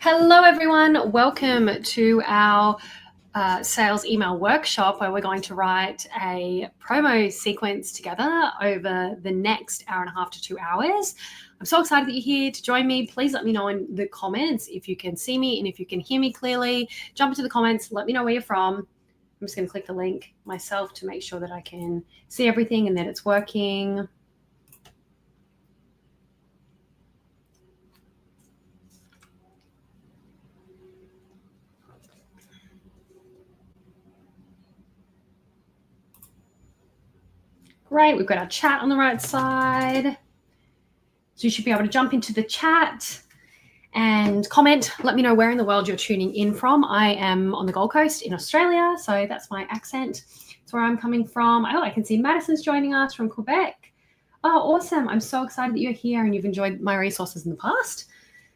Hello, everyone. Welcome to our sales email workshop where we're going to write a promo sequence together over the next hour and a half to 2 hours. I'm so excited that you're here to join me. Please let me know in the comments if you can see me and if you can hear me clearly. Jump into the comments. Let me know where you're from. I'm just going to click the link myself to make sure that I can see everything and that it's working. Great, we've got our chat on the right side. So you should be able to jump into the chat and comment. Let me know where in the world you're tuning in from. I am on the Gold Coast in Australia, so that's my accent. That's where I'm coming from. Oh, I can see Madison's joining us from Quebec. Oh, awesome. I'm so excited that you're here and you've enjoyed my resources in the past.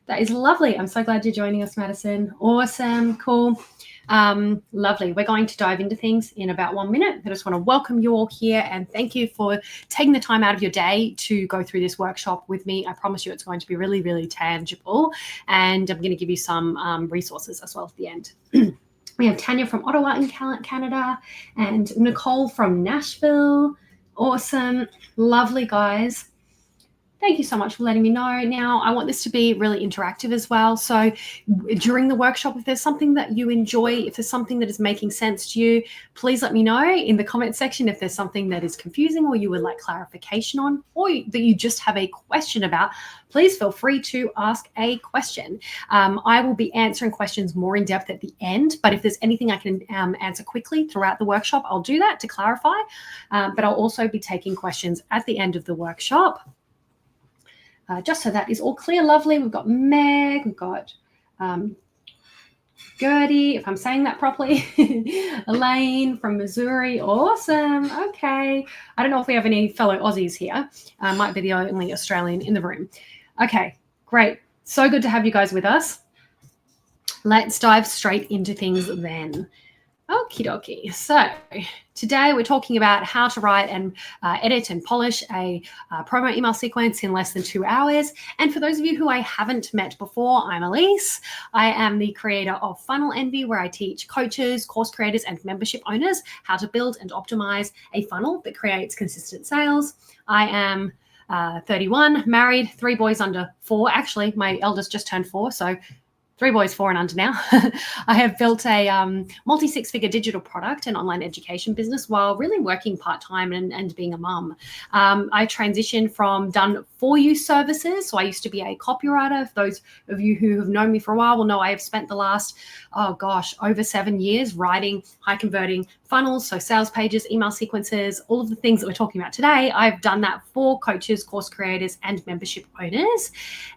That is lovely. I'm so glad you're joining us, Madison. Awesome. Cool. Lovely. We're going to dive into things in about 1 minute. I just want to welcome you all here and thank you for taking the time out of your day to go through this workshop with me. I promise you it's going to be really, really tangible, and I'm going to give you some resources as well at the end. We have Tanya from Ottawa in Canada and Nicole from Nashville. Awesome. Lovely, guys. Thank you so much for letting me know. Now, I want this to be really interactive as well. So during the workshop, if there's something that you enjoy, if there's something that is making sense to you, please let me know in the comment section. If there's something that is confusing or you would like clarification on, or that you just have a question about, please feel free to ask a question. I will be answering questions more in depth at the end, but if there's anything I can answer quickly throughout the workshop, I'll do that to clarify. But I'll also be taking questions at the end of the workshop. Just so that is all clear. Lovely. We've got Meg, we've got Gertie, if I'm saying that properly, Elaine from Missouri. Awesome. Okay. I don't know if we have any fellow Aussies here. Might be the only Australian in the room. Okay, great. So good to have you guys with us. Let's dive straight into things then. Okie dokie. So today we're talking about how to write and edit and polish a promo email sequence in less than 2 hours. And for those of you who I haven't met before, I'm Elise. I am the creator of Funnel Envy, where I teach coaches, course creators, and membership owners how to build and optimize a funnel that creates consistent sales. I am 31, married, 3 boys under 4. Actually, my eldest just turned 4, so 3 boys, 4 and under now. I have built a multi-six-figure digital product and online education business while really working part-time and being a mum. I transitioned from done-for-you services. So I used to be a copywriter. For those of you who have known me for a while will know I have spent the last, over 7 years writing high-converting funnels, so sales pages, email sequences, all of the things that we're talking about today. I've done that for coaches, course creators, and membership owners,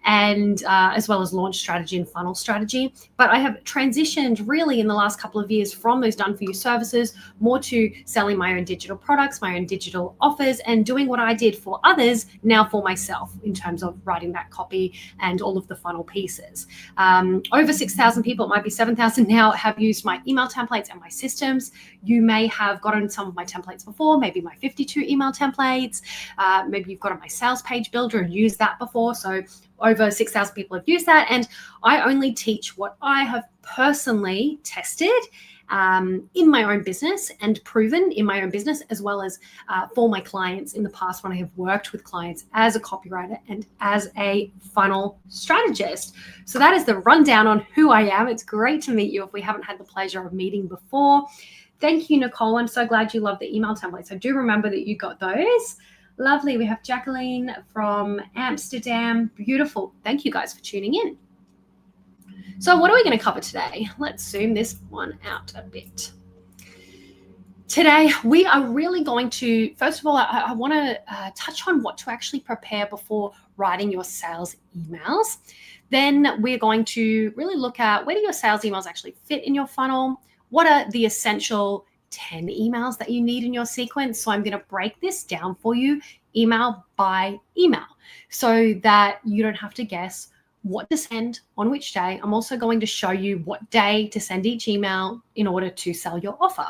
and as well as launch strategy and funnel strategy. But I have transitioned really in the last couple of years from those done-for-you services more to selling my own digital products, my own digital offers, and doing what I did for others now for myself in terms of writing that copy and all of the funnel pieces. Over 6,000 people, it might be 7,000 now, have used my email templates and my systems. You may have gotten some of my templates before, maybe my 52 email templates. Maybe you've gotten my sales page builder and used that before. So over 6,000 people have used that. And I only teach what I have personally tested in my own business and proven in my own business, as well as for my clients in the past when I have worked with clients as a copywriter and as a funnel strategist. So that is the rundown on who I am. It's great to meet you if we haven't had the pleasure of meeting before. Thank you, Nicole. I'm so glad you love the email templates. I do remember that you got those. Lovely. We have Jacqueline from Amsterdam. Beautiful. Thank you guys for tuning in. So what are we going to cover today? Let's zoom this one out a bit. Today, we are really going to, first of all, I want to touch on what to actually prepare before writing your sales emails. Then we're going to really look at where do your sales emails actually fit in your funnel? What are the essential 10 emails that you need in your sequence? So I'm going to break this down for you email by email so that you don't have to guess what to send on which day. I'm also going to show you what day to send each email in order to sell your offer.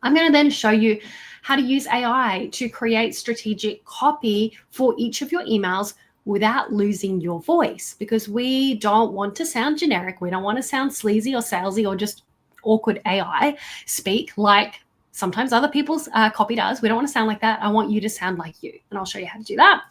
I'm going to then show you how to use AI to create strategic copy for each of your emails without losing your voice, because we don't want to sound generic. We don't want to sound sleazy or salesy or just awkward AI speak like sometimes other people's copy does. We don't want to sound like that. I want you to sound like you, and I'll show you how to do that.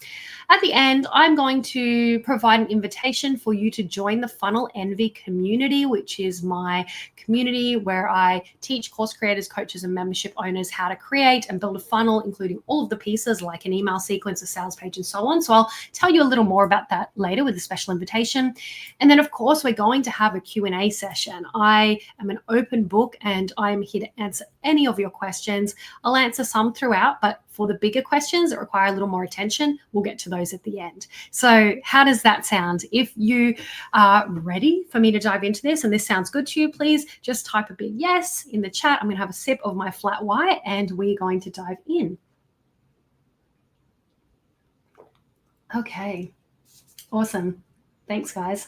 At the end, I'm going to provide an invitation for you to join the Funnel Envy community, which is my community where I teach course creators, coaches, and membership owners how to create and build a funnel, including all of the pieces like an email sequence, a sales page, and so on. So I'll tell you a little more about that later with a special invitation. And then, of course, we're going to have a Q&A session. I am an open book, and I'm here to answer any of your questions. I'll answer some throughout, but for the bigger questions that require a little more attention, we'll get to those at the end. So how does that sound? If you are ready for me to dive into this and this sounds good to you, please just type a big yes in the chat. I'm going to have a sip of my flat white and we're going to dive in. Okay, awesome. Thanks, guys.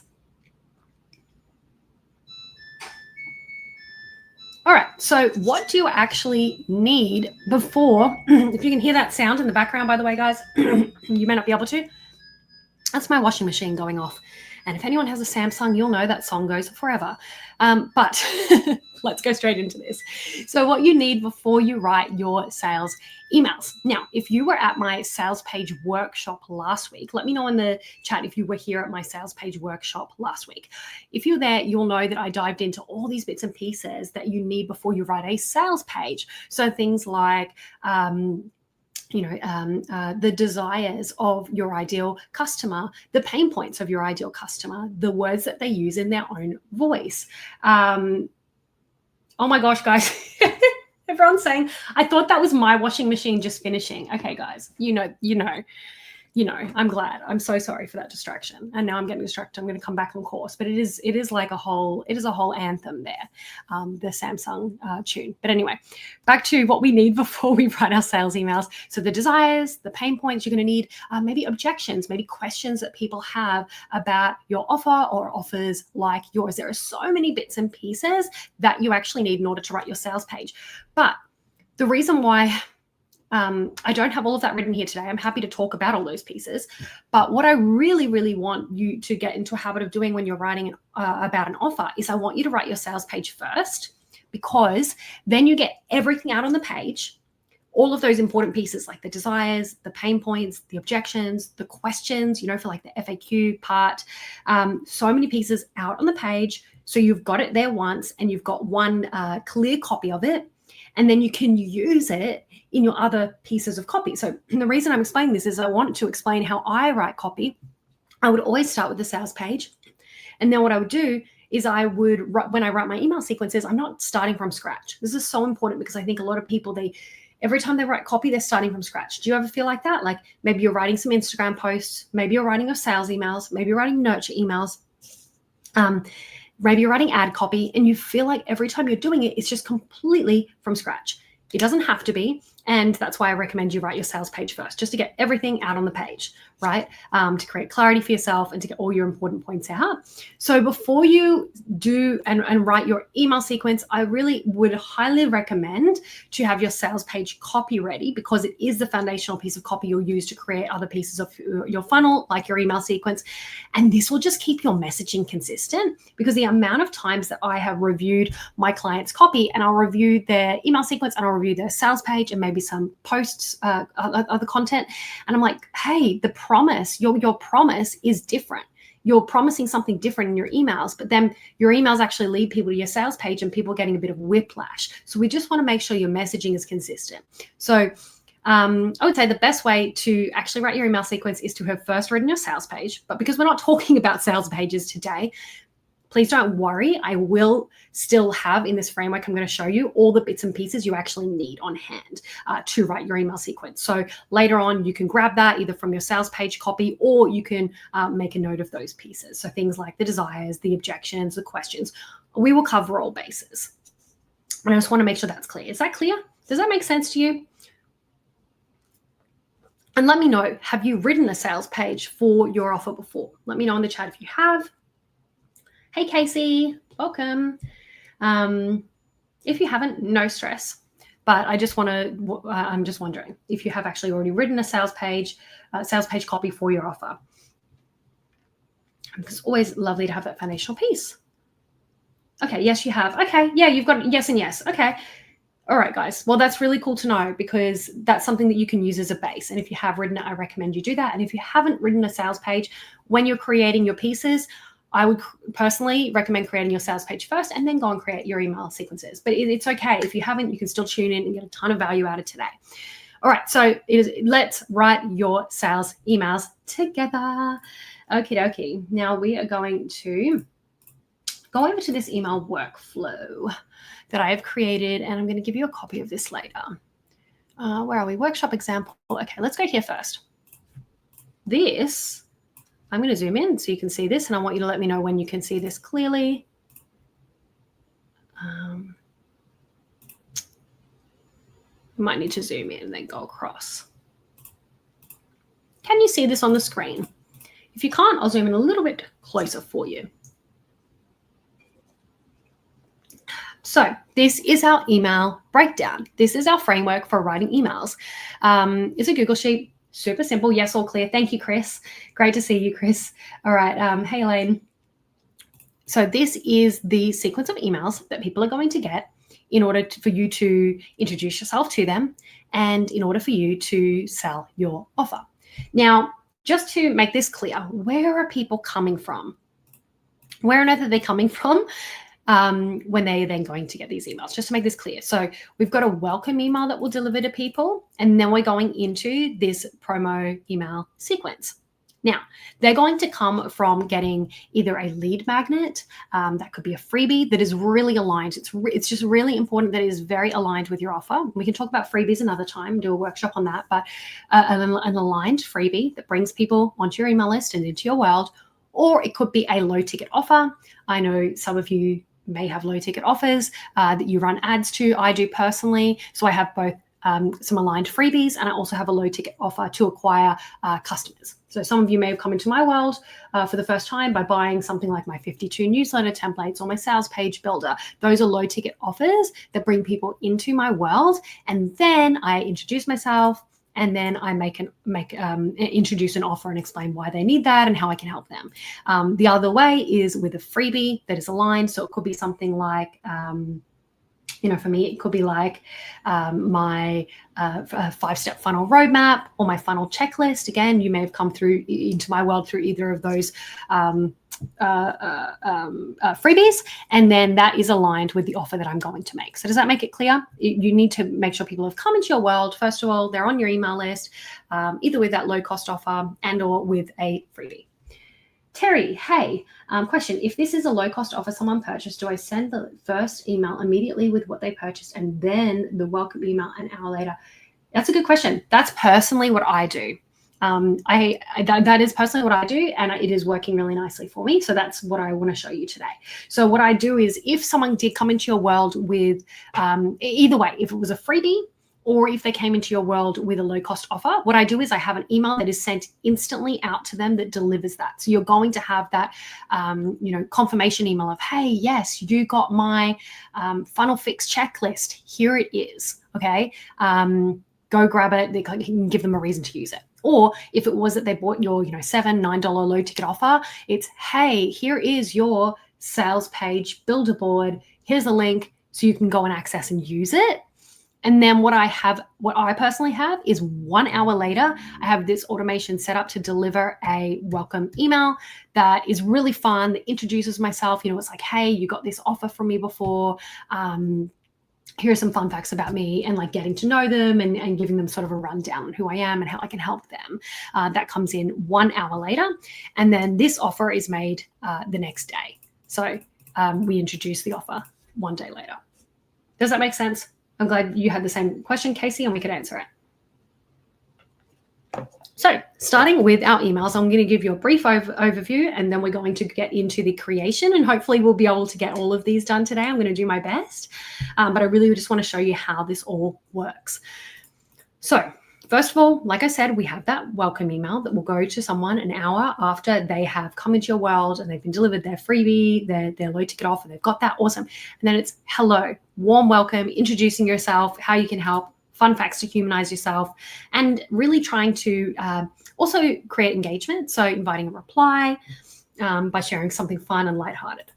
All right, so what do you actually need before, if you can hear that sound in the background, by the way, guys, you may not be able to, that's my washing machine going off. And if anyone has a Samsung, you'll know that song goes forever. But let's go straight into this. So what you need before you write your sales emails. Now, if you were at my sales page workshop last week, let me know in the chat if you were here at my sales page workshop last week. If you're there, you'll know that I dived into all these bits and pieces that you need before you write a sales page. So things like, the desires of your ideal customer, the pain points of your ideal customer, the words that they use in their own voice. Oh my gosh, guys. Everyone's saying, I thought that was my washing machine just finishing. Okay, guys, you know, I'm glad. I'm so sorry for that distraction. And now I'm getting distracted. I'm going to come back on course, but it is like a whole anthem there, the Samsung tune. But anyway, back to what we need before we write our sales emails. So the desires, the pain points, you're going to need maybe objections, maybe questions that people have about your offer or offers like yours. There are so many bits and pieces that you actually need in order to write your sales page. But the reason why I don't have all of that written here today. I'm happy to talk about all those pieces. But what I really, really want you to get into a habit of doing when you're writing about an offer is I want you to write your sales page first, because then you get everything out on the page, all of those important pieces like the desires, the pain points, the objections, the questions, for like the FAQ part, so many pieces out on the page. So you've got it there once and you've got one clear copy of it. And then you can use it in your other pieces of copy. So the reason I'm explaining this is I want to explain how I write copy. I would always start with the sales page. And then what I would do is when I write my email sequences, I'm not starting from scratch. This is so important because I think a lot of people, every time they write copy, they're starting from scratch. Do you ever feel like that? Like maybe you're writing some Instagram posts, maybe you're writing your sales emails, maybe you're writing nurture emails. Maybe you're writing ad copy and you feel like every time you're doing it, it's just completely from scratch. It doesn't have to be. And that's why I recommend you write your sales page first, just to get everything out on the page, right? To create clarity for yourself and to get all your important points out. So before you do and write your email sequence, I really would highly recommend to have your sales page copy ready, because it is the foundational piece of copy you'll use to create other pieces of your funnel, like your email sequence. And this will just keep your messaging consistent, because the amount of times that I have reviewed my clients' copy and I'll review their email sequence and I'll review their sales page and maybe some posts, other content. And I'm like, hey, the promise, your promise is different. You're promising something different in your emails, but then your emails actually lead people to your sales page and people are getting a bit of whiplash. So we just want to make sure your messaging is consistent. So I would say the best way to actually write your email sequence is to have first written your sales page. But because we're not talking about sales pages today, please don't worry. I will still have in this framework, I'm going to show you all the bits and pieces you actually need on hand to write your email sequence. So later on, you can grab that either from your sales page copy, or you can make a note of those pieces. So things like the desires, the objections, the questions, we will cover all bases. And I just want to make sure that's clear. Is that clear? Does that make sense to you? And let me know, have you written a sales page for your offer before? Let me know in the chat if you have. Hey, Casey, welcome. If you haven't, no stress, but I'm just wondering if you have actually already written a sales page copy for your offer. It's always lovely to have that foundational piece. Okay, yes, you have. Okay, yeah, you've got yes and yes. Okay. All right, guys. Well, that's really cool to know because that's something that you can use as a base. And if you have written it, I recommend you do that. And if you haven't written a sales page, when you're creating your pieces, I would personally recommend creating your sales page first and then go and create your email sequences. But it's okay. If you haven't, you can still tune in and get a ton of value out of today. All right, so let's write your sales emails together. Okie dokie. Now we are going to go over to this email workflow that I have created, and I'm going to give you a copy of this later. Where are we? Workshop example. Okay, let's go here first. This, I'm going to zoom in so you can see this, and I want you to let me know when you can see this clearly. Might need to zoom in and then go across. Can you see this on the screen? If you can't, I'll zoom in a little bit closer for you. So this is our email breakdown. This is our framework for writing emails. It's a Google Sheet, super simple. Yes, all clear. Thank you, Chris. Great to see you, Chris. All right. Hey, Elaine. So this is the sequence of emails that people are going to get in order for you to introduce yourself to them and in order for you to sell your offer. Now, just to make this clear, where are people coming from? Where on earth are they coming from when they are then going to get these emails? Just to make this clear. So we've got a welcome email that we'll deliver to people, and then we're going into this promo email sequence. Now, they're going to come from getting either a lead magnet, that could be a freebie that is really aligned. It's just really important that it is very aligned with your offer. We can talk about freebies another time, do a workshop on that, but an aligned freebie that brings people onto your email list and into your world, or it could be a low ticket offer. I know some of you may have low ticket offers that you run ads to. I do personally. So I have both some aligned freebies, and I also have a low ticket offer to acquire customers. So some of you may have come into my world for the first time by buying something like my 52 newsletter templates or my sales page builder. Those are low ticket offers that bring people into my world. And then I introduce myself, and then I introduce an offer and explain why they need that and how I can help them. The other way is with a freebie that is aligned. So it could be something like, for me, it could be like my 5-step funnel roadmap or my funnel checklist. Again, you may have come through into my world through either of those freebies, and then that is aligned with the offer that I'm going to make. So does that make it clear? You need to make sure people have come into your world. First of all, they're on your email list, either with that low cost offer and or with a freebie. Terry, hey, question. If this is a low-cost offer someone purchased, do I send the first email immediately with what they purchased and then the welcome email an hour later? That's a good question. That's personally what I do. That is personally what I do, and it is working really nicely for me. So that's what I want to show you today. So what I do is if someone did come into your world with, either way, if it was a freebie, or if they came into your world with a low-cost offer, what I do is I have an email that is sent instantly out to them that delivers that. So you're going to have that, confirmation email of, hey, yes, you got my funnel fix checklist. Here it is. Okay, go grab it. You can give them a reason to use it. Or if it was that they bought your, $7, $9 low ticket offer, it's, hey, here is your sales page builder board. Here's a link so you can go and access and use it. And then what I personally have is 1 hour later, I have this automation set up to deliver a welcome email that is really fun, that introduces myself. It's like, hey, you got this offer from me before. Here are some fun facts about me, and like getting to know them and giving them sort of a rundown on who I am and how I can help them. That comes in 1 hour later. And then this offer is made the next day. So we introduce the offer 1 day later. Does that make sense? I'm glad you had the same question, Casey, and we could answer it. So starting with our emails, I'm going to give you a brief overview, and then we're going to get into the creation, and hopefully we'll be able to get all of these done today. I'm going to do my best, but I really just want to show you how this all works. So first of all, like I said, we have that welcome email that will go to someone an hour after they have come into your world and they've been delivered their freebie, their low ticket offer. They've got that. Awesome. And then it's hello, warm welcome, introducing yourself, how you can help, fun facts to humanize yourself, and really trying to also create engagement. So inviting a reply, by sharing something fun and lighthearted.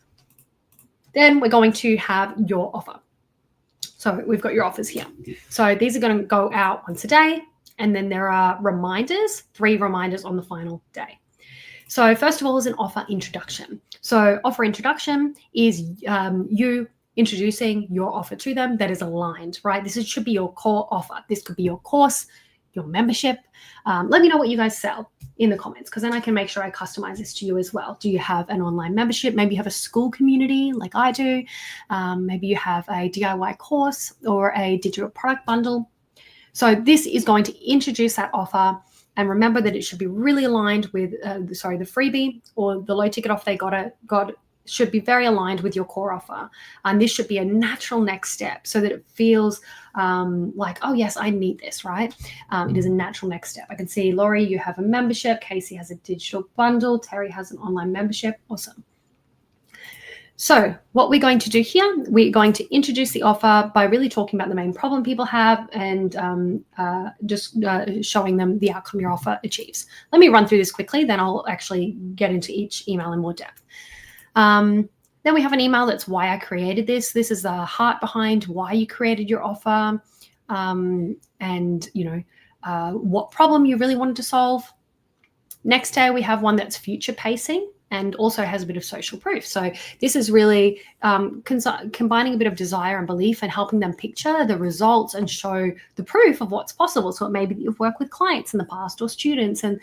Then we're going to have your offer. So we've got your offers here. So these are going to go out once a day. And then there are reminders, 3 reminders on the final day. So first of all is an offer introduction. So offer introduction is you introducing your offer to them that is aligned, right? Should be your core offer. This could be your course, your membership. Let me know what you guys sell in the comments, because then I can make sure I customize this to you as well. Do you have an online membership? Maybe you have a school community like I do. Maybe you have a DIY course or a digital product bundle. So this is going to introduce that offer, and remember that it should be really aligned with, the freebie or the low ticket offer they got should be very aligned with your core offer. And this should be a natural next step so that it feels like, oh yes, I need this, right? It is a natural next step. I can see, Laurie, you have a membership. Casey has a digital bundle. Terry has an online membership. Awesome. So what we're going to do here, we're going to introduce the offer by really talking about the main problem people have and just showing them the outcome your offer achieves. Let me run through this quickly, then I'll actually get into each email in more depth. Then we have an email that's why I created this. This is the heart behind why you created your offer, and what problem you really wanted to solve. Next day, we have one that's future pacing and also has a bit of social proof. So this is really combining a bit of desire and belief and helping them picture the results and show the proof of what's possible. So it may be that you've worked with clients in the past or students, and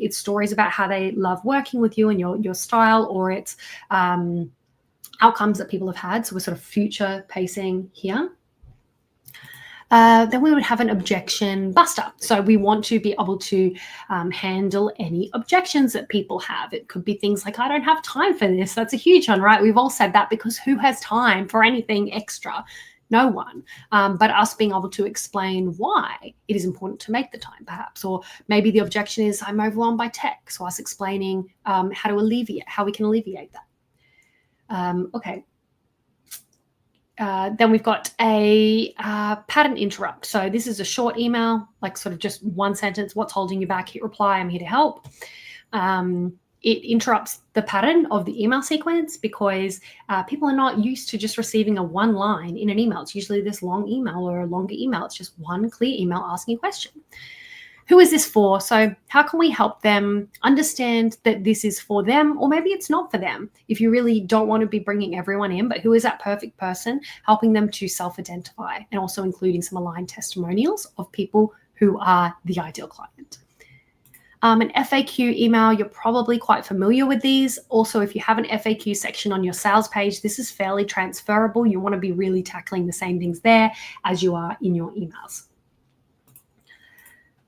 it's stories about how they love working with you and your style, or it's outcomes that people have had. So we're sort of future pacing here. Then we would have an objection buster. So we want to be able to handle any objections that people have. It could be things like, I don't have time for this. That's a huge one, right? We've all said that, because who has time for anything extra? No one. But us being able to explain why it is important to make the time, perhaps. Or maybe the objection is, I'm overwhelmed by tech. So us explaining how we can alleviate that. Okay. Then we've got a pattern interrupt. So this is a short email, like sort of just one sentence. What's holding you back? Hit reply. I'm here to help. It interrupts the pattern of the email sequence, because people are not used to just receiving a one line in an email. It's usually this long email or a longer email. It's just one clear email asking a question. Who is this for? So how can we help them understand that this is for them, or maybe it's not for them? If you really don't want to be bringing everyone in, but who is that perfect person? Helping them to self-identify, and also including some aligned testimonials of people who are the ideal client. An FAQ email, you're probably quite familiar with these. Also, if you have an FAQ section on your sales page, this is fairly transferable. You want to be really tackling the same things there as you are in your emails.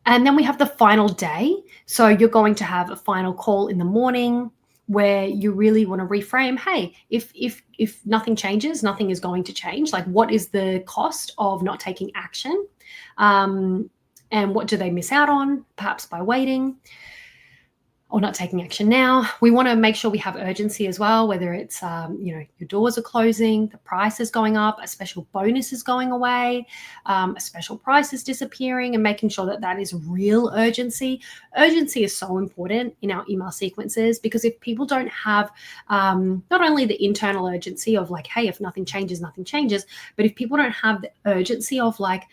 And then we have the final day. So you're going to have a final call in the morning where you really want to reframe, hey, if nothing changes, nothing is going to change. Like, what is the cost of not taking action? And what do they miss out on, perhaps by waiting or not taking action now? We want to make sure we have urgency as well, whether it's, your doors are closing, the price is going up, a special bonus is going away, a special price is disappearing, and making sure that that is real urgency. Urgency is so important in our email sequences, because if people don't have not only the internal urgency of like, hey, if nothing changes, nothing changes, but if people don't have the urgency of like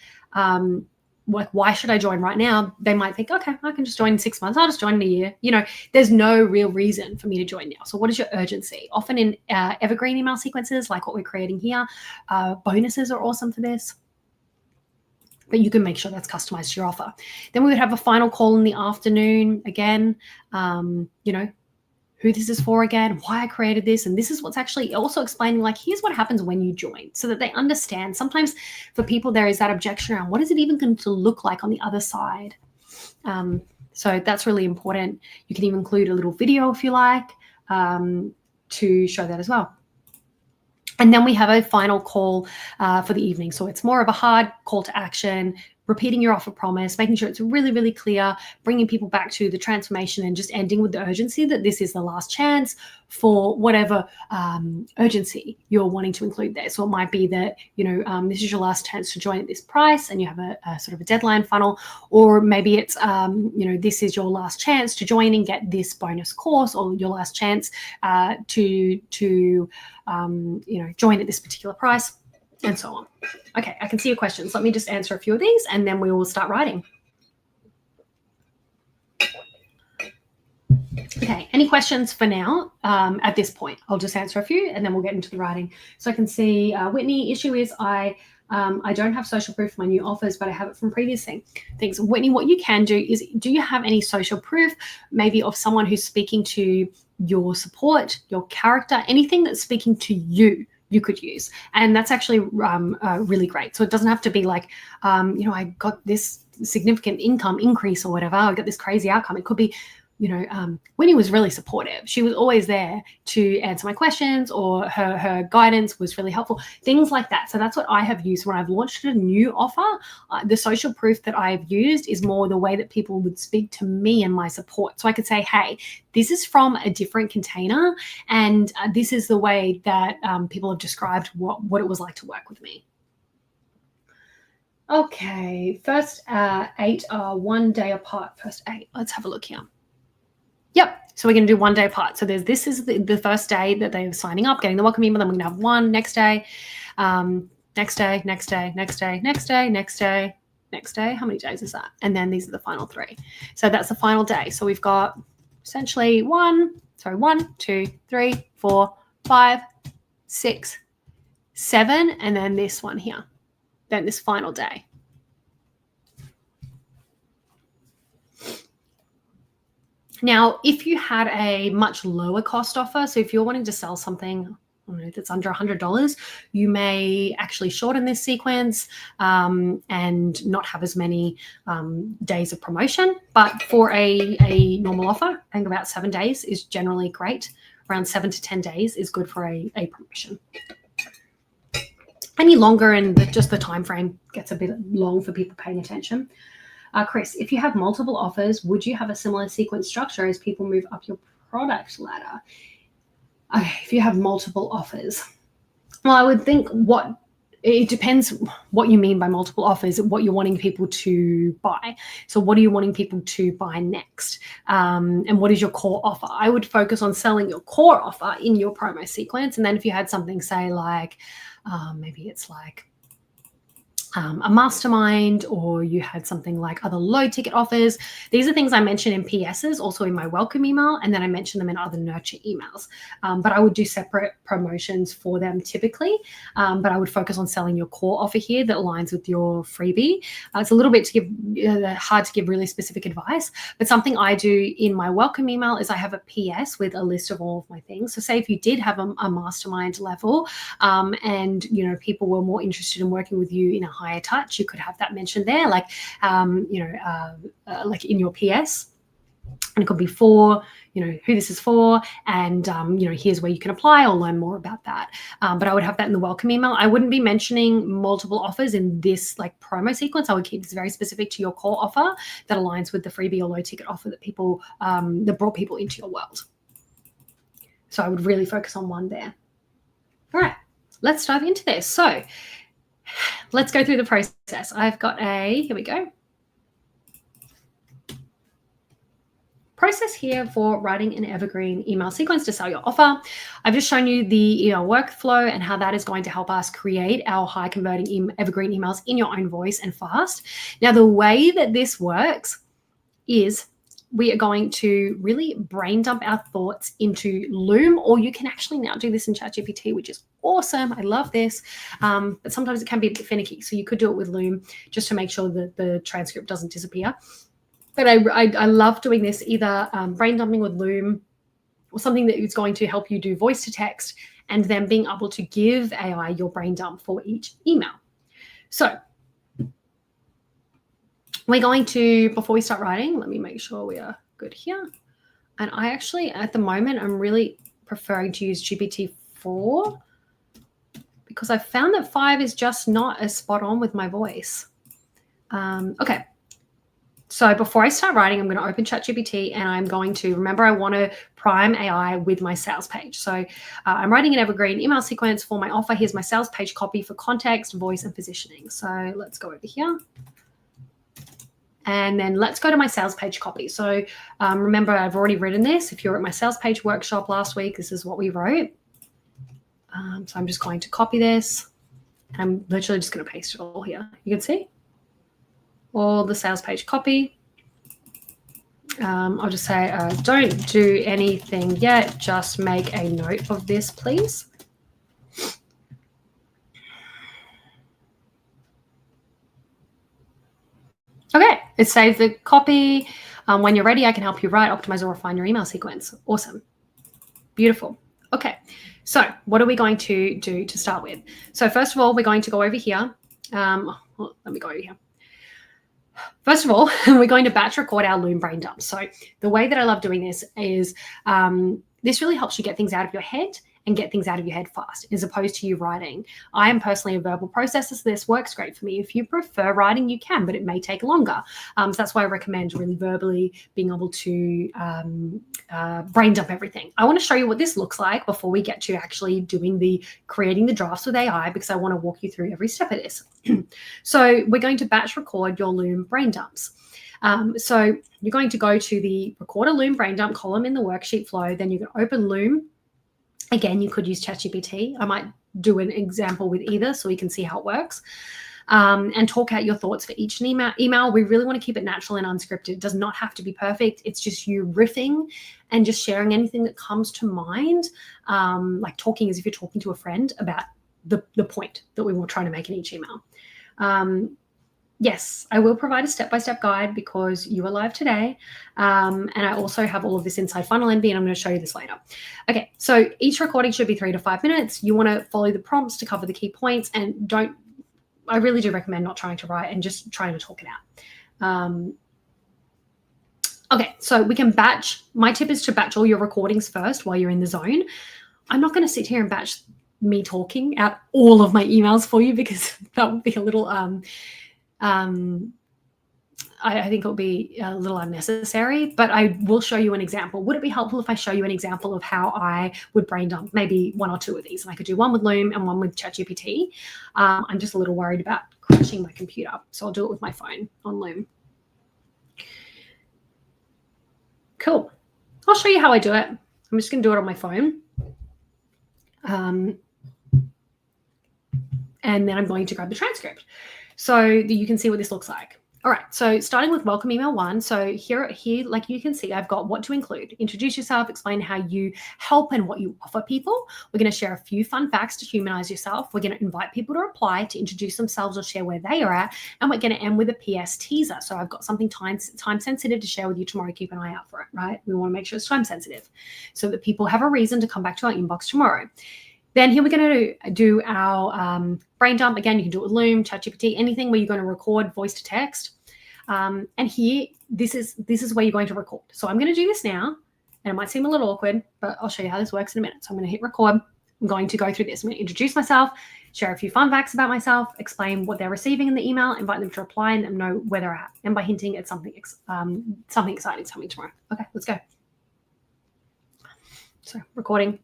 why should I join right now? They might think, okay, I can just join in 6 months. I'll just join in a year. There's no real reason for me to join now. So what is your urgency? Often in evergreen email sequences, like what we're creating here, bonuses are awesome for this. But you can make sure that's customized to your offer. Then we would have a final call in the afternoon. Again, who this is for again, why I created this. And this is what's actually also explaining, like, here's what happens when you join, so that they understand. Sometimes for people, there is that objection around, what is it even going to look like on the other side? So that's really important. You can even include a little video if you like, to show that as well. And then we have a final call for the evening. So it's more of a hard call to action. repeating your offer promise, making sure it's really, really clear, bringing people back to the transformation, and just ending with the urgency that this is the last chance for whatever urgency you're wanting to include there. So it might be that, this is your last chance to join at this price and you have a sort of a deadline funnel, or maybe it's, this is your last chance to join and get this bonus course, or your last chance to join at this particular price, and so on. Okay, I can see your questions. Let me just answer a few of these and then we will start writing. Okay, any questions for now at this point? I'll just answer a few and then we'll get into the writing. So I can see Whitney, issue is I don't have social proof for my new offers, but I have it from previous things. Whitney, what you can do is, do you have any social proof, maybe of someone who's speaking to your support, your character, anything that's speaking to you could use? And that's actually really great. So it doesn't have to be like, I got this significant income increase or whatever, I got this crazy outcome. It could be, Winnie was really supportive. She was always there to answer my questions, or her guidance was really helpful, things like that. So that's what I have used when I've launched a new offer. The social proof that I've used is more the way that people would speak to me and my support. So I could say, hey, this is from a different container, and this is the way that people have described what it was like to work with me. Okay, first 8 are 1 day apart. First 8, let's have a look here. Yep. So we're going to do 1 day apart. So this is the first day that they're signing up, getting the welcome email. Then we're going to have one next day, next day, next day, next day, next day, next day, next day. How many days is that? And then these are the final 3. So that's the final day. So we've got essentially 1, 2, 3, 4, 5, 6, 7, and then this one here. Then this final day. Now, if you had a much lower cost offer, so if you're wanting to sell something that's under $100, you may actually shorten this sequence and not have as many days of promotion. But for a normal offer, I think about 7 days is generally great. Around 7 to 10 days is good for a promotion. Any longer and just the time frame gets a bit long for people paying attention. Chris, if you have multiple offers, would you have a similar sequence structure as people move up your product ladder? Okay, if you have multiple offers, well, I would think it depends what you mean by multiple offers, what you're wanting people to buy. So what are you wanting people to buy next? And what is your core offer? I would focus on selling your core offer in your promo sequence. And then if you had something, say, like, maybe it's like, a mastermind, or you had something like other low ticket offers. These are things I mention in PSs, also in my welcome email, and then I mention them in other nurture emails. But I would do separate promotions for them typically, but I would focus on selling your core offer here that aligns with your freebie. It's a little bit hard to give really specific advice, but something I do in my welcome email is I have a PS with a list of all of my things. So say if you did have a mastermind level and people were more interested in working with you in a higher touch, you could have that mentioned there, like like in your PS, and it could be for who this is for, and here's where you can apply or learn more about that. But I would have that in the welcome email. I wouldn't be mentioning multiple offers in this like promo sequence. I would keep this very specific to your core offer that aligns with the freebie or low ticket offer that people that brought people into your world. So I would really focus on one there. All right, let's dive into this. So let's go through the process. I've got here we go. Process here for writing an evergreen email sequence to sell your offer. I've just shown you the workflow and how that is going to help us create our high converting evergreen emails in your own voice and fast. Now, the way that this works is we are going to really brain dump our thoughts into Loom, or you can actually now do this in ChatGPT, which is awesome. I love this. But sometimes it can be a bit finicky. So you could do it with Loom just to make sure that the transcript doesn't disappear. But I love doing this, either brain dumping with Loom or something that is going to help you do voice to text, and then being able to give AI your brain dump for each email. So we're going to, before we start writing, let me make sure we are good here. And I actually, at the moment, I'm really preferring to use GPT-4 because I found that 5 is just not as spot on with my voice. Okay. So before I start writing, I'm going to open ChatGPT and I'm going to, remember, I want to prime AI with my sales page. So I'm writing an evergreen email sequence for my offer. Here's my sales page copy for context, voice, and positioning. So let's go over here. And then let's go to my sales page copy. So remember, I've already written this. If you're at my sales page workshop last week, this is what we wrote. So I'm just going to copy this. And I'm literally just going to paste it all here. You can see all the sales page copy. I'll just say, don't do anything yet. Just make a note of this, please. Okay, it saved the copy. When you're ready, I can help you write, optimize, or refine your email sequence. Awesome. Beautiful. Okay, so what are we going to do to start with? So first of all, we're going to go over here. Well, let me go over here. First of all, we're going to batch record our Loom brain dump. So the way that I love doing this is this really helps you get things out of your head and get things out of your head fast, as opposed to you writing. I am personally a verbal processor, so this works great for me. If you prefer writing, you can, but it may take longer. So that's why I recommend really verbally being able to brain dump everything. I want to show you what this looks like before we get to actually doing creating the drafts with AI, because I want to walk you through every step of this. So we're going to batch record your Loom brain dumps. So you're going to go to the record a Loom brain dump column in the worksheet flow. Then you can open Loom. Again, you could use ChatGPT. I might do an example with either so we can see how it works. And talk out your thoughts for each email. We really want to keep it natural and unscripted. It does not have to be perfect. It's just you riffing and just sharing anything that comes to mind, like talking as if you're talking to a friend about the point that we were trying to make in each email. Yes, I will provide a step-by-step guide because you are live today. And I also have all of this inside Funnel Envy, and I'm going to show you this later. Okay, so each recording should be 3 to 5 minutes. You want to follow the prompts to cover the key points, and I really do recommend not trying to write and just trying to talk it out. Okay, so we can batch. My tip is to batch all your recordings first while you're in the zone. I'm not going to sit here and batch me talking out all of my emails for you, because that would be a little... I think it will be a little unnecessary, but I will show you an example. Would it be helpful if I show you an example of how I would brain dump maybe 1 or 2 of these? And I could do one with Loom and one with ChatGPT. I'm just a little worried about crashing my computer, so I'll do it with my phone on Loom. Cool. I'll show you how I do it. I'm just going to do it on my phone. And then I'm going to grab the transcript so that you can see what this looks like. All right, so starting with welcome email 1. So here, like you can see, I've got what to include. Introduce yourself, explain how you help and what you offer people. We're going to share a few fun facts to humanize yourself. We're going to invite people to reply, to introduce themselves or share where they are at. And we're going to end with a PS teaser. So I've got something time sensitive to share with you tomorrow. Keep an eye out for it, right? We want to make sure it's time sensitive so that people have a reason to come back to our inbox tomorrow. Then here we're going to do our brain dump. Again, you can do it with Loom, ChatGPT, anything where you're going to record voice to text. And here, this is where you're going to record. So I'm going to do this now, and it might seem a little awkward, but I'll show you how this works in a minute. So I'm going to hit record. I'm going to go through this. I'm going to introduce myself, share a few fun facts about myself, explain what they're receiving in the email, invite them to reply, and let them know where they're at. And by hinting at something exciting coming tomorrow. Okay, let's go. So recording.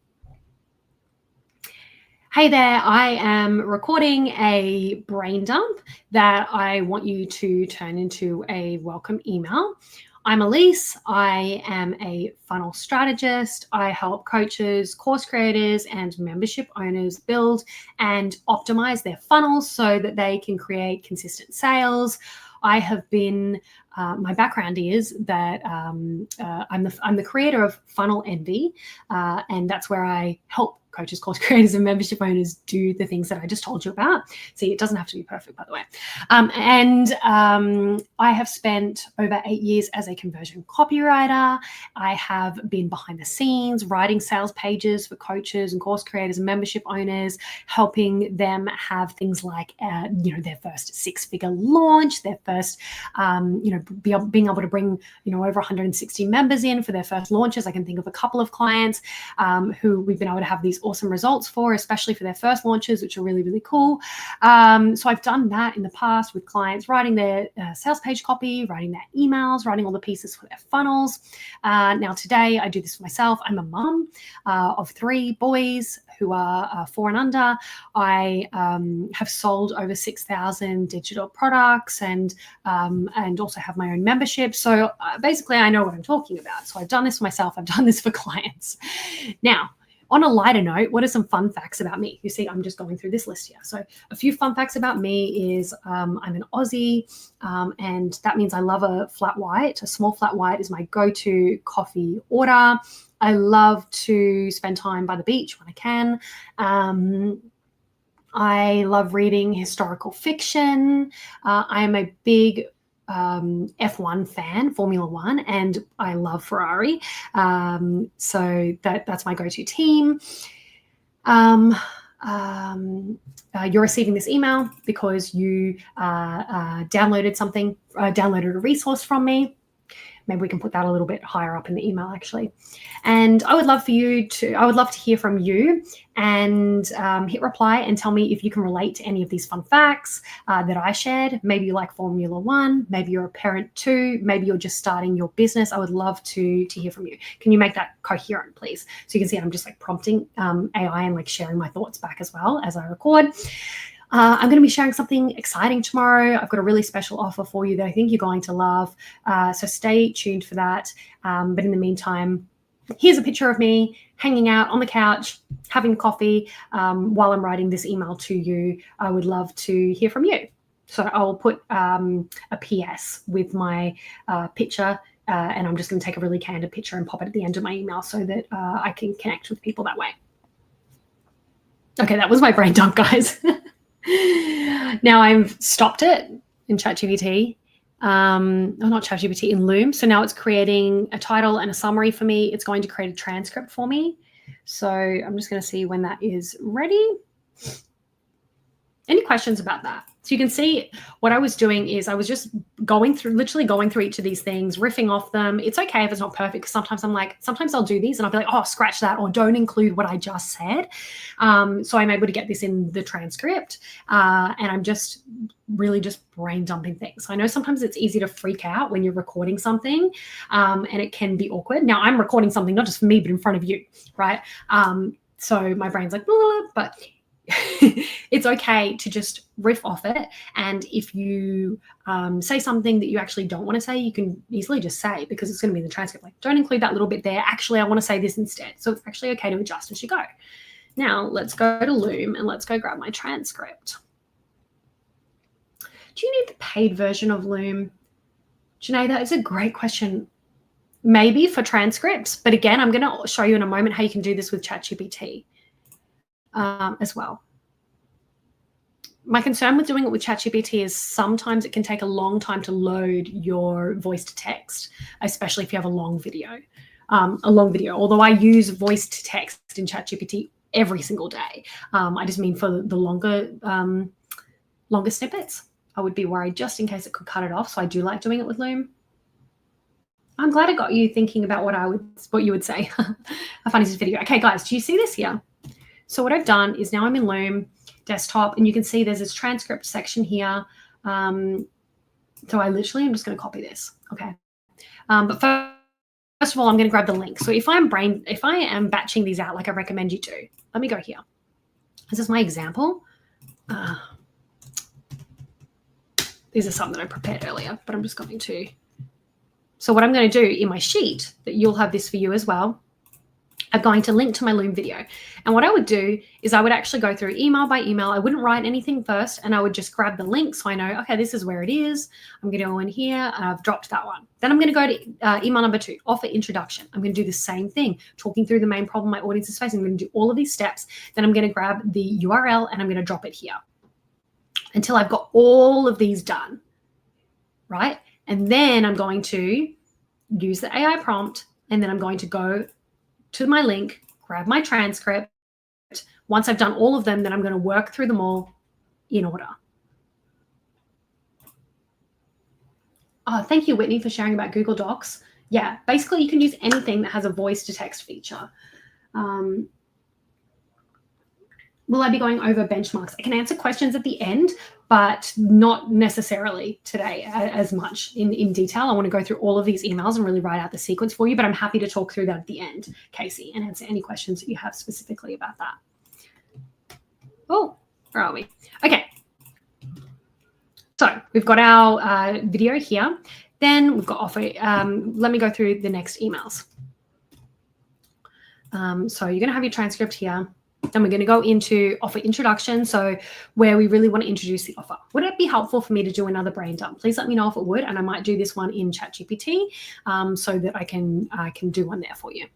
Hey there, I am recording a brain dump that I want you to turn into a welcome email. I'm Elise. I am a funnel strategist. I help coaches, course creators, and membership owners build and optimize their funnels so that they can create consistent sales. I have been, my background is that I'm the creator of Funnel Envy, and that's where I help coaches, course creators, and membership owners do the things that I just told you about. See, it doesn't have to be perfect, by the way. I have spent over 8 years as a conversion copywriter. I have been behind the scenes, writing sales pages for coaches and course creators and membership owners, helping them have things like, their first 6-figure launch, their first, being able to bring, over 160 members in for their first launches. I can think of a couple of clients who we've been able to have these awesome results for, especially for their first launches, which are really, really cool. So I've done that in the past with clients, writing their sales page copy, writing their emails, writing all the pieces for their funnels. Now today I do this for myself. I'm a mum of 3 boys who are 4 and under. I have sold over 6,000 digital products and also have my own membership. So basically I know what I'm talking about. So I've done this for myself. I've done this for clients. Now, on a lighter note, what are some fun facts about me? You see, I'm just going through this list here. So a few fun facts about me is I'm an Aussie, and that means I love a flat white. A small flat white is my go-to coffee order. I love to spend time by the beach when I can. I love reading historical fiction. I am a big F1 fan, Formula One, and I love Ferrari. So that's my go-to team. You're receiving this email because you downloaded something, downloaded a resource from me. Maybe we can put that a little bit higher up in the email, actually. And I would love to hear from you, and hit reply and tell me if you can relate to any of these fun facts that I shared. Maybe you like Formula One, maybe you're a parent too, maybe you're just starting your business. I would love to hear from you. Can you make that coherent, please? So you can see I'm just like prompting AI and like sharing my thoughts back as well as I record. I'm going to be sharing something exciting tomorrow. I've got a really special offer for you that I think you're going to love. So stay tuned for that. But in the meantime, here's a picture of me hanging out on the couch, having coffee while I'm writing this email to you. I would love to hear from you. So I'll put a PS with my picture, and I'm just going to take a really candid picture and pop it at the end of my email so that I can connect with people that way. Okay, that was my brain dump, guys. Now I've stopped it in ChatGPT. Not ChatGPT, in Loom. So now it's creating a title and a summary for me. It's going to create a transcript for me. So I'm just going to see when that is ready. Any questions about that? So you can see what I was doing is I was just literally going through each of these things, riffing off them. It's okay if it's not perfect, because sometimes I'll do these and I'll be like, oh, scratch that, or don't include what I just said. So I'm able to get this in the transcript, and I'm just really just brain dumping things. So I know sometimes it's easy to freak out when you're recording something, and it can be awkward. Now I'm recording something not just for me, but in front of you, right? So my brain's like, blah, blah, blah, but it's okay to just riff off it. And if you say something that you actually don't want to say, you can easily just say, because it's going to be in the transcript, like, don't include that little bit there. Actually, I want to say this instead. So it's actually okay to adjust as you go. Now let's go to Loom and let's go grab my transcript. Do you need the paid version of Loom? Janae, that is a great question. Maybe for transcripts, but again, I'm going to show you in a moment how you can do this with ChatGPT. As well. My concern with doing it with ChatGPT is sometimes it can take a long time to load your voice to text, especially if you have a long video. Although I use voice to text in ChatGPT every single day. I just mean for the longer snippets, I would be worried just in case it could cut it off. So I do like doing it with Loom. I'm glad it got you thinking about what you would say. How fun is this video? Okay, guys, do you see this here? So what I've done is now I'm in Loom desktop, and you can see there's this transcript section here. So I literally am just going to copy this. Okay. But first of all, I'm going to grab the link. So if I am batching these out like I recommend you do, let me go here. This is my example. These are some that I prepared earlier, but I'm just going to. So what I'm going to do in my sheet, that you'll have this for you as well, I'm going to link to my Loom video. And what I would do is I would actually go through email by email. I wouldn't write anything first, and I would just grab the link so I know, okay, this is where it is. I'm going to go in here, and I've dropped that one. Then I'm going to go to email number 2, offer introduction. I'm going to do the same thing, talking through the main problem my audience is facing. I'm going to do all of these steps. Then I'm going to grab the URL, and I'm going to drop it here until I've got all of these done, right? And then I'm going to use the AI prompt, and then I'm going to go to my link, grab my transcript. Once I've done all of them, then I'm going to work through them all in order. Oh, thank you, Whitney, for sharing about Google Docs. Yeah, basically you can use anything that has a voice to text feature. will I be going over benchmarks? I can answer questions at the end, but not necessarily today as much in detail. I want to go through all of these emails and really write out the sequence for you, but I'm happy to talk through that at the end, Casey, and answer any questions that you have specifically about that. Oh, where are we? Okay. So we've got our video here. Then we've got offer. Let me go through the next emails. So you're going to have your transcript here. Then we're going to go into offer introduction. So where we really want to introduce the offer. Would it be helpful for me to do another brain dump? Please let me know if it would. And I might do this one in ChatGPT so that I can do one there for you.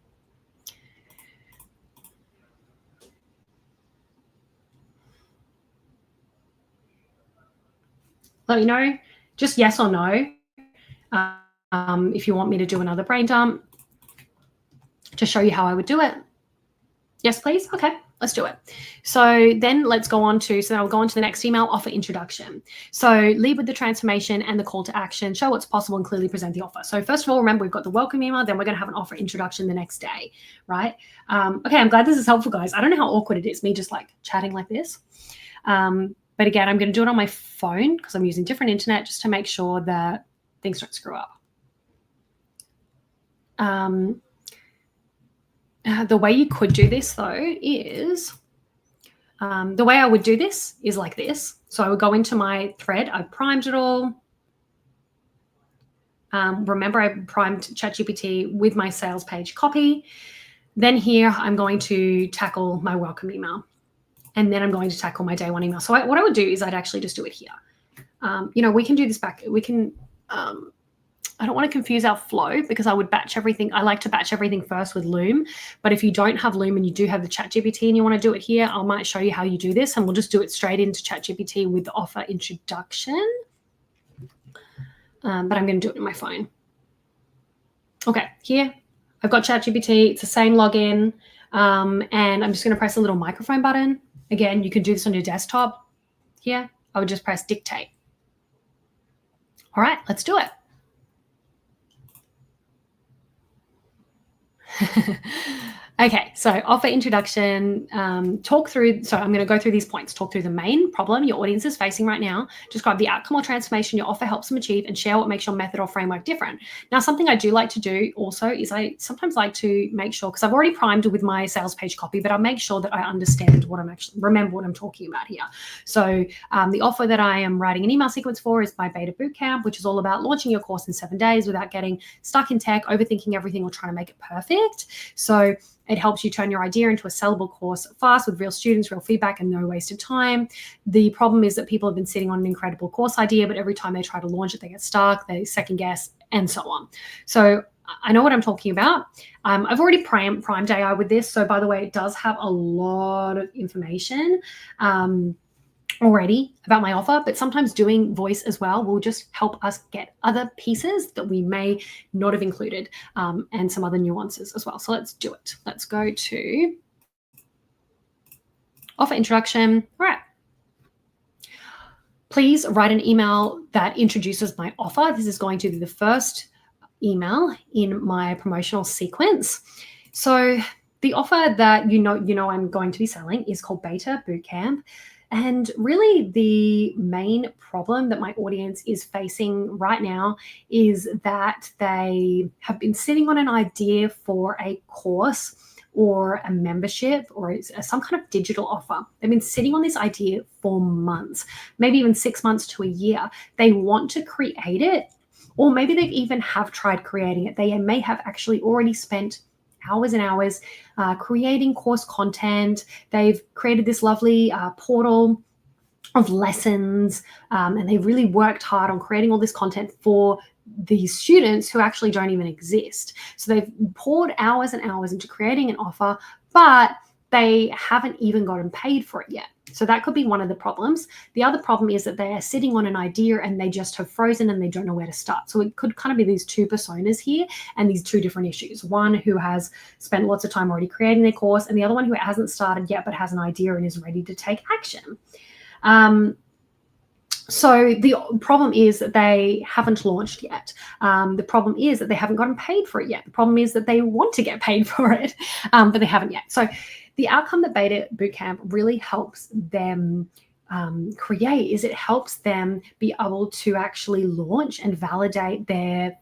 Let me know, just yes or no, if you want me to do another brain dump to show you how I would do it. Yes, please. Okay, let's do it. So then let's go on to, so I'll go on to the next email, offer introduction. So lead with the transformation and the call to action, show what's possible and clearly present the offer. So first of all, remember we've got the welcome email, then we're going to have an offer introduction the next day, right? Okay, I'm glad this is helpful, guys. I don't know how awkward it is, me just like chatting like this. But again, I'm going to do it on my phone because I'm using different internet just to make sure that things don't screw up. The way you could do this, though, is the way I would do this is like this. So I would go into my thread. I've primed it all. Remember, I primed ChatGPT with my sales page copy. Then here, I'm going to tackle my welcome email. And then I'm going to tackle my day one email. So what I would do is I'd actually just do it here. We can do this back. We can, I don't want to confuse our flow because I would batch everything. I like to batch everything first with Loom. But if you don't have Loom and you do have the ChatGPT and you want to do it here, I might show you how you do this. And we'll just do it straight into ChatGPT with the offer introduction. But I'm going to do it in my phone. Okay, here I've got ChatGPT. It's the same login. And I'm just going to press a little microphone button. Again, you can do this on your desktop. Here, I would just press dictate. All right, let's do it. Okay, so offer introduction, talk through, so I'm going to go through these points, talk through the main problem your audience is facing right now, describe the outcome or transformation your offer helps them achieve, and share what makes your method or framework different. Now, something I do like to do also is I sometimes like to make sure, because I've already primed with my sales page copy, but I make sure that I understand what I'm actually, remember what I'm talking about here. So the offer that I am writing an email sequence for is my beta bootcamp, which is all about launching your course in 7 days without getting stuck in tech, overthinking everything, or trying to make it perfect. So it helps you turn your idea into a sellable course fast with real students, real feedback, and no wasted time. The problem is that people have been sitting on an incredible course idea, but every time they try to launch it, they get stuck, they second guess, and so on. So I know what I'm talking about. I've already primed AI with this. So by the way, it does have a lot of information already about my offer, but sometimes doing voice as well will just help us get other pieces that we may not have included and some other nuances as well. So let's do it. Let's go to offer introduction. All right. Please write an email that introduces my offer. This is going to be the first email in my promotional sequence. So the offer that you know I'm going to be selling is called Beta Bootcamp. And really the main problem that my audience is facing right now is that they have been sitting on an idea for a course or a membership or some kind of digital offer. They've been sitting on this idea for months, maybe even 6 months to a year. They want to create it, or maybe they've even have tried creating it. They may have actually already spent hours and hours creating course content. They've created this lovely portal of lessons, and they've really worked hard on creating all this content for these students who actually don't even exist. So they've poured hours and hours into creating an offer, but they haven't even gotten paid for it yet. So that could be one of the problems. The other problem is that they're sitting on an idea and they just have frozen and they don't know where to start. So it could kind of be these two personas here and these two different issues. One who has spent lots of time already creating their course, and the other one who hasn't started yet but has an idea and is ready to take action. So the problem is that they haven't launched yet. The problem is that they haven't gotten paid for it yet. The problem is that they want to get paid for it, but they haven't yet. So the outcome that Beta Bootcamp really helps them create is it helps them be able to actually launch and validate their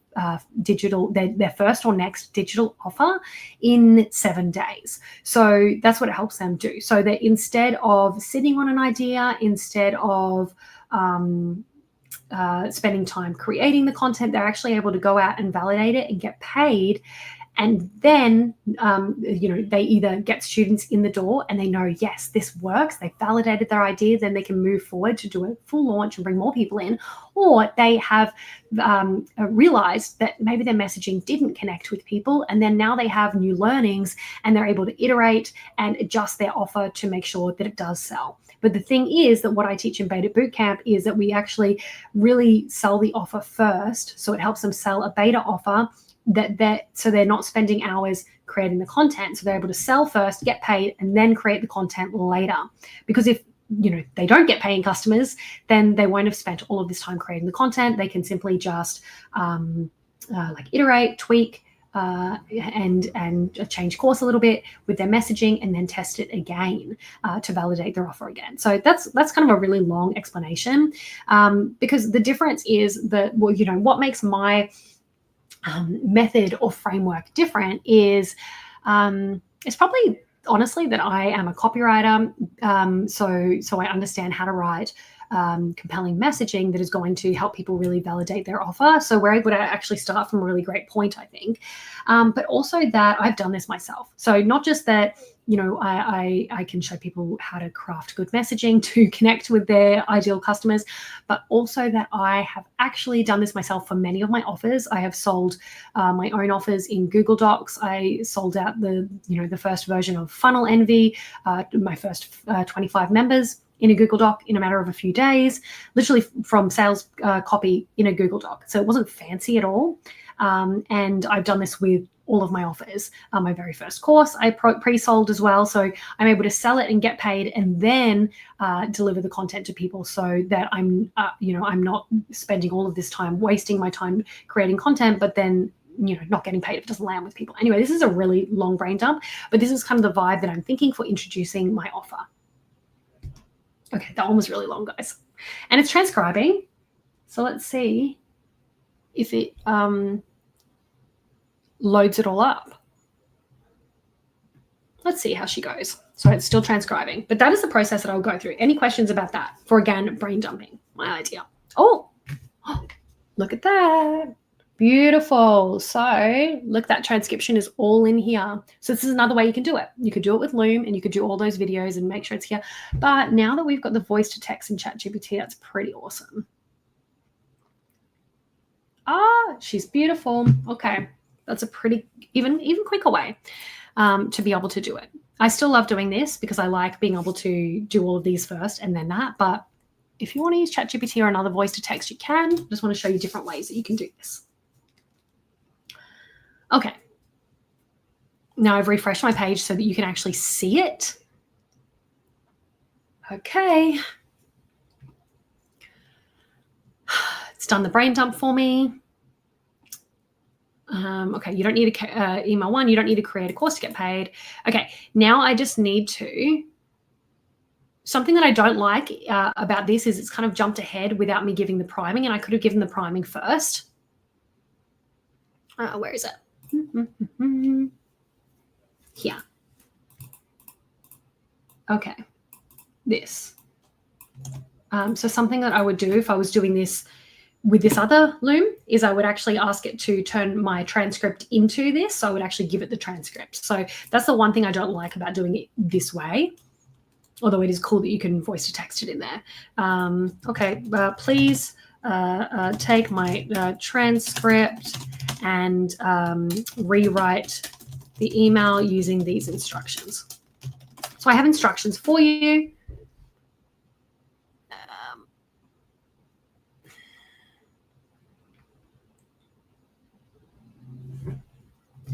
their first or next digital offer in 7 days. So that's what it helps them do. So that instead of sitting on an idea, instead of spending time creating the content, they're actually able to go out and validate it and get paid. And then, they either get students in the door and they know, yes, this works. They validated their idea. Then they can move forward to do a full launch and bring more people in. Or they have realized that maybe their messaging didn't connect with people. And then now they have new learnings and they're able to iterate and adjust their offer to make sure that it does sell. But the thing is that what I teach in Beta Bootcamp is that we actually really sell the offer first. So it helps them sell a beta offer so they're not spending hours creating the content. So they're able to sell first, get paid, and then create the content later. Because if they don't get paying customers, then they won't have spent all of this time creating the content. They can simply just iterate, tweak, and change course a little bit with their messaging, and then test it again to validate their offer again. So that's kind of a really long explanation, because the difference is that, what makes my method or framework different is it's probably honestly that I am a copywriter, so I understand how to write compelling messaging that is going to help people really validate their offer. So we're able to actually start from a really great point, I think, but also that I've done this myself. So not just that I can show people how to craft good messaging to connect with their ideal customers, but also that I have actually done this myself for many of my offers. I have sold my own offers in Google Docs. I sold out the first version of Funnel Envy, my first 25 members in a Google Doc in a matter of a few days, literally from sales copy in a Google Doc. So it wasn't fancy at all. And I've done this with all of my offers. My very first course I pre-sold as well. So I'm able to sell it and get paid and then deliver the content to people so that I'm not spending all of this time, wasting my time creating content, but then not getting paid if it doesn't land with people. Anyway, this is a really long brain dump, but this is kind of the vibe that I'm thinking for introducing my offer. Okay, that one was really long, guys. And it's transcribing. So let's see if it loads it all up. Let's see how she goes. So it's still transcribing, but that is the process that I'll go through. Any questions about that for, again, brain dumping, my idea? Oh, look at that. Beautiful. So look, that transcription is all in here. So this is another way you can do it. You could do it with Loom and you could do all those videos and make sure it's here. But now that we've got the voice to text in ChatGPT, that's pretty awesome. Ah, she's beautiful. Okay. That's a pretty even quicker way to be able to do it. I still love doing this because I like being able to do all of these first and then that. But if you want to use ChatGPT or another voice to text, you can. I just want to show you different ways that you can do this. Okay. Now I've refreshed my page so that you can actually see it. Okay. It's done the brain dump for me. Okay, you don't need to email one. You don't need to create a course to get paid. Okay, now I just need to, something that I don't like about this is it's kind of jumped ahead without me giving the priming, and I could have given the priming first. Where is it? Here. Okay, this. So something that I would do if I was doing this with this other Loom is I would actually ask it to turn my transcript into this. So I would actually give it the transcript. So that's the one thing I don't like about doing it this way, although it is cool that you can voice to text it in there. Okay, please take my transcript and rewrite the email using these instructions. So I have instructions for you.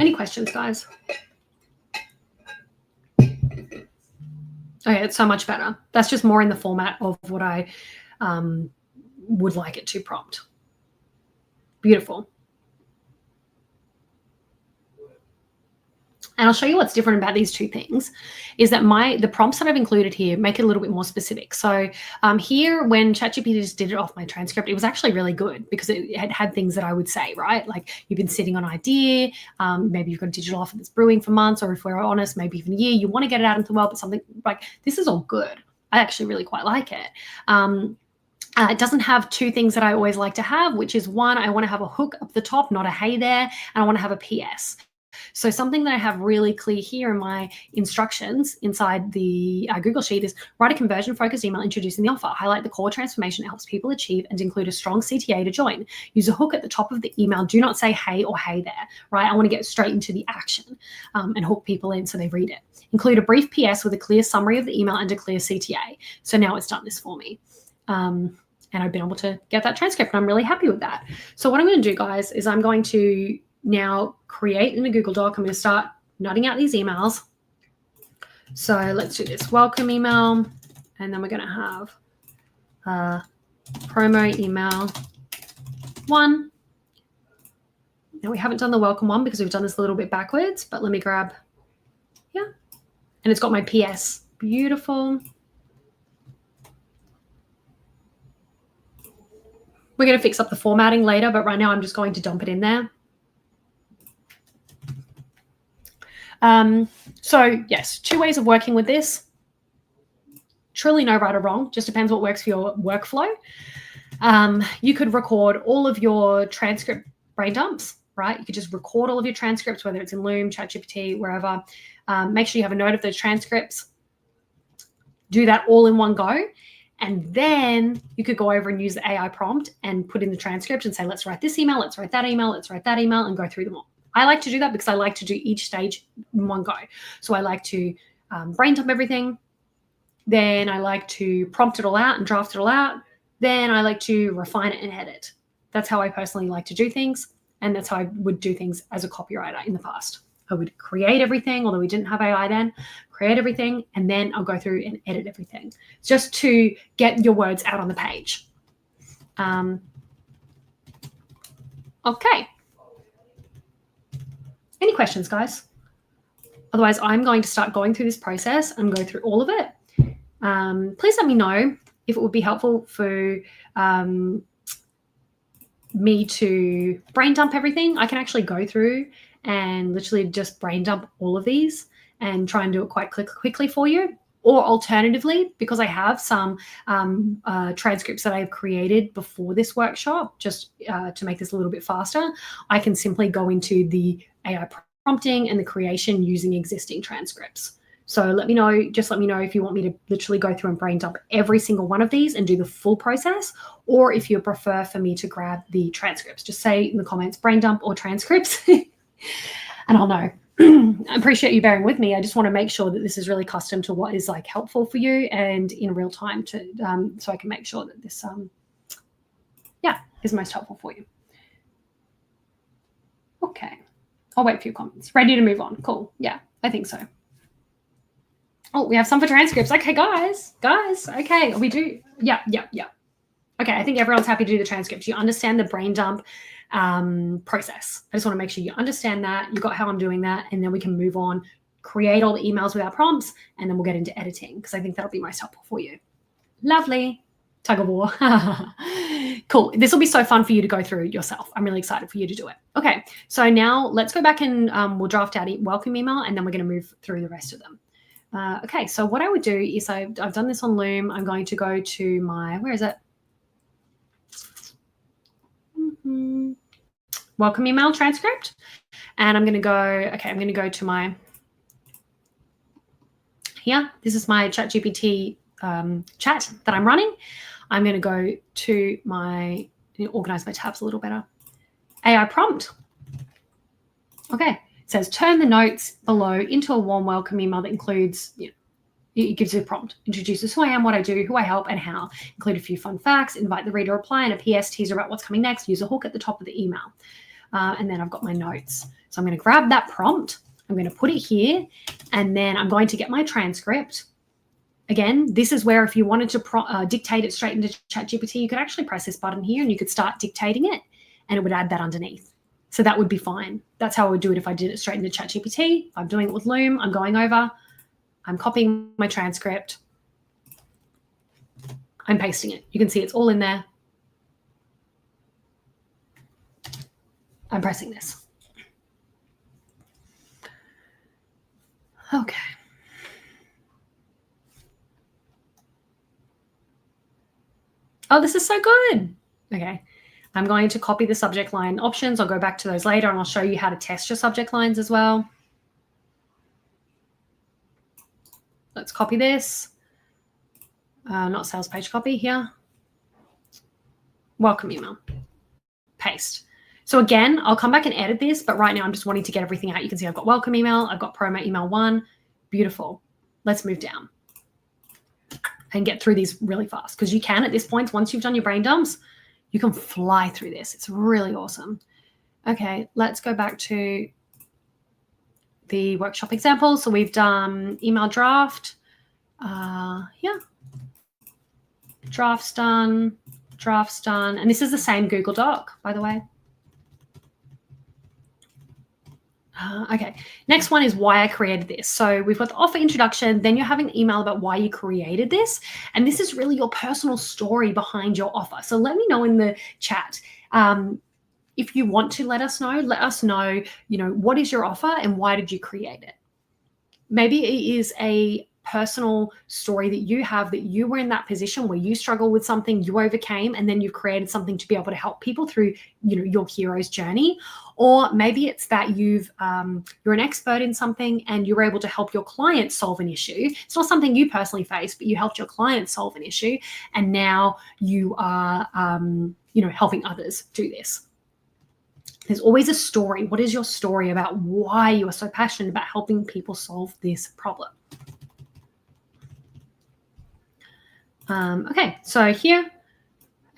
Any questions, guys? Okay, it's so much better. That's just more in the format of what I would like it to prompt. Beautiful. And I'll show you what's different about these two things is that the prompts that I've included here make it a little bit more specific. So here, when ChatGPT just did it off my transcript, it was actually really good because it had things that I would say, right? Like you've been sitting on an idea, maybe you've got a digital offer that's brewing for months, or if we're honest, maybe even a year, you want to get it out into the world, but something like this is all good. I actually really quite like it. It doesn't have two things that I always like to have, which is one, I want to have a hook up the top, not a hey there, and I want to have a PS. So something that I have really clear here in my instructions inside the Google Sheet is write a conversion-focused email introducing the offer. Highlight the core transformation it helps people achieve and include a strong CTA to join. Use a hook at the top of the email. Do not say hey or hey there, right? I want to get straight into the action and hook people in so they read it. Include a brief PS with a clear summary of the email and a clear CTA. So now it's done this for me. And I've been able to get that transcript and I'm really happy with that. So what I'm going to do, guys, is I'm going to now create in a Google Doc. I'm going to start nutting out these emails. So let's do this welcome email. And then we're going to have promo email 1. Now we haven't done the welcome one because we've done this a little bit backwards, but let me grab, yeah. And it's got my PS. Beautiful. We're going to fix up the formatting later, but right now I'm just going to dump it in there. So yes, 2 ways of working with this. Truly no right or wrong, just depends what works for your workflow. You could record all of your transcript brain dumps, right? You could just record all of your transcripts, whether it's in Loom, ChatGPT, wherever. Make sure you have a note of those transcripts. Do that all in one go. And then you could go over and use the AI prompt and put in the transcript and say, let's write this email, let's write that email, let's write that email, and go through them all. I like to do that because I like to do each stage in one go. So I like to brain dump everything. Then I like to prompt it all out and draft it all out. Then I like to refine it and edit. That's how I personally like to do things. And that's how I would do things as a copywriter in the past. I would create everything, although we didn't have AI then, create everything, and then I'll go through and edit everything just to get your words out on the page. Okay. Any questions, guys? Otherwise, I'm going to start going through this process and go through all of it. Please let me know if it would be helpful for me to brain dump everything. I can actually go through and literally just brain dump all of these and try and do it quite quickly for you. Or alternatively, because I have some transcripts that I've created before this workshop, just to make this a little bit faster, I can simply go into the AI prompting and the creation using existing transcripts. So let me know, just let me know if you want me to literally go through and brain dump every single one of these and do the full process, or if you prefer for me to grab the transcripts. Just say in the comments, brain dump or transcripts, and I'll know. I appreciate you bearing with me. I just want to make sure that this is really custom to what is like helpful for you and in real time to so I can make sure that this is most helpful for you. Okay, I'll wait for your comments. Ready to move on? Cool. Yeah, I think so. Oh, we have some for transcripts. Okay, guys. Okay, we do. Yeah. Okay, I think everyone's happy to do the transcripts. You understand the brain dump process. I just want to make sure you understand that. You got how I'm doing that, and then we can move on, create all the emails with our prompts, and then we'll get into editing because I think that'll be most helpful for you. Lovely. Tug of war. Cool. This will be so fun for you to go through yourself. I'm really excited for you to do it. Okay, so now let's go back and we'll draft out a welcome email, and then we're going to move through the rest of them. Okay, so what I would do is I've done this on Loom. I'm going to go to my, where is it? Welcome email transcript. And I'm going to go, okay, I'm going to go to my, here, this is my ChatGPT chat that I'm running. I'm going to go to my, organize my tabs a little better. AI prompt. Okay, it says turn the notes below into a warm welcome email that includes, it gives you a prompt, introduces who I am, what I do, who I help, and how. Include a few fun facts, invite the reader to reply, and a PS teaser about what's coming next. Use a hook at the top of the email. And then I've got my notes. So I'm going to grab that prompt. I'm going to put it here, and then I'm going to get my transcript. Again, this is where if you wanted to dictate it straight into ChatGPT, you could actually press this button here, and you could start dictating it, and it would add that underneath. So that would be fine. That's how I would do it if I did it straight into ChatGPT. If I'm doing it with Loom, I'm going over, I'm copying my transcript, I'm pasting it. You can see it's all in there. I'm pressing this. Okay. Oh, this is so good. Okay. I'm going to copy the subject line options. I'll go back to those later and I'll show you how to test your subject lines as well. Let's copy this. Not sales page copy here. Welcome email. Paste. So again, I'll come back and edit this, but right now I'm just wanting to get everything out. You can see I've got welcome email. I've got promo email 1. Beautiful. Let's move down and get through these really fast because you can at this point, once you've done your brain dumps, you can fly through this. It's really awesome. Okay, let's go back to the workshop example. So we've done email draft. Yeah. Draft's done. Draft's done. And this is the same Google Doc, by the way. Okay, next one is why I created this. So we've got the offer introduction, then you're having an email about why you created this. And this is really your personal story behind your offer. So let me know in the chat. If you want to let us know, what is your offer and why did you create it? Maybe it is a personal story that you have, that you were in that position where you struggled with something, you overcame, and then you've created something to be able to help people through, your hero's journey. Or maybe it's that you're an expert in something and you're able to help your client solve an issue. It's not something you personally faced, but you helped your client solve an issue, and now you are, helping others do this. There's always a story. What is your story about why you are so passionate about helping people solve this problem? Okay, so here,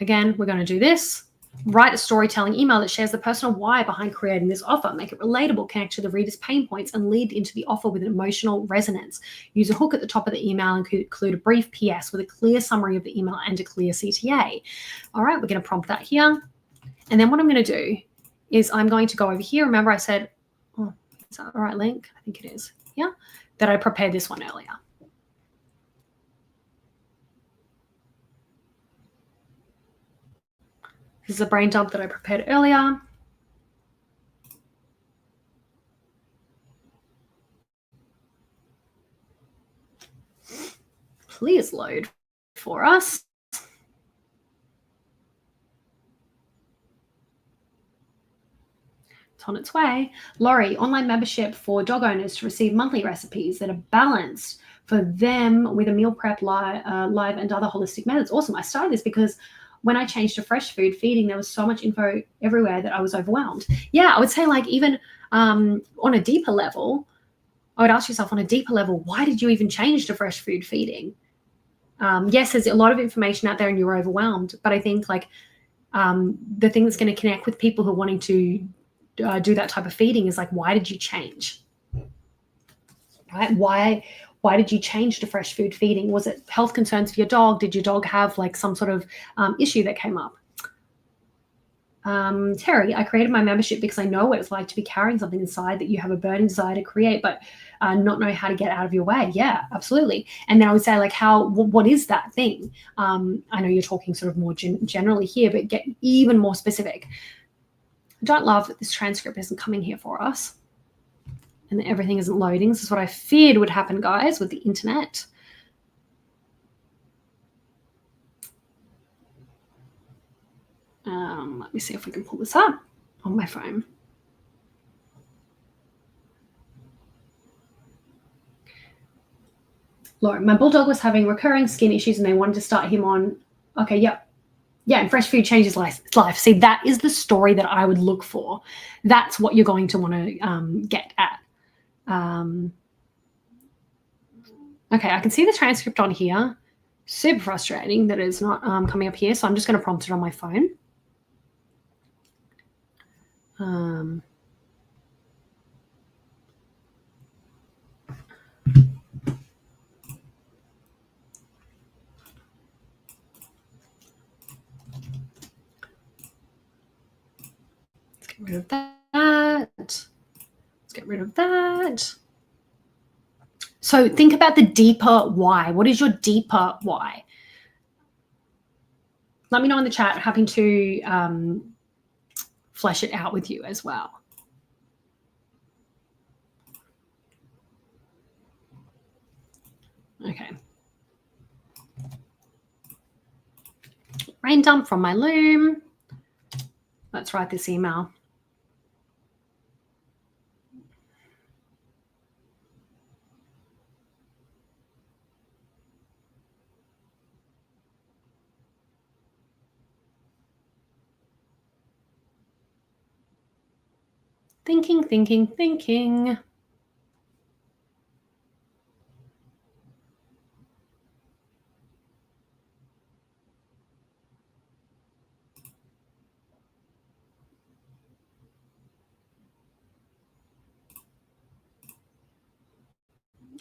again, we're going to do this. Write a storytelling email that shares the personal why behind creating this offer. Make it relatable, connect to the reader's pain points, and lead into the offer with an emotional resonance. Use a hook at the top of the email and include a brief PS with a clear summary of the email and a clear CTA. All right, we're going to prompt that here. And then what I'm going to do is I'm going to go over here. Remember I said, is that the right link? I think it is. Yeah, that I prepared this one earlier. This is a brain dump that I prepared earlier. Please load for us. It's on its way. Laurie, online membership for dog owners to receive monthly recipes that are balanced for them with a meal prep live and other holistic methods. Awesome. I started this because when I changed to fresh food feeding, there was so much info everywhere that I was overwhelmed. Yeah, I would say even on a deeper level, I would ask yourself on a deeper level, why did you even change to fresh food feeding? Yes, there's a lot of information out there and you're overwhelmed, but I think the thing that's going to connect with people who are wanting to do that type of feeding is why did you change? Right? Why did you change to fresh food feeding? Was it health concerns for your dog? Did your dog have some sort of issue that came up? Terry, I created my membership because I know what it's like to be carrying something inside that you have a burning desire to create, but not know how to get out of your way. Yeah, absolutely. And then I would say what is that thing? I know you're talking sort of more generally here, but get even more specific. I don't love that this transcript isn't coming here for us and that everything isn't loading. This is what I feared would happen, guys, with the internet. Let me see if we can pull this up on my phone. Lauren, my bulldog was having recurring skin issues and they wanted to start him on, okay, yep. Yeah, and fresh food changes life. See, that is the story that I would look for. That's what you're going to want to get at. Okay, I can see the transcript on here. Super frustrating that it's not coming up here, so I'm just going to prompt it on my phone. Let's get rid of that. rid of that. So think about the deeper why. What is your deeper why? Let me know in the chat. Happy to flesh it out with you as well. Okay. Rain dump from my loom. Let's write this email. Thinking, thinking, thinking.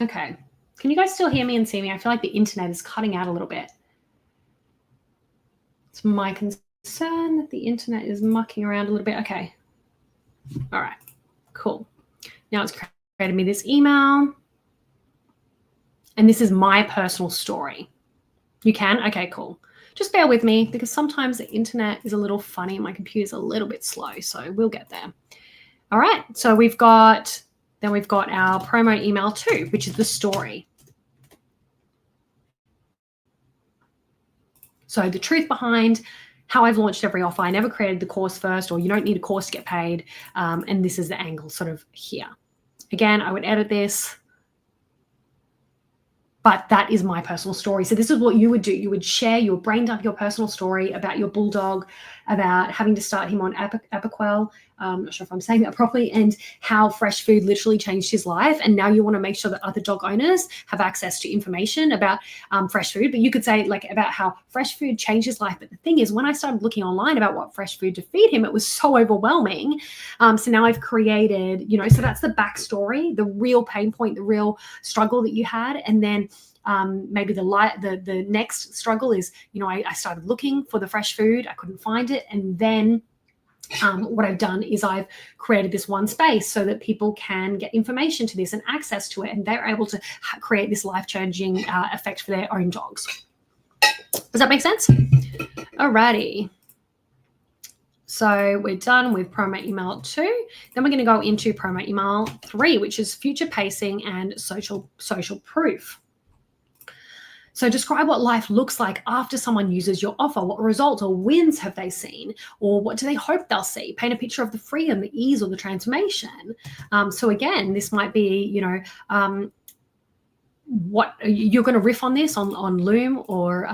Okay. Can you guys still hear me and see me? I feel like the internet is cutting out a little bit. It's my concern that the internet is mucking around a little bit. Okay. All right. Cool. Now it's created me this email. And this is my personal story. You can? Okay, cool. Just bear with me because sometimes the internet is a little funny and my computer's a little bit slow. So we'll get there. All right. So we've got our promo email too, which is the story. So the truth behind how I've launched every offer. I never created the course first, or you don't need a course to get paid. And this is the angle sort of here. Again, I would edit this. But that is my personal story. So this is what you would do. You would share, you would brain dump your personal story about your bulldog, about having to start him on Apoquel. I'm not sure if I'm saying that properly, and how fresh food literally changed his life. And now you want to make sure that other dog owners have access to information about fresh food. But you could say like about how fresh food changed his life. But the thing is, when I started looking online about what fresh food to feed him, it was so overwhelming. So now I've created, so that's the backstory, the real pain point, the real struggle that you had. And then maybe the next struggle is, I started looking for the fresh food. I couldn't find it. And then what I've done is I've created this one space so that people can get information to this and access to it. And they're able to create this life-changing effect for their own dogs. Does that make sense? Alrighty. So we're done with promo email 2. Then we're going to go into promo email 3, which is future pacing and social proof. So describe what life looks like after someone uses your offer. What results or wins have they seen? Or what do they hope they'll see? Paint a picture of the freedom, the ease, or the transformation. So again, this might be, what you're going to riff on this on Loom or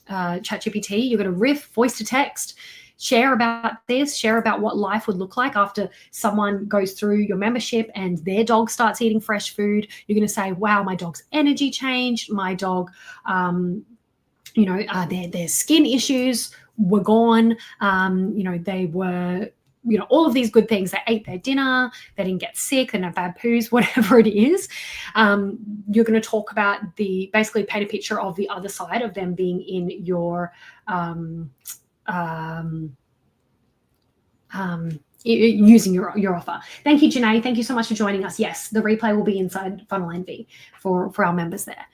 ChatGPT. You're going to riff, voice to text, share about this, share about what life would look like after someone goes through your membership and their dog starts eating fresh food. You're going to say, wow, my dog's energy changed. My dog, their skin issues were gone. They were, all of these good things. They ate their dinner. They didn't get sick. They didn't have bad poos, whatever it is. You're going to talk about basically paint a picture of the other side of them being in your, using your offer. Thank you, Janae. Thank you so much for joining us. Yes, the replay will be inside Funnel Envy for our members there.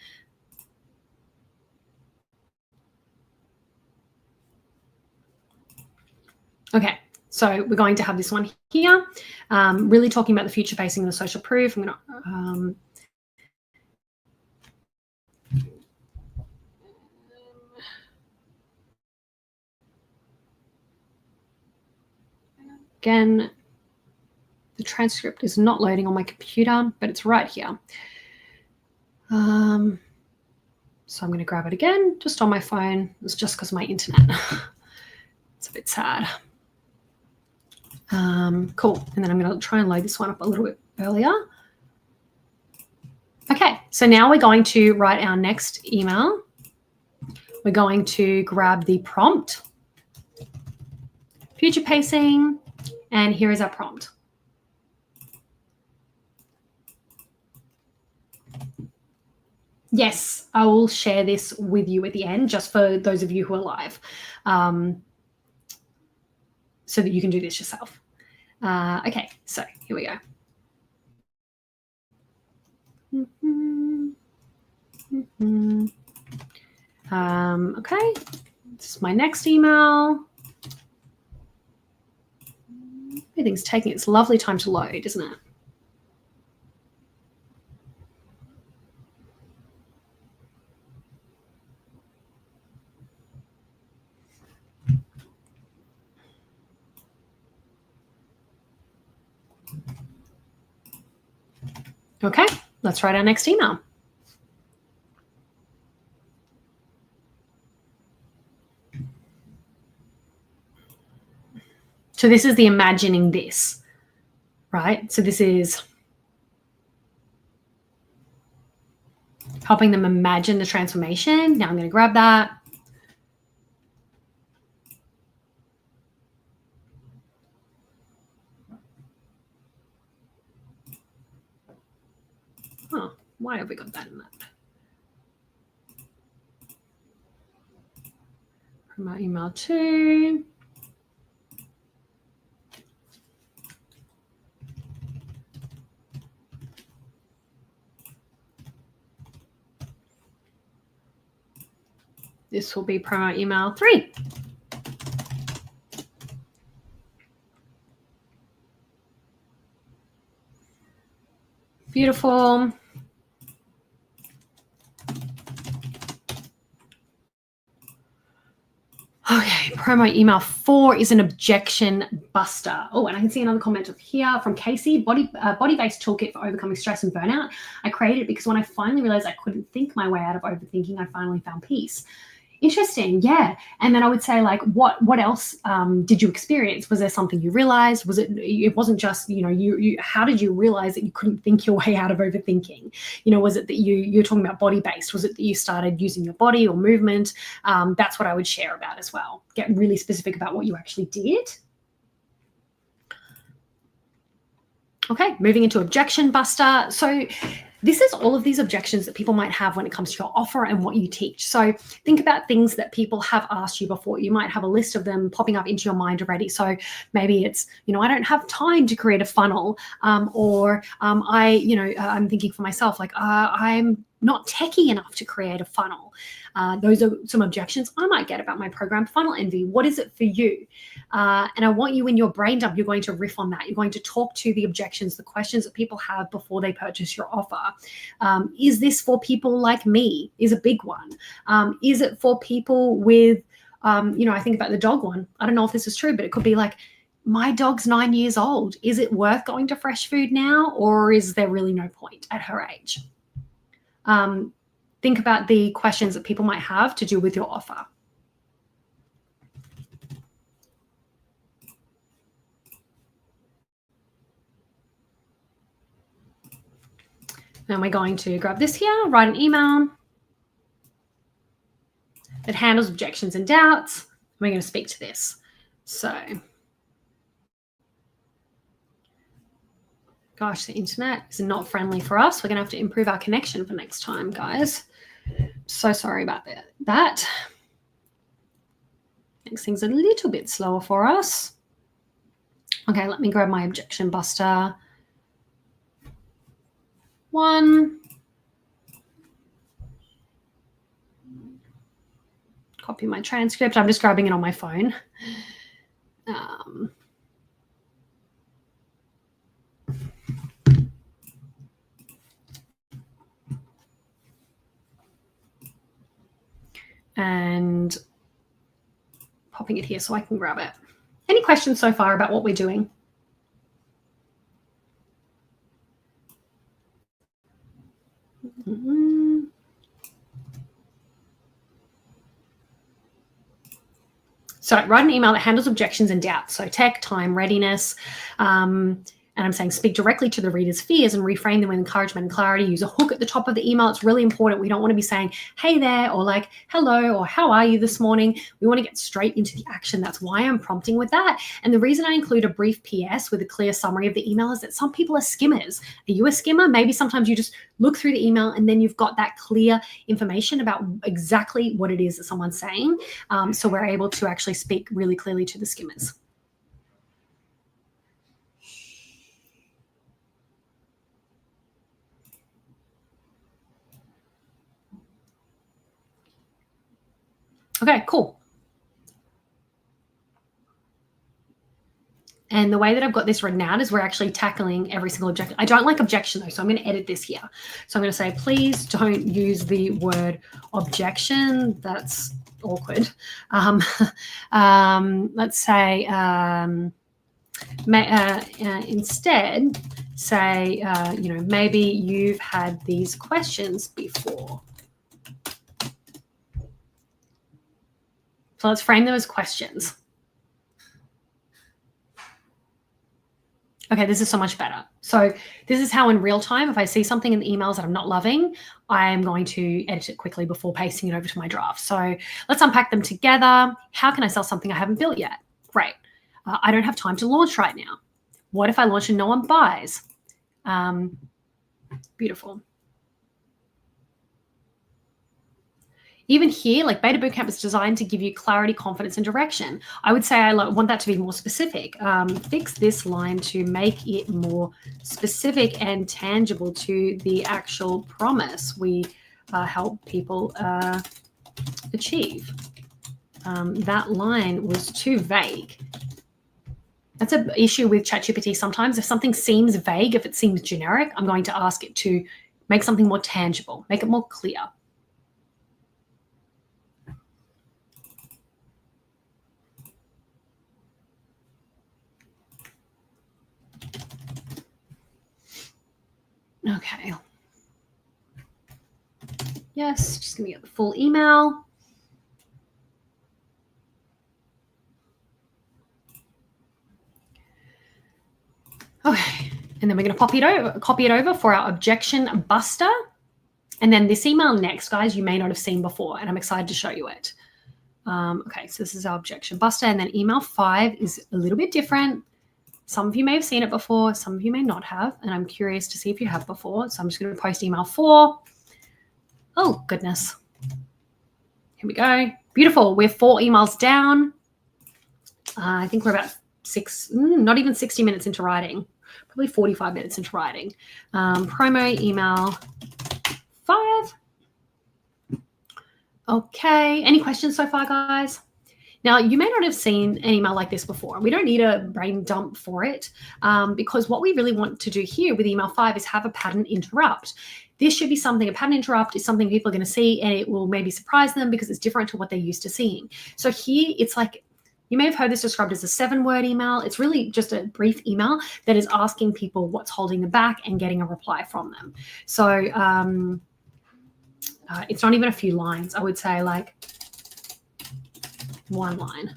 Okay, so we're going to have this one here, really talking about the future facing and the social proof. I'm going to again, the transcript is not loading on my computer, but it's right here. So I'm going to grab it again, just on my phone. It's just because of my internet. It's a bit sad. Cool. And then I'm going to try and load this one up a little bit earlier. Okay, so now we're going to write our next email. We're going to grab the prompt, future pacing, and here is our prompt. Yes, I will share this with you at the end, just for those of you who are live, so that you can do this yourself. Okay, so here we go. Okay, this is my next email. Everything's taking its lovely time to load, isn't it? Okay, let's write our next email. So this is the imagining this, right? So this is helping them imagine the transformation. Now I'm going to grab that. Oh, why have we got that in that? Promote email 2. This will be promo email 3. Beautiful. Okay, promo email 4 is an objection buster. Oh, and I can see another comment of here from Casey. Body-based toolkit for overcoming stress and burnout. I created it because when I finally realized I couldn't think my way out of overthinking, I finally found peace. Interesting, yeah. And then I would say, like, what else did you experience? Was there something you realized? Was it wasn't just, you how did you realize that you couldn't think your way out of overthinking? Was it that you're talking about body-based? Was it that you started using your body or movement? That's what I would share about as well. Get really specific about what you actually did. Okay, moving into objection buster. So this is all of these objections that people might have when it comes to your offer and what you teach. So think about things that people have asked you before. You might have a list of them popping up into your mind already. So maybe it's, I don't have time to create a funnel, or I'm thinking for myself, like, I'm not techie enough to create a funnel. Those are some objections I might get about my program, Funnel Envy. What is it for you? And I want you, in your brain dump, you're going to riff on that. You're going to talk to the objections, the questions that people have before they purchase your offer. Is this for people like me? Is a big one. Is it for people with, I think about the dog one. I don't know if this is true, but it could be like, my dog's 9 years old. Is it worth going to fresh food now, or is there really no point at her age? Think about the questions that people might have to do with your offer. Then we're going to grab this here, write an email that handles objections and doubts. We're going to speak to this. So, gosh, the internet is not friendly for us. We're going to have to improve our connection for next time, guys. So sorry about that. Makes things a little bit slower for us. Okay, let me grab my objection buster. 1. Copy my transcript. I'm just grabbing it on my phone. And popping it here so I can grab it. Any questions so far about what we're doing? So write an email that handles objections and doubts. So tech, time, readiness. And I'm saying speak directly to the reader's fears and reframe them with encouragement and clarity. Use a hook at the top of the email. It's really important. We don't want to be saying, hey there, or like, hello, or how are you this morning? We want to get straight into the action. That's why I'm prompting with that. And the reason I include a brief PS with a clear summary of the email is that some people are skimmers. Are you a skimmer? Maybe sometimes you just look through the email and then you've got that clear information about exactly what it is that someone's saying. So we're able to actually speak really clearly to the skimmers. Okay, cool. And the way that I've got this written out is we're actually tackling every single objection. I don't like objection though, so I'm going to edit this here. So I'm going to say, please don't use the word objection. That's awkward. Let's say instead say, maybe you've had these questions before. So let's frame them as questions. Okay, this is so much better. So this is how in real time, if I see something in the emails that I'm not loving, I'm going to edit it quickly before pasting it over to my draft. So let's unpack them together. How can I sell something I haven't built yet? Great. I don't have time to launch right now. What if I launch and no one buys? Beautiful. Even here, like Beta Bootcamp is designed to give you clarity, confidence, and direction. I would say I want that to be more specific. Fix this line to make it more specific and tangible to the actual promise we help people achieve. That line was too vague. That's an issue with ChatGPT sometimes. If something seems vague, if it seems generic, I'm going to ask it to make something more tangible, make it more clear. Okay. Yes, just going to get the full email. Okay, and then we're going to copy it over for our objection buster. And then this email next, guys, you may not have seen before, and I'm excited to show you it. Okay, so this is our objection buster, and then email 5 is a little bit different. Some of you may have seen it before, some of you may not have, and I'm curious to see if you have before. So I'm just going to post email 4. Oh, goodness. Here we go. Beautiful. We're 4 emails down. I think we're about not even 60 minutes into writing, probably 45 minutes into writing. Promo email 5. Okay. Any questions so far, guys? Now, you may not have seen an email like this before. We don't need a brain dump for it because what we really want to do here with email 5 is have a pattern interrupt. This should be something, a pattern interrupt is something people are going to see and it will maybe surprise them because it's different to what they're used to seeing. So here it's like, you may have heard this described as a 7-word email. It's really just a brief email that is asking people what's holding them back and getting a reply from them. So it's not even a few lines. I would say like 1 line.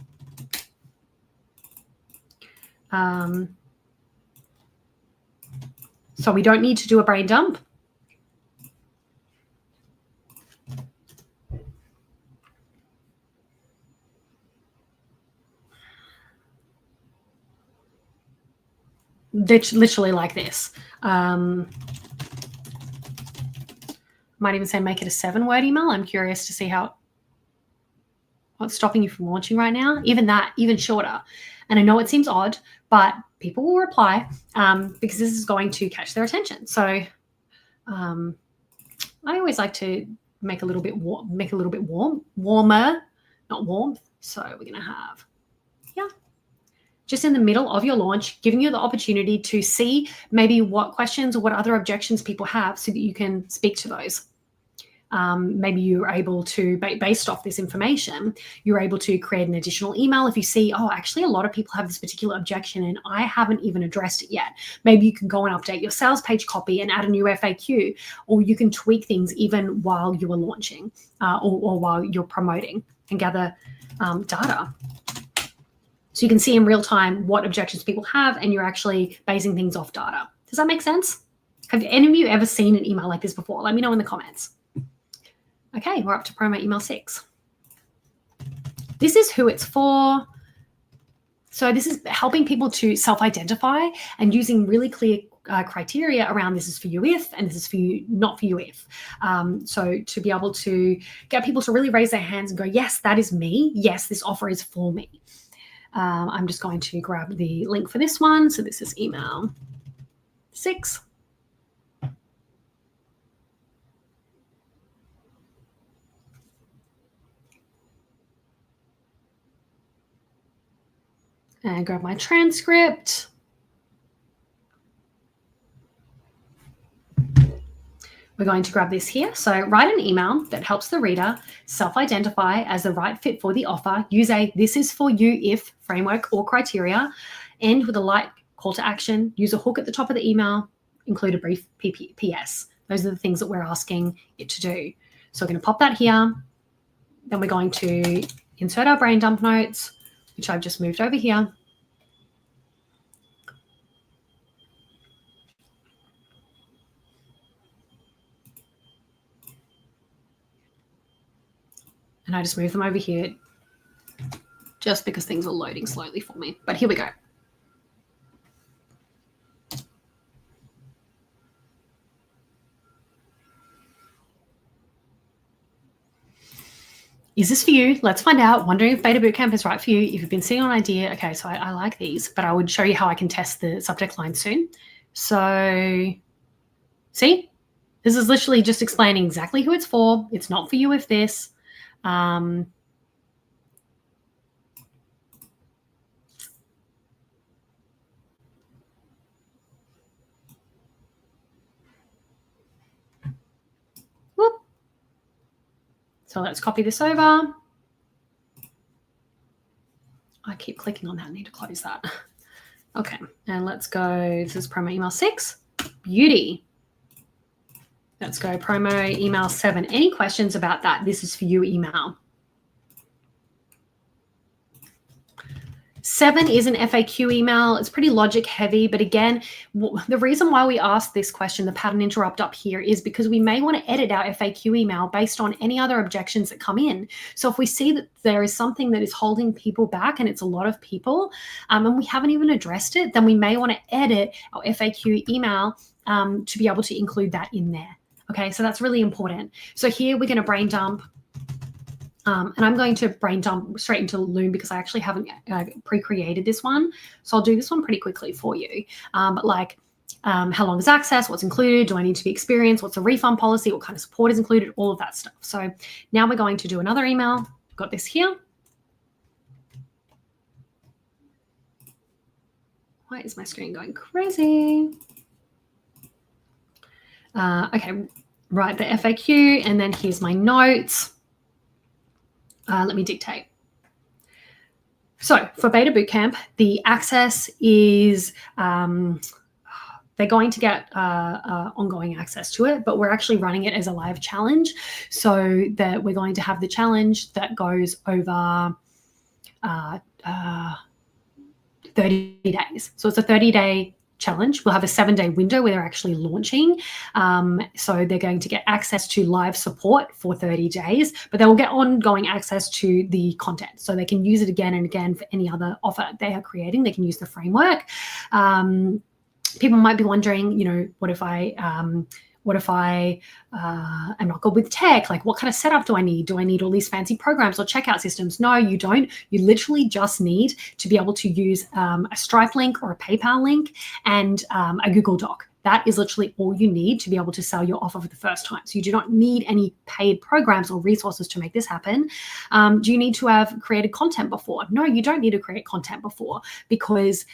So we don't need to do a brain dump. Literally like this. Might even say make it a 7-word email. I'm curious to see what's stopping you from launching right now. Even that, even shorter. And I know it seems odd, but people will reply because this is going to catch their attention. So I always like to make a little bit warmer, not warmth. So we're going to have, just in the middle of your launch, giving you the opportunity to see maybe what questions or what other objections people have so that you can speak to those. Maybe you're able to, based off this information, you're able to create an additional email. If you see, oh, actually a lot of people have this particular objection and I haven't even addressed it yet. Maybe you can go and update your sales page copy and add a new FAQ, or you can tweak things even while you are launching or while you're promoting and gather data. So you can see in real time what objections people have and you're actually basing things off data. Does that make sense? Have any of you ever seen an email like this before? Let me know in the comments. Okay, we're up to promo email 6. This is who it's for. So this is helping people to self-identify and using really clear criteria around this is for you if, and this is for you, not for you if. So to be able to get people to really raise their hands and go, yes, that is me. Yes, this offer is for me. I'm just going to grab the link for this one. So this is email 6. and grab my transcript. We're going to grab this here. So write an email that helps the reader self-identify as the right fit for the offer. Use a "this is for you if" framework or criteria. End with a light call to action. Use a hook at the top of the email. Include a brief PS. Those are the things that we're asking it to do. So we're going to pop that here. Then we're going to insert our brain dump notes, which I've just moved over here. And I just move them over here just because things are loading slowly for me. But here we go. Is this for you? Let's find out. Wondering if Beta Bootcamp is right for you. If you've been sitting on an idea, okay, so I like these, but I would show you how I can test the subject line soon. So see, this is literally just explaining exactly who it's for. It's not for you if this. Whoop. So let's copy this over. I keep clicking on that. I need to close that. Okay, and let's go. This is promo email 6. Beauty. Let's go promo email 7. Any questions about that? This is for you email. 7 is an FAQ email. It's pretty logic heavy, but again, the reason why we asked this question, the pattern interrupt up here, is because we may want to edit our FAQ email based on any other objections that come in. So if we see that there is something that is holding people back and it's a lot of people, and we haven't even addressed it, then we may want to edit our FAQ email to be able to include that in there. Okay, so that's really important. So here we're going to brain dump. And I'm going to brain dump straight into Loom because I actually haven't pre-created this one. So I'll do this one pretty quickly for you. But like, how long is access? What's included? Do I need to be experienced? What's the refund policy? What kind of support is included? All of that stuff. So now we're going to do another email. Got this here. Why is my screen going crazy? Okay, write the FAQ, and then here's my notes. Let me dictate. So for Beta Bootcamp, the access is, they're going to get ongoing access to it, but we're actually running it as a live challenge. So that we're going to have the challenge that goes over 30 days. So it's a 30-day challenge. We'll have a 7-day window where they're actually launching. So they're going to get access to live support for 30 days, but they will get ongoing access to the content. So they can use it again and again for any other offer they are creating. They can use the framework. People might be wondering, you know, what if I am not good with tech? Like, what kind of setup do I need? Do I need all these fancy programs or checkout systems? No, you don't. You literally just need to be able to use a Stripe link or a PayPal link and a Google Doc. That is literally all you need to be able to sell your offer for the first time. So you do not need any paid programs or resources to make this happen. Do you need to have created content before? No, you don't need to create content before, because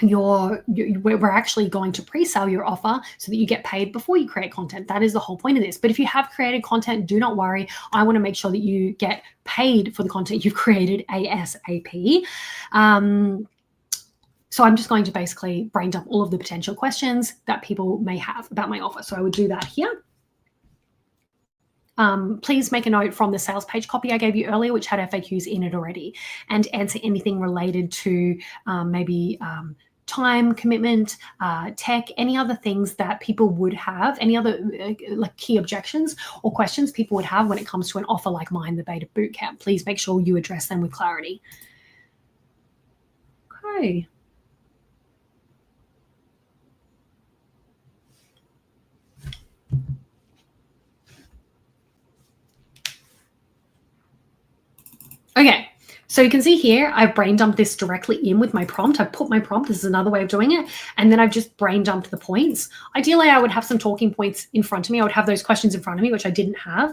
we're actually going to pre-sell your offer so that you get paid before you create content. That is the whole point of this. But if you have created content, do not worry. I want to make sure that you get paid for the content you've created ASAP. So I'm just going to basically brain dump all of the potential questions that people may have about my offer. So I would do that here. Please make a note from the sales page copy I gave you earlier, which had FAQs in it already, and answer anything related to maybe time commitment, tech, any other things that people would have, any other like key objections or questions people would have when it comes to an offer like mine, the Beta Bootcamp. Please make sure you address them with clarity. Okay. Okay, So you can see here, I've brain dumped this directly in with my prompt. I've put my prompt. This is another way of doing it. And then I've just brain dumped the points. Ideally, I would have some talking points in front of me. I would have those questions in front of me, which I didn't have.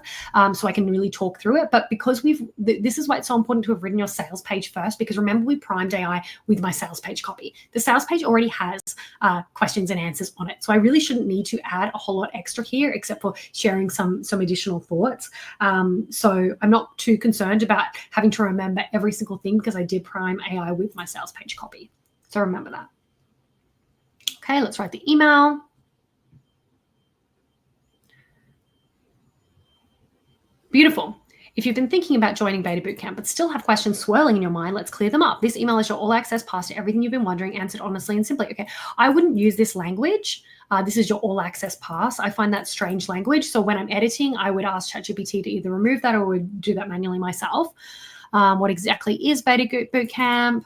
So I can really talk through it. But because this is why it's so important to have written your sales page first, because remember, we primed AI with my sales page copy. The sales page already has questions and answers on it. So I really shouldn't need to add a whole lot extra here, except for sharing some additional thoughts. So I'm not too concerned about having to remember every single thing because I did prime AI with my sales page copy. So remember that. Okay, let's write the email. Beautiful. If you've been thinking about joining Beta Bootcamp but still have questions swirling in your mind, let's clear them up. This email is your all-access pass to everything you've been wondering, answered honestly and simply. Okay, I wouldn't use this language. This is your all-access pass. I find that strange language. So when I'm editing, I would ask ChatGPT to either remove that or would do that manually myself. What exactly is Beta Bootcamp?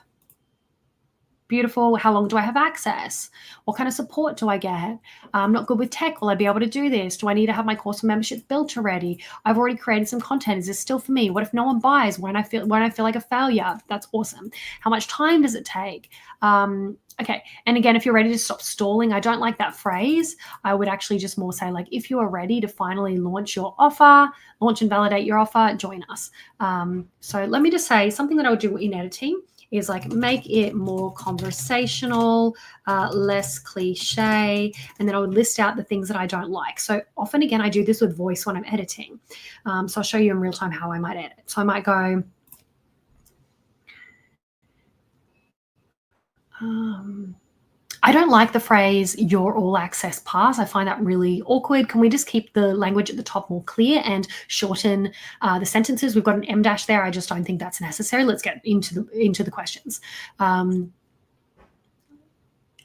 Beautiful. How long do I have access? What kind of support do I get? I'm not good with tech. Will I be able to do this? Do I need to have my course and membership built already? I've already created some content. Is this still for me? What if no one buys when I feel like a failure? That's awesome. How much time does it take? Okay. And again, if you're ready to stop stalling, I don't like that phrase. I would actually just more say, like, if you are ready to finally launch your offer, launch and validate your offer, join us. So let me just say something that I would do in editing is like make it more conversational, less cliche, and then I would list out the things that I don't like. So often, again, I do this with voice when I'm editing. So I'll show you in real time how I might edit. So I might go, I don't like the phrase your all access pass. I find that really awkward. Can we just keep the language at the top more clear and shorten the sentences? We've got an M dash there. I just don't think that's necessary. Let's get into the questions. I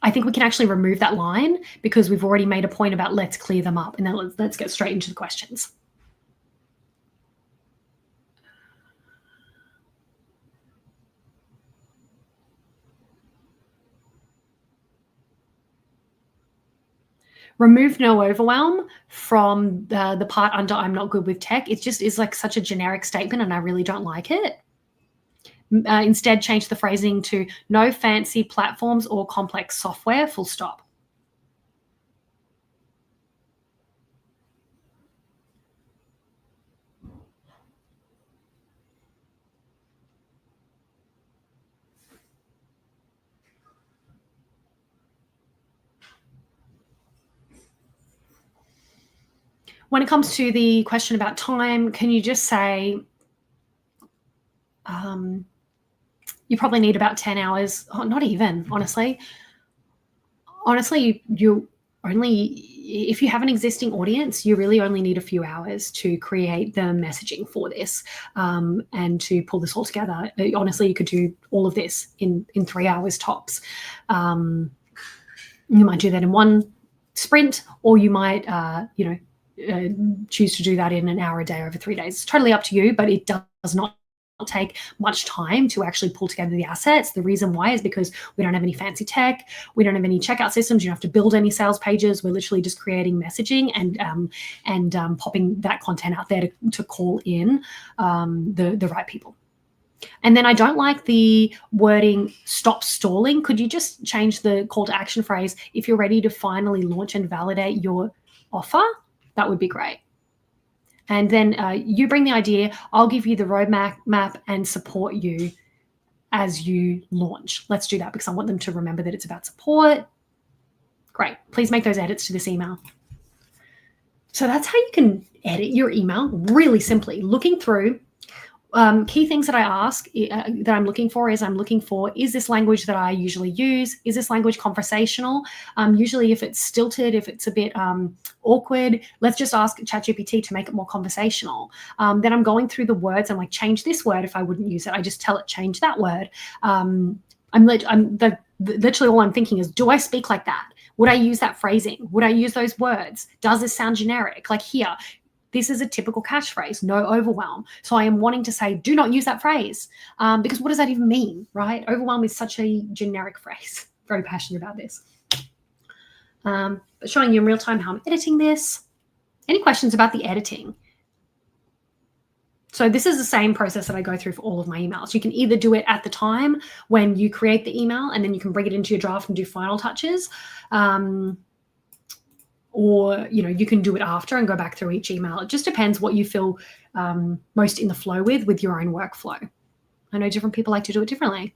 think we can actually remove that line because we've already made a point about let's clear them up, and then let's get straight into the questions. Remove no overwhelm from the part under I'm not good with tech. It just is like such a generic statement and I really don't like it. Instead, change the phrasing to no fancy platforms or complex software, full stop. When it comes to the question about time, can you just say, you probably need about 10 hours, not even, honestly. Honestly, you only, if you have an existing audience, you really only need a few hours to create the messaging for this and to pull this all together. Honestly, you could do all of this in 3 hours tops. You might do that in one sprint, or you might, choose to do that in an hour a day over 3 days. It's totally up to you, but it does not take much time to actually pull together the assets. The reason why is because we don't have any fancy tech. We don't have any checkout systems. You don't have to build any sales pages. We're literally just creating messaging and popping that content out there to call in the right people. And then I don't like the wording stop stalling. Could you just change the call to action phrase, if you're ready to finally launch and validate your offer? That would be great. And then you bring the idea, I'll give you the roadmap and support you as you launch. Let's do that because I want them to remember that it's about support. Great. Please make those edits to this email. So that's how you can edit your email really simply. Looking through, key things that I ask that I'm looking for is this language that I usually use? Is this language conversational? Usually if it's stilted, if it's a bit awkward, let's just ask ChatGPT to make it more conversational. Then I'm going through the words. I'm like, change this word if I wouldn't use it. I just tell it, change that word. Literally all I'm thinking is, do I speak like that? Would I use that phrasing? Would I use those words? Does this sound generic? Like here, this is a typical catchphrase, no overwhelm. So I am wanting to say, do not use that phrase because what does that even mean, right? Overwhelm is such a generic phrase. Very passionate about this. But showing you in real time how I'm editing this. Any questions about the editing? So this is the same process that I go through for all of my emails. You can either do it at the time when you create the email, and then you can bring it into your draft and do final touches. Or, you can do it after and go back through each email. It just depends what you feel most in the flow with your own workflow. I know different people like to do it differently.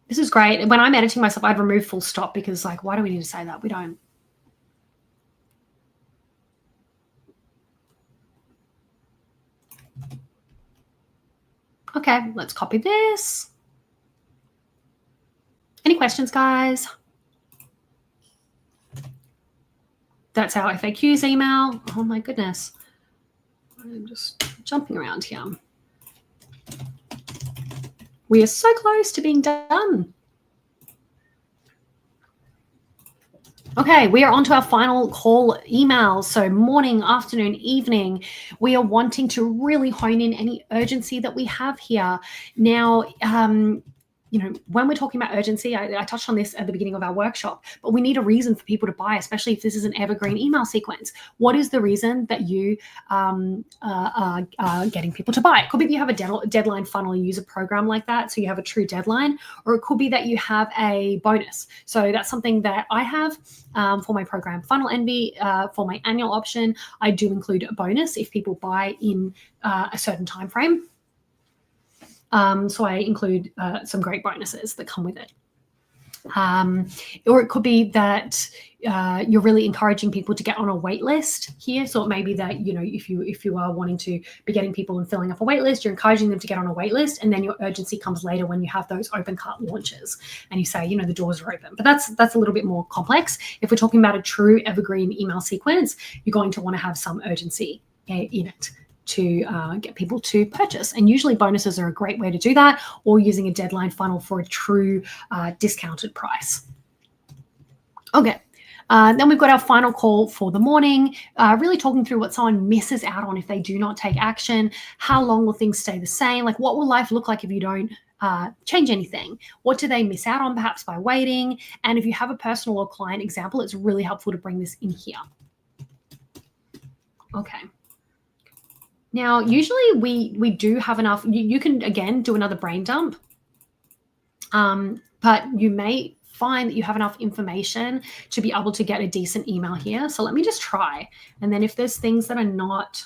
This is great. When I'm editing myself, I'd remove full stop because, like, why do we need to say that? We don't. Okay, let's copy this. Any questions, guys? That's our FAQs email. Oh my goodness. I'm just jumping around here. We are so close to being done. Okay, we are on to our final call emails. So morning, afternoon, evening. We are wanting to really hone in any urgency that we have here. Now, when we're talking about urgency, I touched on this at the beginning of our workshop, but we need a reason for people to buy, especially if this is an evergreen email sequence. What is the reason that you are getting people to buy? It could be that you have a deadline funnel, you use a program like that, so you have a true deadline, or it could be that you have a bonus. So that's something that I have for my program Funnel Envy. For my annual option, I do include a bonus if people buy in a certain time frame. So I include some great bonuses that come with it. Or it could be that you're really encouraging people to get on a wait list here. So it may be that, if you are wanting to be getting people and filling up a wait list, you're encouraging them to get on a wait list, and then your urgency comes later when you have those open cart launches and you say, the doors are open. But that's a little bit more complex. If we're talking about a true evergreen email sequence, you're going to want to have some urgency in it to get people to purchase. And usually bonuses are a great way to do that, or using a deadline funnel for a true discounted price. Okay. Then we've got our final call for the morning, really talking through what someone misses out on if they do not take action. How long will things stay the same? Like, what will life look like if you don't change anything? What do they miss out on perhaps by waiting? And if you have a personal or client example, it's really helpful to bring this in here. Okay. Now, usually we do have enough. You can, again, do another brain dump, but you may find that you have enough information to be able to get a decent email here. So let me just try. And then if there's things that are not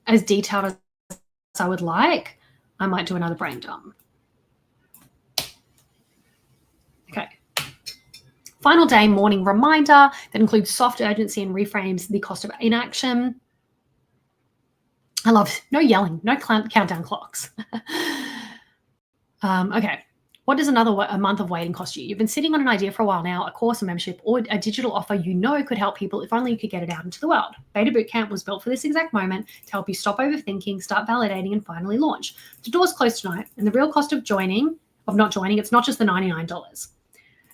as detailed as I would like, I might do another brain dump. Okay. Final day morning reminder that includes soft urgency and reframes the cost of inaction. I love no yelling, no countdown clocks. Okay. What does a month of waiting cost you? You've been sitting on an idea for a while now, a course, a membership, or a digital offer could help people if only you could get it out into the world. Beta Bootcamp was built for this exact moment to help you stop overthinking, start validating, and finally launch. The doors close tonight, and the real cost of not joining, it's not just the $99.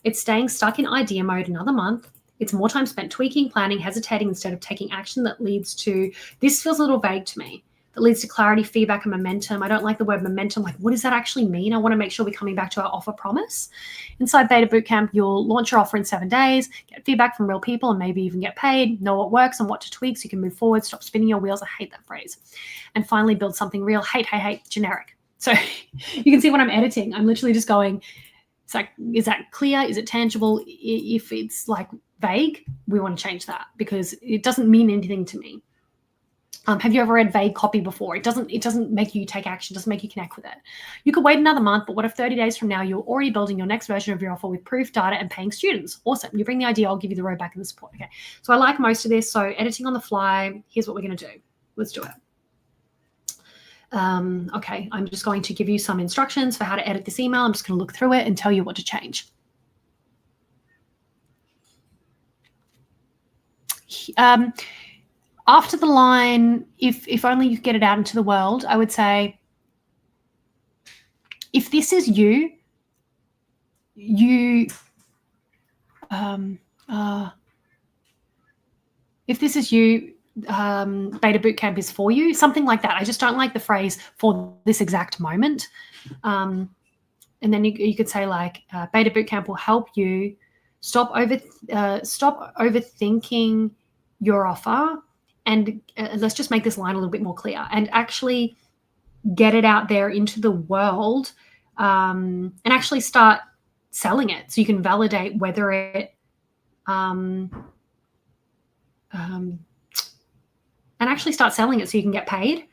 It's staying stuck in idea mode another month. It's more time spent tweaking, planning, hesitating instead of taking action that leads to, this feels a little vague to me, that leads to clarity, feedback, and momentum. I don't like the word momentum. Like, what does that actually mean? I want to make sure we're coming back to our offer promise. Inside Beta Bootcamp, you'll launch your offer in 7 days, get feedback from real people, and maybe even get paid, know what works and what to tweak so you can move forward, stop spinning your wheels. I hate that phrase. And finally, build something real. Hate, generic. So you can see when I'm editing, I'm literally just going, is that clear? Is it tangible? If it's like vague, we want to change that because it doesn't mean anything to me. Have you ever read vague copy before? It doesn't make you take action, doesn't make you connect with it. You could wait another month, but what if 30 days from now you're already building your next version of your offer with proof, data, and paying students? Awesome. You bring the idea, I'll give you the roadback and the support. Okay. So I like most of this. So editing on the fly, here's what we're going to do. Let's do it. Okay, I'm just going to give you some instructions for how to edit this email. I'm just going to look through it and tell you what to change. After the line, if only you could get it out into the world, I would say, if this is you, Beta Bootcamp is for you, something like that. I just don't like the phrase for this exact moment. and then you could say like, Beta Bootcamp will help you stop overthinking your offer, and let's just make this line a little bit more clear and actually get it out there into the world, and actually start selling it so you can validate whether it and actually start selling it so you can get paid.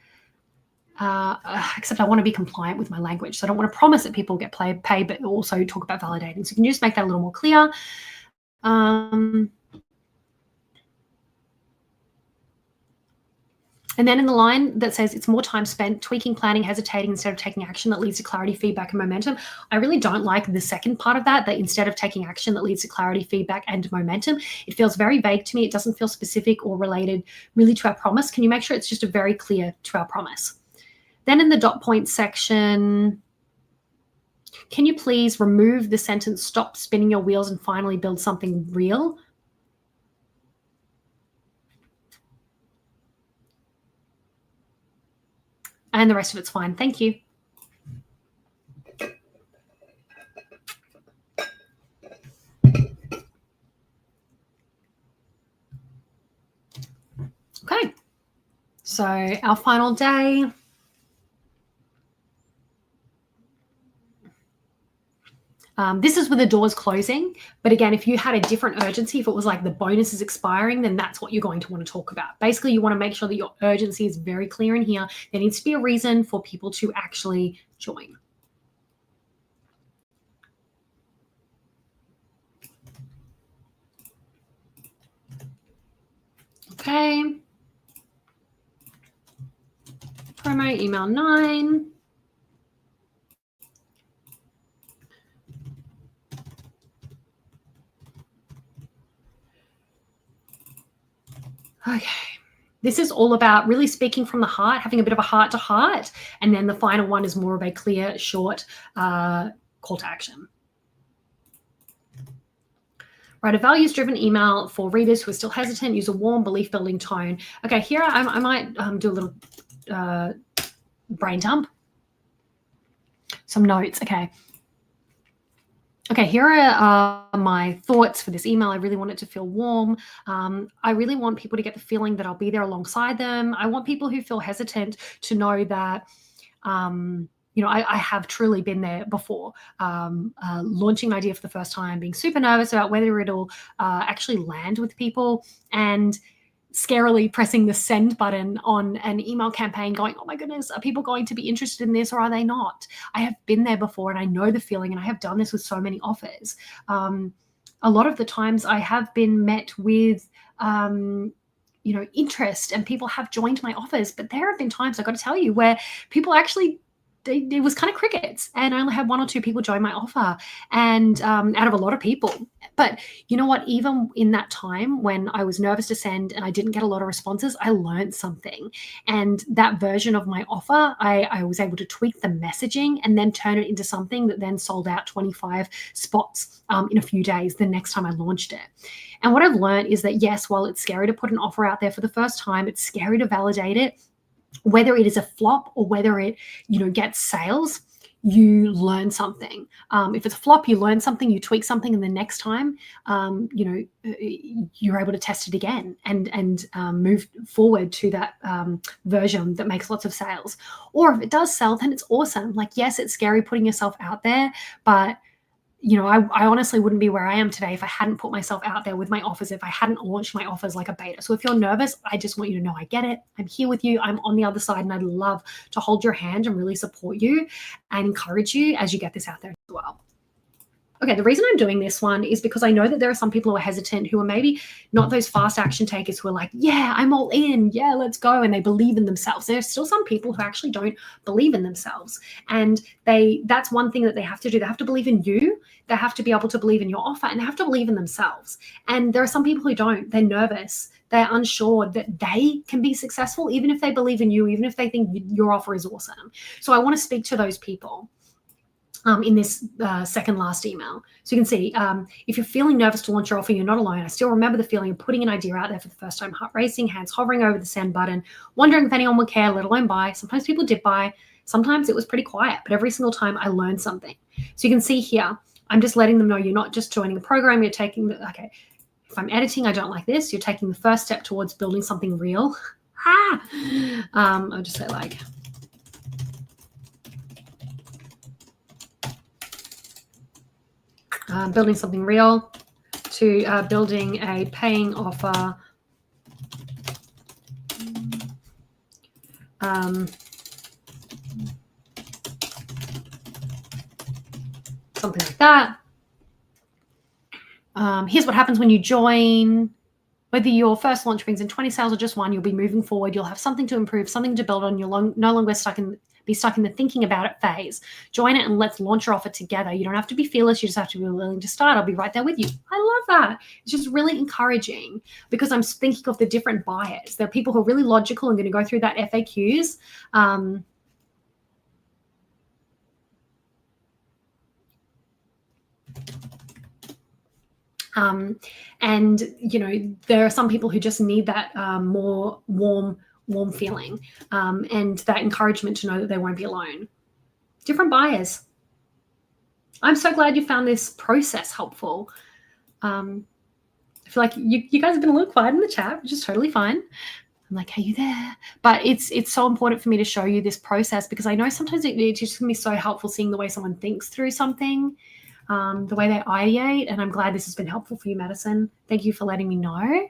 Except I want to be compliant with my language. So I don't want to promise that people get paid, but also talk about validating. So can you just make that a little more clear? And then in the line that says it's more time spent tweaking, planning, hesitating instead of taking action that leads to clarity, feedback, and momentum. I really don't like the second part of that instead of taking action that leads to clarity, feedback, and momentum. It feels very vague to me. It doesn't feel specific or related really to our promise. Can you make sure it's just a very clear to our promise? Then in the dot point section, can you please remove the sentence, stop spinning your wheels and finally build something real? And the rest of it's fine. Thank you. Okay. So our final day. This is with the doors closing. But again, if you had a different urgency, if it was like the bonus is expiring, then that's what you're going to want to talk about. Basically, you want to make sure that your urgency is very clear in here. There needs to be a reason for people to actually join. Okay. Promo email 9. Okay. This is all about really speaking from the heart, having a bit of a heart to heart. And then the final one is more of a clear, short call to action. Write a values-driven email for readers who are still hesitant. Use a warm, belief-building tone. Okay, here I might do a little brain dump. Some notes. Okay, here are my thoughts for this email. I really want it to feel warm. I really want people to get the feeling that I'll be there alongside them. I want people who feel hesitant to know that, I have truly been there before, launching an idea for the first time, being super nervous about whether it'll actually land with people, and scarily pressing the send button on an email campaign going, oh my goodness, are people going to be interested in this or are they not? I have been there before and I know the feeling, and I have done this with so many offers. A lot of the times I have been met with interest, and people have joined my offers, but there have been times, I've got to tell you, where people actually, it was kind of crickets, and I only had 1 or 2 people join my offer, and out of a lot of people. But you know what, even in that time when I was nervous to send and I didn't get a lot of responses, I learned something. And that version of my offer, I was able to tweak the messaging and then turn it into something that then sold out 25 spots in a few days the next time I launched it. And what I've learned is that, yes, while it's scary to put an offer out there for the first time, it's scary to validate it. Whether it is a flop or whether it, gets sales, you learn something. If it's a flop, you learn something, you tweak something, and the next time, you're able to test it again and move forward to that version that makes lots of sales. Or if it does sell, then it's awesome. Like, yes, it's scary putting yourself out there, but I honestly wouldn't be where I am today if I hadn't put myself out there with my offers, if I hadn't launched my offers like a beta. So if you're nervous, I just want you to know I get it. I'm here with you. I'm on the other side, and I'd love to hold your hand and really support you and encourage you as you get this out there as well. Okay, the reason I'm doing this one is because I know that there are some people who are hesitant, who are maybe not those fast action takers who are like, yeah, I'm all in. Yeah, let's go. And they believe in themselves. There's still some people who actually don't believe in themselves. And that's one thing that they have to do. They have to believe in you. They have to be able to believe in your offer, and they have to believe in themselves. And there are some people who don't. They're nervous. They're unsure that they can be successful, even if they believe in you, even if they think your offer is awesome. So I want to speak to those people in this second last email. So you can see, if you're feeling nervous to launch your offer, you're not alone. I still remember the feeling of putting an idea out there for the first time, heart racing, hands hovering over the send button, wondering if anyone would care, let alone buy. Sometimes people did buy. Sometimes it was pretty quiet, but every single time I learned something. So you can see here, I'm just letting them know you're not just joining a program, you're taking the, okay, if I'm editing, I don't like this, you're taking the first step towards building something real. I'll just say like, building something real to building a paying offer. Something like that. Here's what happens when you join. Whether your first launch brings in 20 sales or just one, you'll be moving forward. You'll have something to improve, something to build on. You'll no longer be stuck in the thinking about it phase. Join it and let's launch your offer together. You don't have to be fearless. You just have to be willing to start. I'll be right there with you. I love that. It's just really encouraging because I'm thinking of the different buyers. There are people who are really logical and going to go through that FAQs. And, you know, there are some people who just need that more warm feeling and that encouragement to know that they won't be alone. Different buyers. I'm so glad you found this process helpful. I feel like you guys have been a little quiet in the chat, which is totally fine. I'm like, are you there? But it's so important for me to show you this process because I know sometimes it's just going to be so helpful seeing the way someone thinks through something. The way they ideate, and I'm glad this has been helpful for you, Madison. Thank you for letting me know.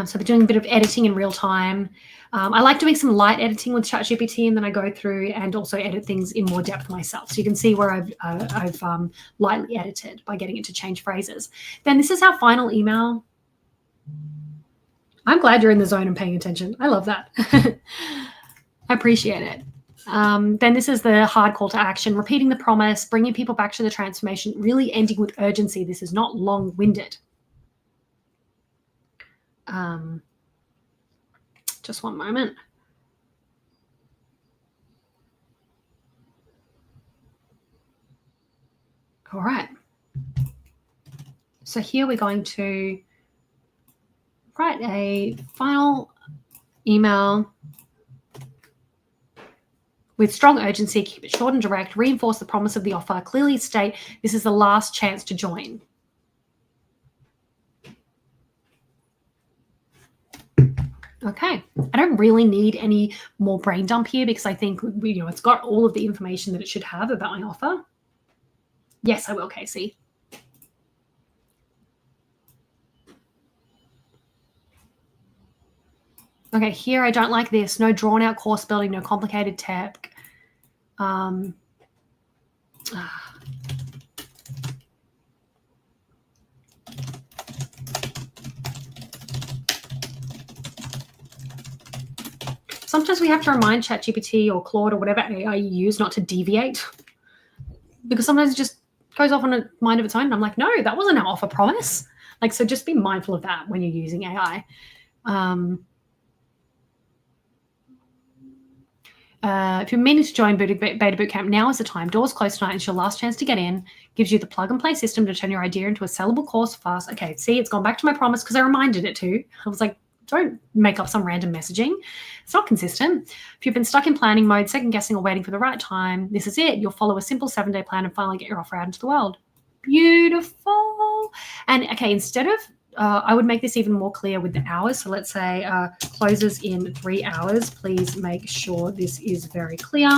So we're doing a bit of editing in real time. I like doing some light editing with ChatGPT, and then I go through and also edit things in more depth myself. So you can see where I've lightly edited by getting it to change phrases. Then this is our final email. I'm glad you're in the zone and paying attention. I love that. I appreciate it. Then this is the hard call to action, repeating the promise, bringing people back to the transformation, really ending with urgency. This is not long-winded. Just one moment. All right. So here we're going to write a final email with strong urgency, keep it short and direct, reinforce the promise of the offer, clearly state this is the last chance to join. Okay, I don't really need any more brain dump here because I think it's got all of the information that it should have about my offer. Yes, I will, Casey. Okay, here I don't like this. No drawn out course building, no complicated tech. Sometimes we have to remind ChatGPT or Claude or whatever AI you use not to deviate because sometimes it just goes off on a mind of its own. And I'm like, no, that wasn't our offer promise. Like, so just be mindful of that when you're using AI. If you're meaning to join Beta Bootcamp, now is the time. Doors close tonight. It's your last chance to get in. Gives you the plug-and-play system to turn your idea into a sellable course fast. Okay, see, it's gone back to my promise because I reminded it to. I was like, don't make up some random messaging. It's not consistent. If you've been stuck in planning mode, second-guessing or waiting for the right time, this is it. You'll follow a simple 7-day plan and finally get your offer out into the world. Beautiful. And, okay, instead of I would make this even more clear with the hours. So let's say closes in 3 hours. Please make sure this is very clear.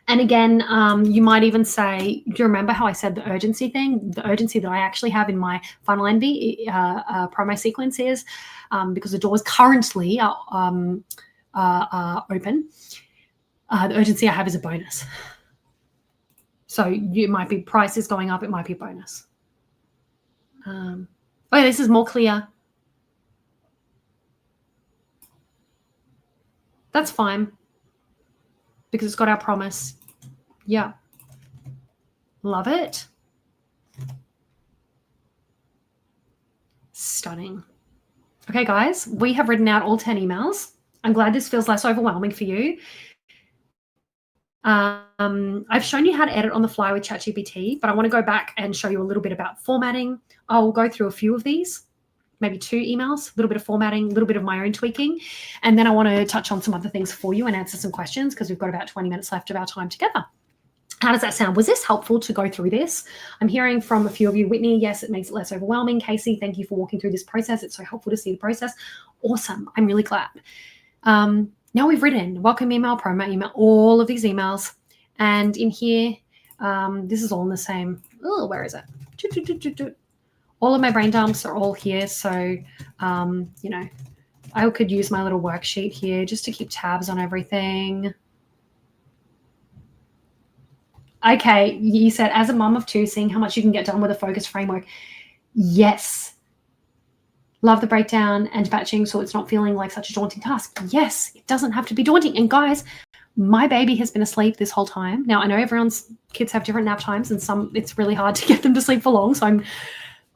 And again, you might even say, do you remember how I said the urgency thing? The urgency that I actually have in my Funnel Envy promo sequence is because the doors currently are open. The urgency I have is a bonus. So it might be prices going up. It might be a bonus. Oh, this is more clear. That's fine because it's got our promise. Yeah. Love it. Stunning. Okay, guys, we have written out all 10 emails. I'm glad this feels less overwhelming for you. I've shown you how to edit on the fly with ChatGPT, but I want to go back and show you a little bit about formatting. I'll go through a few of these. maybe 2 emails, a little bit of formatting, a little bit of my own tweaking. And then I want to touch on some other things for you and answer some questions because we've got about 20 minutes left of our time together. How does that sound? Was this helpful to go through this? I'm hearing from a few of you. Whitney, yes, it makes it less overwhelming. Casey, thank you for walking through this process. It's so helpful to see the process. Awesome. I'm really glad. Now we've written welcome email, promo email, all of these emails. And in here, this is all in the same. Oh, where is it? All of my brain dumps are all here. So, I could use my little worksheet here just to keep tabs on everything. Okay, you said as a mom of 2, seeing how much you can get done with a focused framework. Yes. Love the breakdown and batching so it's not feeling like such a daunting task. Yes, it doesn't have to be daunting. And guys, my baby has been asleep this whole time. Now, I know everyone's kids have different nap times and some it's really hard to get them to sleep for long. So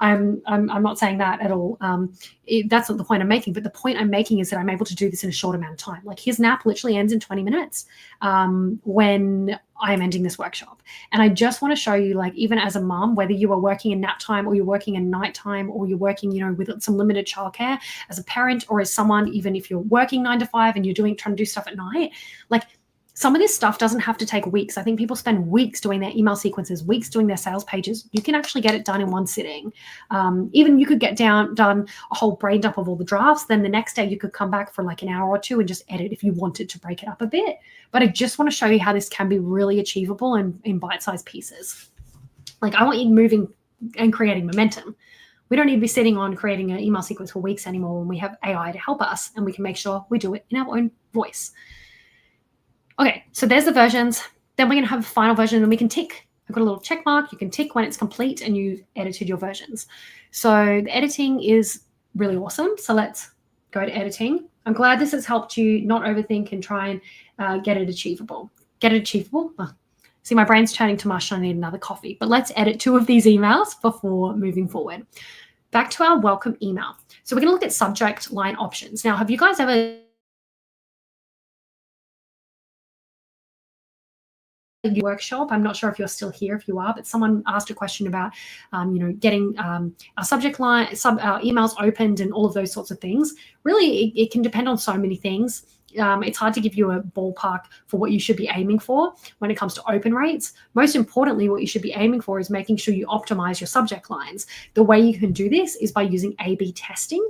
I'm not saying that at all. That's not the point I'm making. But the point I'm making is that I'm able to do this in a short amount of time. Like his nap literally ends in 20 minutes when I'm ending this workshop. And I just want to show you, like, even as a mom, whether you are working in nap time or you're working in nighttime or you're working, with some limited childcare, as a parent or as someone, even if you're working 9 to 5 and you're trying to do stuff at night, like, some of this stuff doesn't have to take weeks. I think people spend weeks doing their email sequences, weeks doing their sales pages. You can actually get it done in one sitting. Even you could get done a whole brain dump of all the drafts. Then the next day you could come back for like an hour or 2 and just edit if you wanted to break it up a bit. But I just want to show you how this can be really achievable in bite-sized pieces. Like, I want you moving and creating momentum. We don't need to be sitting on creating an email sequence for weeks anymore when we have AI to help us and we can make sure we do it in our own voice. Okay, so there's the versions. Then we're going to have a final version and we can tick. I've got a little check mark. You can tick when it's complete and you edited your versions. So the editing is really awesome. So let's go to editing. I'm glad this has helped you not overthink and try and get it achievable. Get it achievable? Oh, see, my brain's turning to mush and I need another coffee. But let's edit 2 of these emails before moving forward. Back to our welcome email. So we're going to look at subject line options. Now, have you guys ever workshop? I'm not sure if you're still here. If you are, but someone asked a question about, getting our subject line, our emails opened and all of those sorts of things. Really, it can depend on so many things. It's hard to give you a ballpark for what you should be aiming for when it comes to open rates. Most importantly, what you should be aiming for is making sure you optimize your subject lines. The way you can do this is by using A/B testing.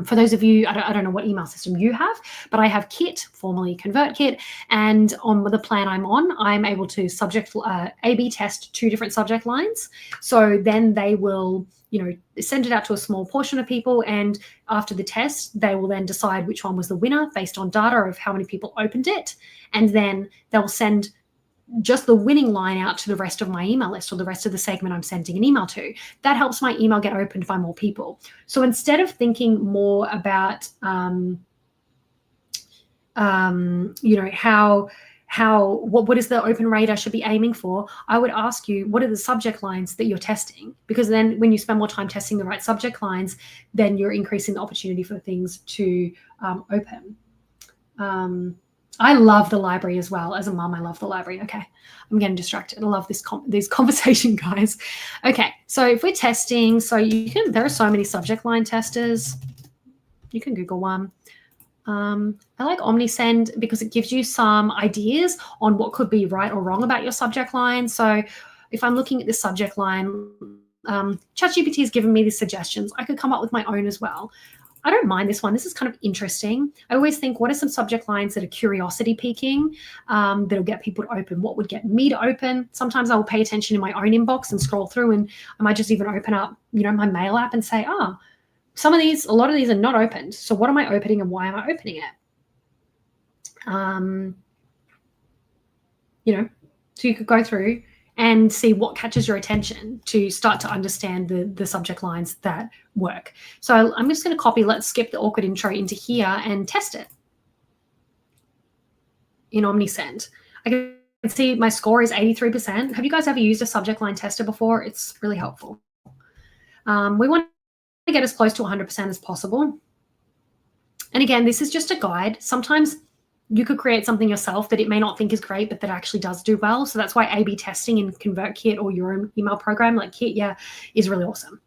For those of you, I don't know what email system you have, but I have Kit, formerly ConvertKit, and on the plan I'm on, I'm able to A/B test 2 different subject lines. So then they will, send it out to a small portion of people, and after the test, they will then decide which one was the winner based on data of how many people opened it, and then they'll send just the winning line out to the rest of my email list or the rest of the segment I'm sending an email to. That helps my email get opened by more people. So instead of thinking more about, what is the open rate I should be aiming for, I would ask you, what are the subject lines that you're testing? Because then when you spend more time testing the right subject lines, then you're increasing the opportunity for things to open. I love the library as well. As a mom, I love the library. Okay, I'm getting distracted. I love this conversation, guys. Okay, so if we're testing, there are so many subject line testers. You can Google one. I like Omnisend because it gives you some ideas on what could be right or wrong about your subject line. So if I'm looking at this subject line, ChatGPT has given me these suggestions. I could come up with my own as well. I don't mind this one. This is kind of interesting. I always think, what are some subject lines that are curiosity piquing, that'll get people to open? What would get me to open? Sometimes I will pay attention in my own inbox and scroll through, and I might just even open up, my mail app and say, a lot of these are not opened. So what am I opening and why am I opening it? So you could go through and see what catches your attention to start to understand the subject lines that work. So I'm just going to copy, let's skip the awkward intro into here and test it in Omnisend. I can see my score is 83%. Have you guys ever used a subject line tester before? It's really helpful. We want to get as close to 100% as possible. And again, this is just a guide. Sometimes you could create something yourself that it may not think is great, but that actually does do well. So that's why A/B testing in ConvertKit or your own email program like Kit, is really awesome.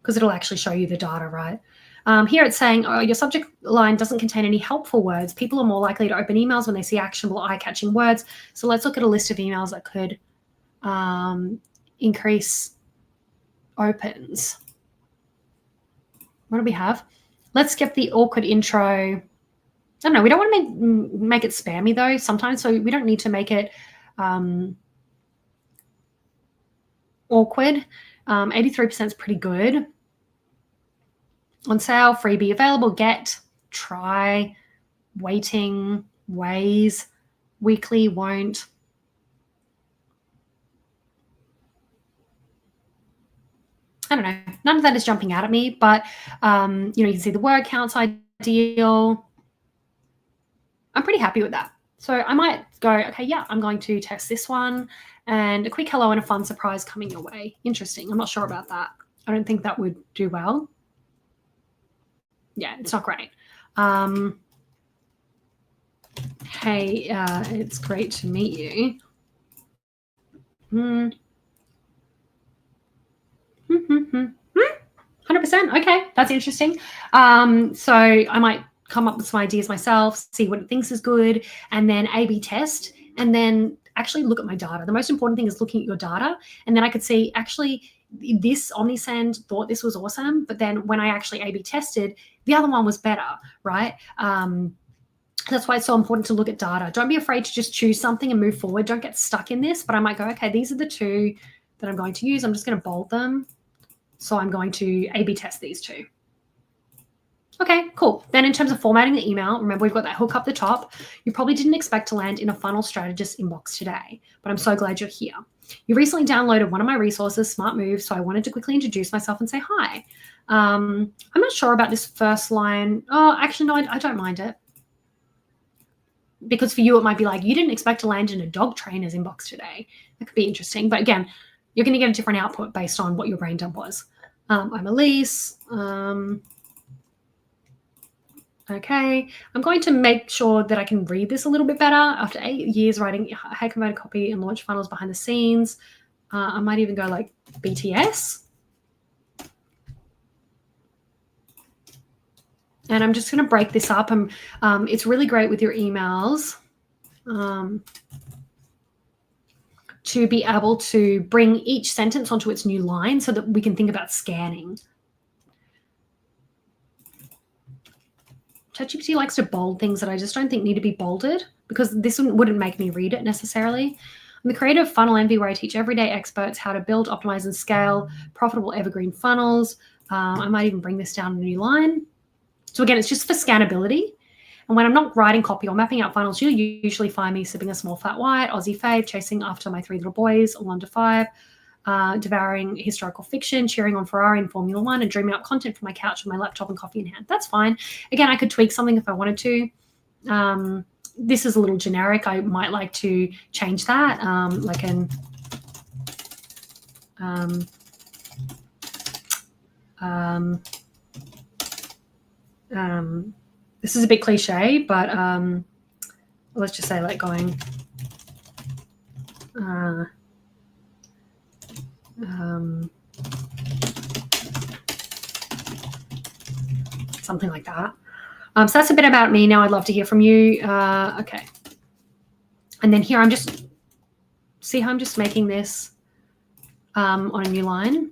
because it'll actually show you the data, right? Here it's saying, oh, your subject line doesn't contain any helpful words. People are more likely to open emails when they see actionable, eye-catching words. So let's look at a list of emails that could increase opens. What do we have? Let's skip the awkward intro. I don't know. We don't want to make it spammy, though, sometimes. So we don't need to make it awkward. 83% is pretty good. On sale, freebie available, get, try, waiting, ways, weekly, won't. I don't know. None of that is jumping out at me, but you can see the word count's ideal. I'm pretty happy with that. So I might go, okay, yeah, I'm going to test this one, and a quick hello and a fun surprise coming your way. Interesting. I'm not sure about that. I don't think that would do well. Yeah, it's not great. Hey, it's great to meet you. 100%. Okay, that's interesting. So I might come up with some ideas myself, see what it thinks is good, and then A/B test, and then actually look at my data. The most important thing is looking at your data, and then I could see actually this Omnisend thought this was awesome, but then when I actually A/B tested, the other one was better, right? That's why it's so important to look at data. Don't be afraid to just choose something and move forward. Don't get stuck in this, but I might go, okay, these are the two that I'm going to use. I'm just going to bold them. So I'm going to A/B test these two. Okay, cool. Then in terms of formatting the email, remember we've got that hook up the top. You probably didn't expect to land in a funnel strategist inbox today, but I'm so glad you're here. You recently downloaded one of my resources, Smart Moves, so I wanted to quickly introduce myself and say hi. I'm not sure about this first line. Oh, actually, no, I don't mind it. Because for you, it might be like, you didn't expect to land in a dog trainer's inbox today. That could be interesting. But again, you're going to get a different output based on what your brain dump was. I'm Elise. Okay, I'm going to make sure that I can read this a little bit better. After 8 years writing high converted copy and launch funnels behind the scenes, I might even go like BTS. And I'm just going to break this up. And it's really great with your emails to be able to bring each sentence onto its new line so that we can think about scanning. ChatGPT likes to bold things that I just don't think need to be bolded because this wouldn't make me read it necessarily. I'm the creator of Funnel Envy, where I teach everyday experts how to build, optimize, and scale profitable evergreen funnels. I might even bring this down a new line. So again, it's just for scannability. And when I'm not writing copy or mapping out funnels, you'll usually find me sipping a small flat white, Aussie fave, chasing after my 3 little boys, all under 5, devouring historical fiction, cheering on Ferrari and Formula One, and dreaming up content from my couch with my laptop and coffee in hand. That's fine. Again, I could tweak something if I wanted to. This is a little generic. I might like to change that, like an this is a bit cliche, but let's just say like going something like that. So that's a bit about me. Now I'd love to hear from you. Okay. And then here I'm just, see how I'm just making this on a new line.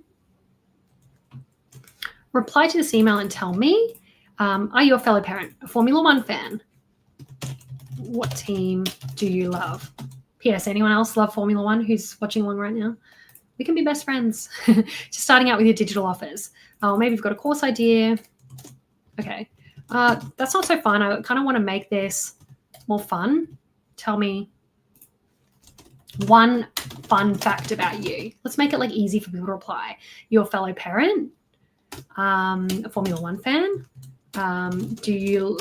Reply to this email and tell me, are you a fellow parent, a Formula One fan? What team do you love? P.S. Anyone else love Formula One who's watching along right now? We can be best friends. Just starting out with your digital offers. Maybe you've got a course idea. Okay. That's not so fun. I kind of want to make this more fun. Tell me one fun fact about you. Let's make it like easy for people to reply. You're a fellow parent, a Formula One fan. Do you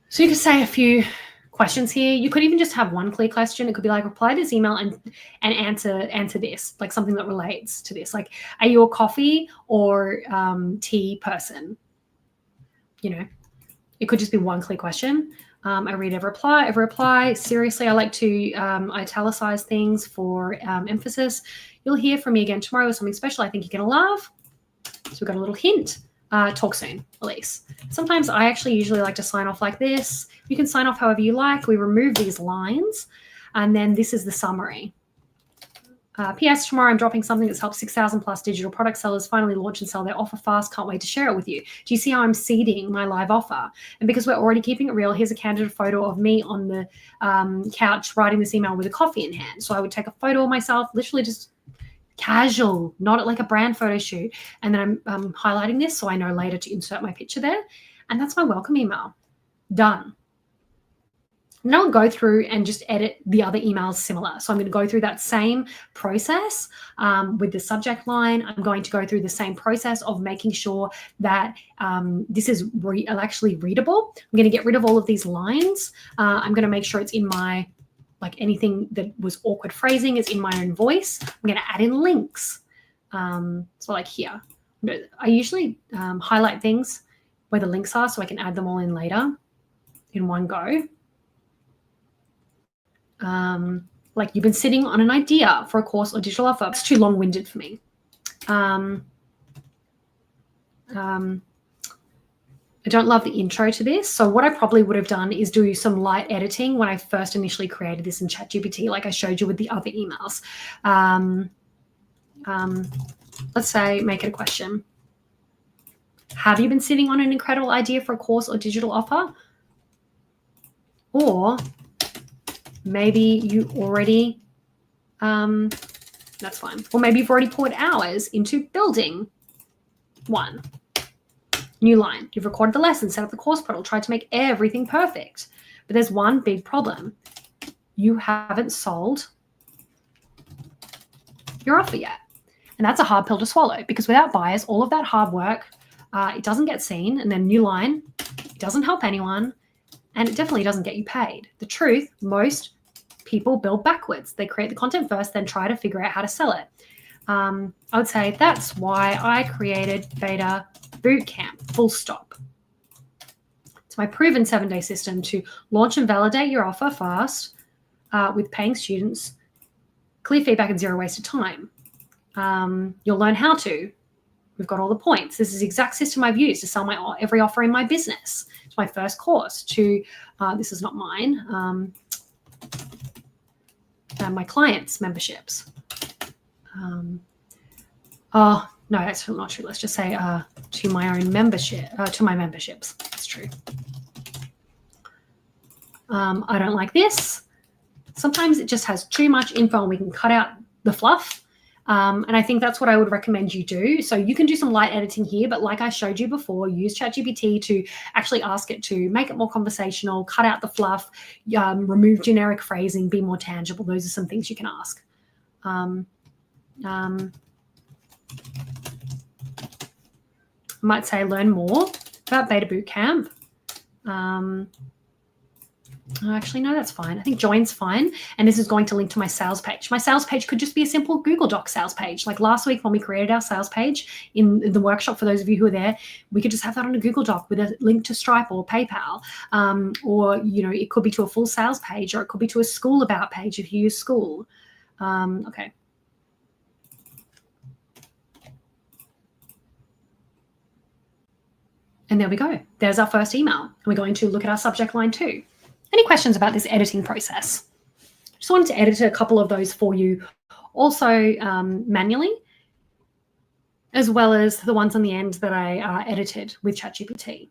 so you could say a few questions here. You could even just have one clear question. It could be like, reply to this email and answer this, like something that relates to this. Like, are you a coffee or tea person? You know, It could just be one clear question. I read every reply. Seriously, I like to italicize things for emphasis. You'll hear from me again tomorrow with something special. I think you're going to love. So we've got a little hint. Talk soon, Elise. Sometimes I actually usually like to sign off like this. You can sign off however you like. We remove these lines, and then this is the summary. P.S. Tomorrow I'm dropping something that's helped 6,000 plus digital product sellers finally launch and sell their offer fast. Can't wait to share it with you. Do you see how I'm seeding my live offer? And because we're already keeping it real, here's a candid photo of me on the couch writing this email with a coffee in hand. So I would take a photo of myself, literally just casual, not like a brand photo shoot. And then I'm highlighting this so I know later to insert my picture there. And that's my welcome email. Done. Now I'll go through and just edit the other emails similar. So I'm going to go through that same process with the subject line. I'm going to go through the same process of making sure that this is actually readable. I'm going to get rid of all of these lines. I'm going to make sure it's in my, like anything that was awkward phrasing is in my own voice. I'm going to add in links. So like here, I usually highlight things where the links are so I can add them all in later in one go. Like you've been sitting on an idea for a course or digital offer. It's too long-winded for me. I don't love the intro to this. So what I probably would have done is do some light editing when I first initially created this in ChatGPT, like I showed you with the other emails. Let's say, make it a question. Have you been sitting on an incredible idea for a course or digital offer? Or maybe you already, that's fine. Or maybe you've already poured hours into building one. New line. You've recorded the lesson, set up the course portal, tried to make everything perfect. But there's one big problem. You haven't sold your offer yet. And that's a hard pill to swallow because without buyers, all of that hard work, it doesn't get seen. And then new line, it doesn't help anyone. And it definitely doesn't get you paid. The truth, most people build backwards. They create the content first, then try to figure out how to sell it. I would say that's why I created Beta Bootcamp, full stop. It's my proven 7-day system to launch and validate your offer fast with paying students, clear feedback and zero wasted time. You'll learn how to. We've got all the points. This is the exact system I've used to sell my every offer in my business. It's my first course to, this is not mine, my clients' memberships. Oh, no, that's not true. Let's just say to my own membership, to my memberships. That's true. I don't like this. Sometimes it just has too much info and we can cut out the fluff. And I think that's what I would recommend you do. So you can do some light editing here, but like I showed you before, use ChatGPT to actually ask it to make it more conversational, cut out the fluff, remove generic phrasing, be more tangible. Those are some things you can ask. I might say learn more about Beta Bootcamp. Actually, no, that's fine. I think join's fine. And this is going to link to my sales page. My sales page could just be a simple Google Doc sales page. Like last week when we created our sales page in the workshop, for those of you who are there, we could just have that on a Google Doc with a link to Stripe or PayPal. Or, you know, it could be to a full sales page, or it could be to a school about page if you use school. Okay. And there we go. There's our first email. And we're going to look at our subject line too. Any questions about this editing process? Just wanted to edit a couple of those for you also manually, as well as the ones on the end that I edited with ChatGPT.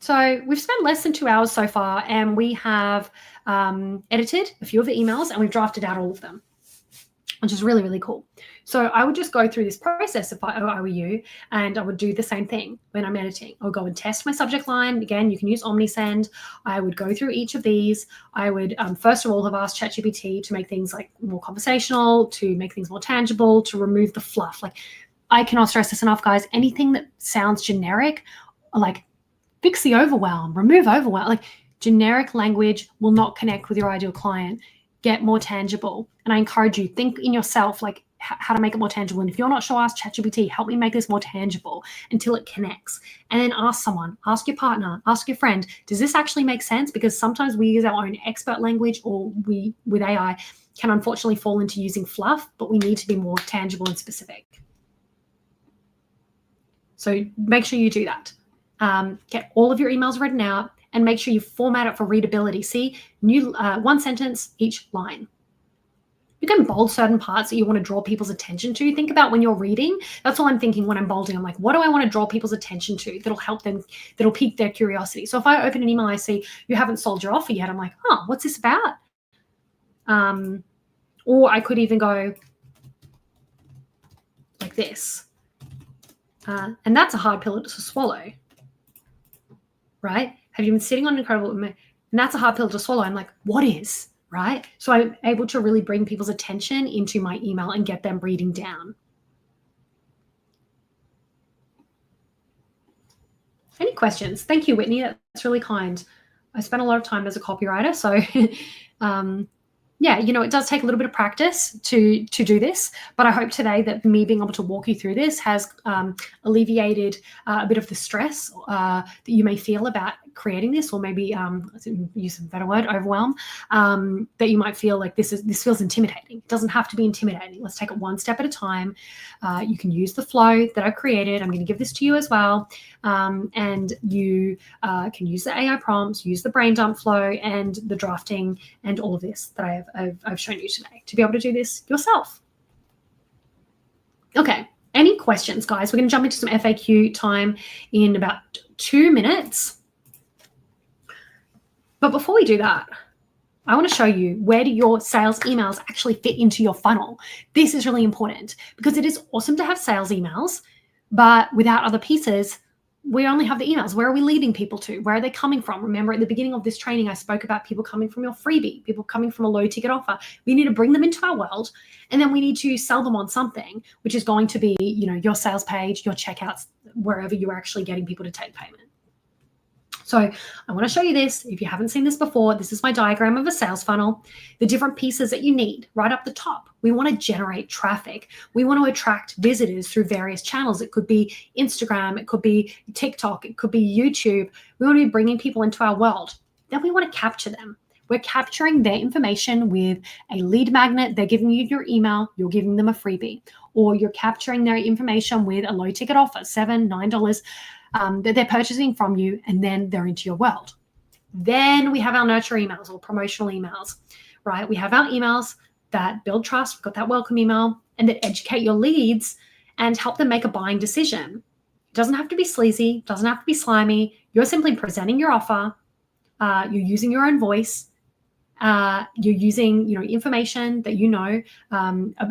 So we've spent less than 2 hours so far, and we have edited a few of the emails and we've drafted out all of them, which is really, really cool. So I would just go through this process if I were you, and I would do the same thing when I'm editing. I'll go and test my subject line. Again, you can use Omnisend. I would go through each of these. I would, first of all, have asked ChatGPT to make things like more conversational, to make things more tangible, to remove the fluff. Like, I cannot stress this enough, guys. Anything that sounds generic, like fix the overwhelm, remove overwhelm. Like, generic language will not connect with your ideal client. Get more tangible. And I encourage you, think in yourself, like, how to make it more tangible. And if you're not sure, ask ChatGPT, help me make this more tangible until it connects. And then ask someone, ask your partner, ask your friend, does this actually make sense? Because sometimes we use our own expert language, or we, with AI, can unfortunately fall into using fluff, but we need to be more tangible and specific. So make sure you do that. Get all of your emails written out and make sure you format it for readability. See, new one sentence each line. You can bold certain parts that you want to draw people's attention to. Think about when you're reading. That's all I'm thinking when I'm bolding. I'm like, what do I want to draw people's attention to that'll help them, that'll pique their curiosity? So if I open an email, I see you haven't sold your offer yet. I'm like, oh, what's this about? Or I could even go like this. And that's a hard pill to swallow, right? Have you been sitting on an incredible, and that's a hard pill to swallow. I'm like, what is, right? So I'm able to really bring people's attention into my email and get them reading down. Any questions? Thank you, Whitney. That's really kind. I spent a lot of time as a copywriter, so yeah, you know, it does take a little bit of practice to do this, but I hope today that me being able to walk you through this has alleviated a bit of the stress that you may feel about creating this, or maybe use a better word, overwhelm, that you might feel like this feels intimidating. It doesn't have to be intimidating. Let's take it one step at a time. You can use the flow that I've created. I'm going to give this to you as well. And you can use the AI prompts, use the brain dump flow and the drafting and all of this that I've shown you today to be able to do this yourself. Okay, any questions, guys? We're going to jump into some FAQ time in about 2 minutes. But before we do that, I want to show you where do your sales emails actually fit into your funnel. This is really important because it is awesome to have sales emails, but without other pieces, we only have the emails. Where are we leading people to? Where are they coming from? Remember at the beginning of this training, I spoke about people coming from your freebie, people coming from a low ticket offer. We need to bring them into our world, and then we need to sell them on something, which is going to be, you know, your sales page, your checkouts, wherever you're actually getting people to take payment. So I want to show you this. If you haven't seen this before, this is my diagram of a sales funnel, the different pieces that you need right up the top. We want to generate traffic. We want to attract visitors through various channels. It could be Instagram, it could be TikTok, it could be YouTube. We want to be bringing people into our world. Then we want to capture them. We're capturing their information with a lead magnet. They're giving you your email, you're giving them a freebie, or you're capturing their information with a low ticket offer, $7, $9, that they're purchasing from you, and then they're into your world. Then we have our nurture emails or promotional emails, right? We have our emails that build trust. We've got that welcome email and that educate your leads and help them make a buying decision. It doesn't have to be sleazy, doesn't have to be slimy. You're simply presenting your offer. You're using your own voice. You're using, you know, information that you know,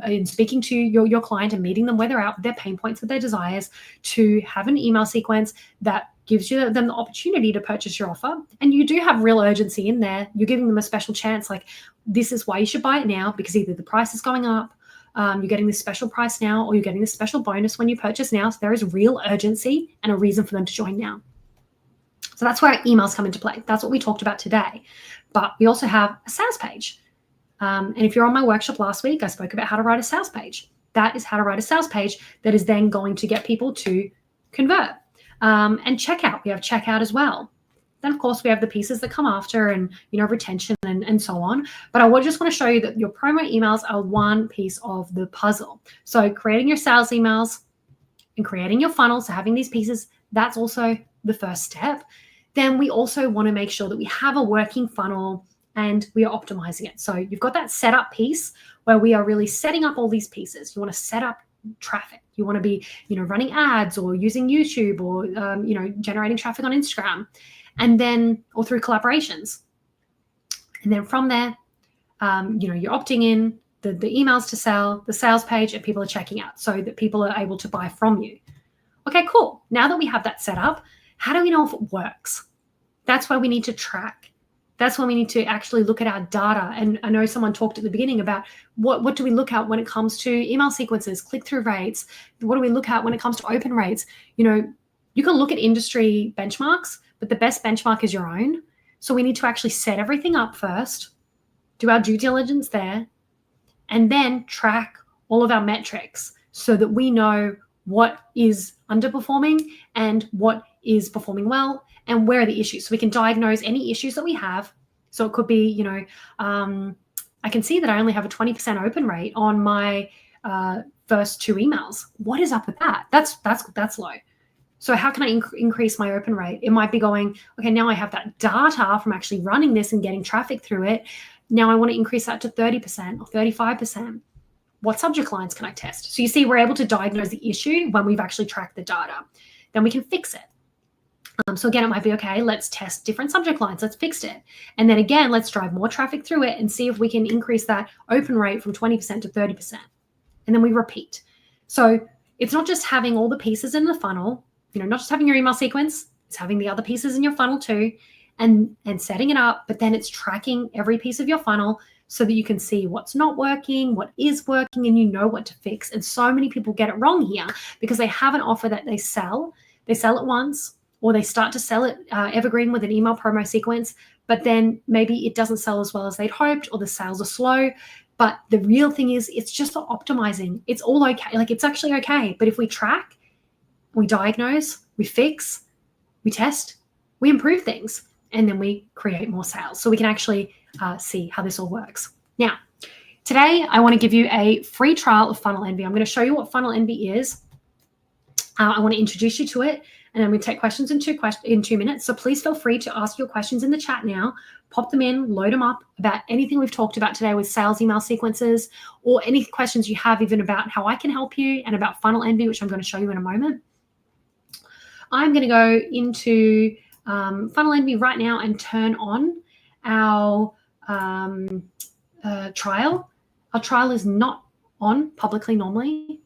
in speaking to your client and meeting them where they're at with their pain points, with their desires, to have an email sequence that gives them the opportunity to purchase your offer. And you do have real urgency in there. You're giving them a special chance, like this is why you should buy it now, because either the price is going up, you're getting this special price now, or you're getting this special bonus when you purchase now. So there is real urgency and a reason for them to join now. So that's where our emails come into play. That's what we talked about today. But we also have a sales page. And if you're on my workshop last week, I spoke about how to write a sales page. That is how to write a sales page that is then going to get people to convert. And checkout, we have checkout as well. Then, of course, we have the pieces that come after and, you know, retention and so on. But I just want to show you that your promo emails are one piece of the puzzle. So creating your sales emails and creating your funnel, so having these pieces, that's also the first step. Then we also want to make sure that we have a working funnel and we are optimizing it. So you've got that setup piece where we are really setting up all these pieces. You want to set up traffic. You want to be, you know, running ads or using YouTube or, you know, generating traffic on Instagram, and then, or through collaborations. And then from there, you know, you're opting in the emails to sell, the sales page, and people are checking out so that people are able to buy from you. Okay, cool. Now that we have that set up, how do we know if it works? That's why we need to track. That's when we need to actually look at our data. And I know someone talked at the beginning about what do we look at when it comes to email sequences, click-through rates? What do we look at when it comes to open rates? You know, you can look at industry benchmarks, but the best benchmark is your own. So we need to actually set everything up first, do our due diligence there, and then track all of our metrics so that we know what is underperforming and what is performing well and where are the issues. So we can diagnose any issues that we have. So it could be, I can see that I only have a 20% open rate on my first 2 emails. What is up with that? That's low. So how can I increase my open rate? It might be going, okay, now I have that data from actually running this and getting traffic through it. Now I want to increase that to 30% or 35%. What subject lines can I test? So you see, we're able to diagnose the issue when we've actually tracked the data. Then we can fix it. So again, it might be, okay, let's test different subject lines. Let's fix it. And then again, let's drive more traffic through it and see if we can increase that open rate from 20% to 30%. And then we repeat. So it's not just having all the pieces in the funnel, not just having your email sequence, it's having the other pieces in your funnel too, and setting it up, but then it's tracking every piece of your funnel so that you can see what's not working, what is working, and you know what to fix. And so many people get it wrong here because they have an offer that they sell it once, or they start to sell it evergreen with an email promo sequence, but then maybe it doesn't sell as well as they'd hoped, or the sales are slow. But the real thing is, it's just optimizing. It's all okay. Like, it's actually okay. But if we track, we diagnose, we fix, we test, we improve things, and then we create more sales. So we can actually see how this all works. Now, today I want to give you a free trial of Funnel Envy. I'm going to show you what Funnel Envy is. I want to introduce you to it, and then we take questions in 2 minutes. So please feel free to ask your questions in the chat now. Pop them in, load them up about anything we've talked about today with sales email sequences, or any questions you have even about how I can help you and about Funnel Envy, which I'm going to show you in a moment. I'm going to go into Funnel Envy right now and turn on our trial. Our trial is not on publicly normally.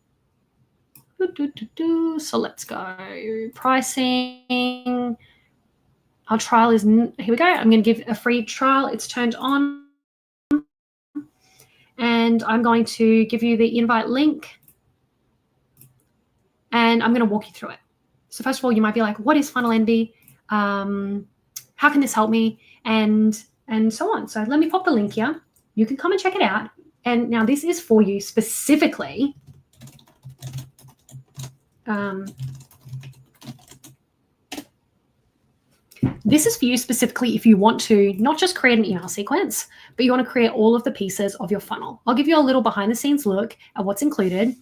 So let's go. Pricing. Our trial is, here we go. I'm going to give a free trial. It's turned on. And I'm going to give you the invite link. And I'm going to walk you through it. So first of all, you might be like, what is Funnel Envy? How can this help me? And so on. So let me pop the link here. You can come and check it out. And now this is for you specifically. This is for you specifically if you want to not just create an email sequence, but you want to create all of the pieces of your funnel. I'll give you a little behind the scenes look at what's included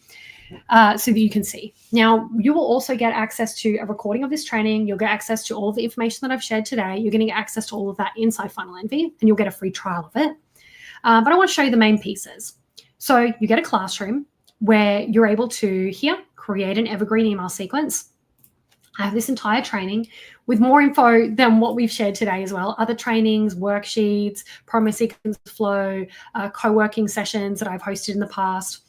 so that you can see. Now, you will also get access to a recording of this training. You'll get access to all of the information that I've shared today. You're going to get access to all of that inside Funnel Envy, and you'll get a free trial of it. But I want to show you the main pieces. So you get a classroom where you're able to, here, create an evergreen email sequence. I have this entire training with more info than what we've shared today as well. Other trainings, worksheets, promo sequence flow, co-working sessions that I've hosted in the past.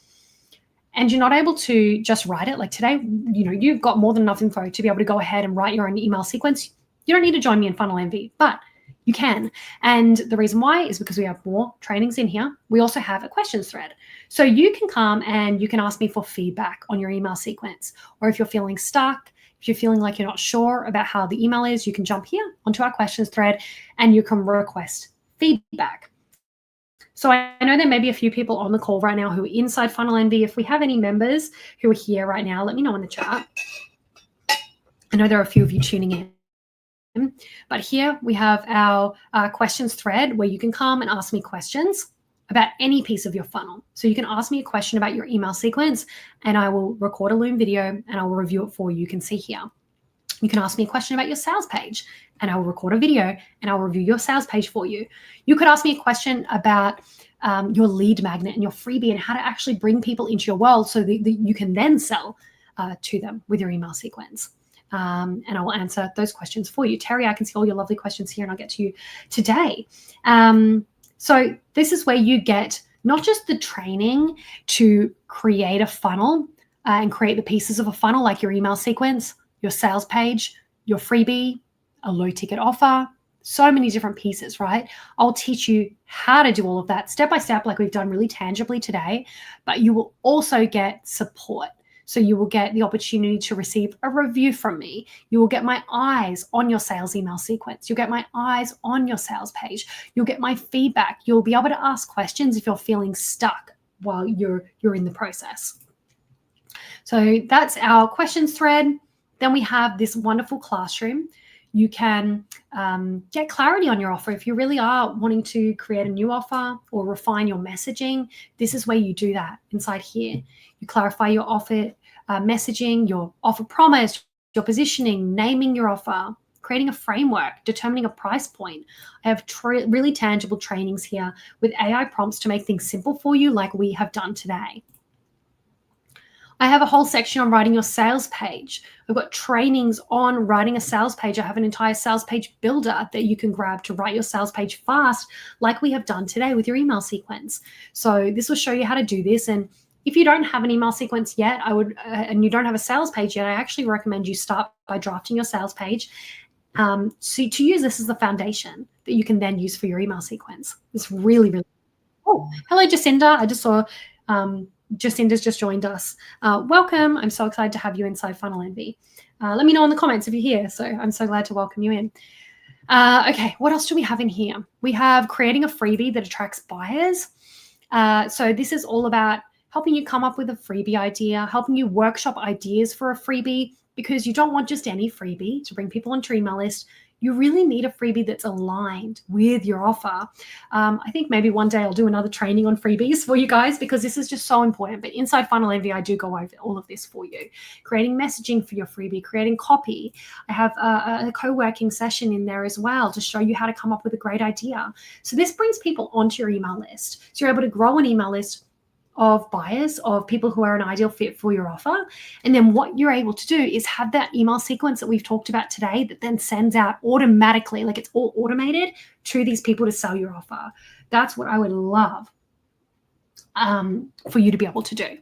And you're not able to just write it. Like today, you've got more than enough info to be able to go ahead and write your own email sequence. You don't need to join me in Funnel Envy, but you can. And the reason why is because we have more trainings in here. We also have a questions thread. So you can come and you can ask me for feedback on your email sequence. Or if you're feeling stuck, if you're feeling like you're not sure about how the email is, you can jump here onto our questions thread and you can request feedback. So I know there may be a few people on the call right now who are inside Funnel Envy. If we have any members who are here right now, let me know in the chat. I know there are a few of you tuning in. But here we have our questions thread where you can come and ask me questions about any piece of your funnel. So you can ask me a question about your email sequence and I will record a Loom video and I will review it for you. You can see here. You can ask me a question about your sales page and I will record a video and I'll review your sales page for you. You could ask me a question about your lead magnet and your freebie and how to actually bring people into your world so that you can then sell to them with your email sequence. And I will answer those questions for you. Terry, I can see all your lovely questions here and I'll get to you today. So this is where you get not just the training to create a funnel and create the pieces of a funnel like your email sequence, your sales page, your freebie, a low ticket offer, so many different pieces, right? I'll teach you how to do all of that step by step like we've done really tangibly today, but you will also get support. So you will get the opportunity to receive a review from me. You will get my eyes on your sales email sequence. You'll get my eyes on your sales page. You'll get my feedback. You'll be able to ask questions if you're feeling stuck while you're in the process. So that's our questions thread. Then we have this wonderful classroom. You can get clarity on your offer. If you really are wanting to create a new offer or refine your messaging, this is where you do that inside here. You clarify your offer messaging, your offer promise, your positioning, naming your offer, creating a framework, determining a price point. I have really tangible trainings here with AI prompts to make things simple for you, like we have done today. I have a whole section on writing your sales page. I've got trainings on writing a sales page. I have an entire sales page builder that you can grab to write your sales page fast, like we have done today with your email sequence. So this will show you how to do this. And if you don't have an email sequence yet, and you don't have a sales page yet, I actually recommend you start by drafting your sales page. So to use this as the foundation that you can then use for your email sequence. It's really, really. Oh, hello, Jacinda. I just saw Jacinda's just joined us. Welcome. I'm so excited to have you inside Funnel Envy. Let me know in the comments if you're here. So I'm so glad to welcome you in. Okay, what else do we have in here? We have creating a freebie that attracts buyers. So this is all about helping you come up with a freebie idea, helping you workshop ideas for a freebie, because you don't want just any freebie to bring people onto your email list. You really need a freebie that's aligned with your offer. I think maybe one day I'll do another training on freebies for you guys, because this is just so important. But inside Funnel Envy, I do go over all of this for you. Creating messaging for your freebie, creating copy. I have a co-working session in there as well to show you how to come up with a great idea. So this brings people onto your email list. So you're able to grow an email list of buyers, of people who are an ideal fit for your offer. And then what you're able to do is have that email sequence that we've talked about today that then sends out automatically, like it's all automated to these people to sell your offer. That's what I would love for you to be able to do.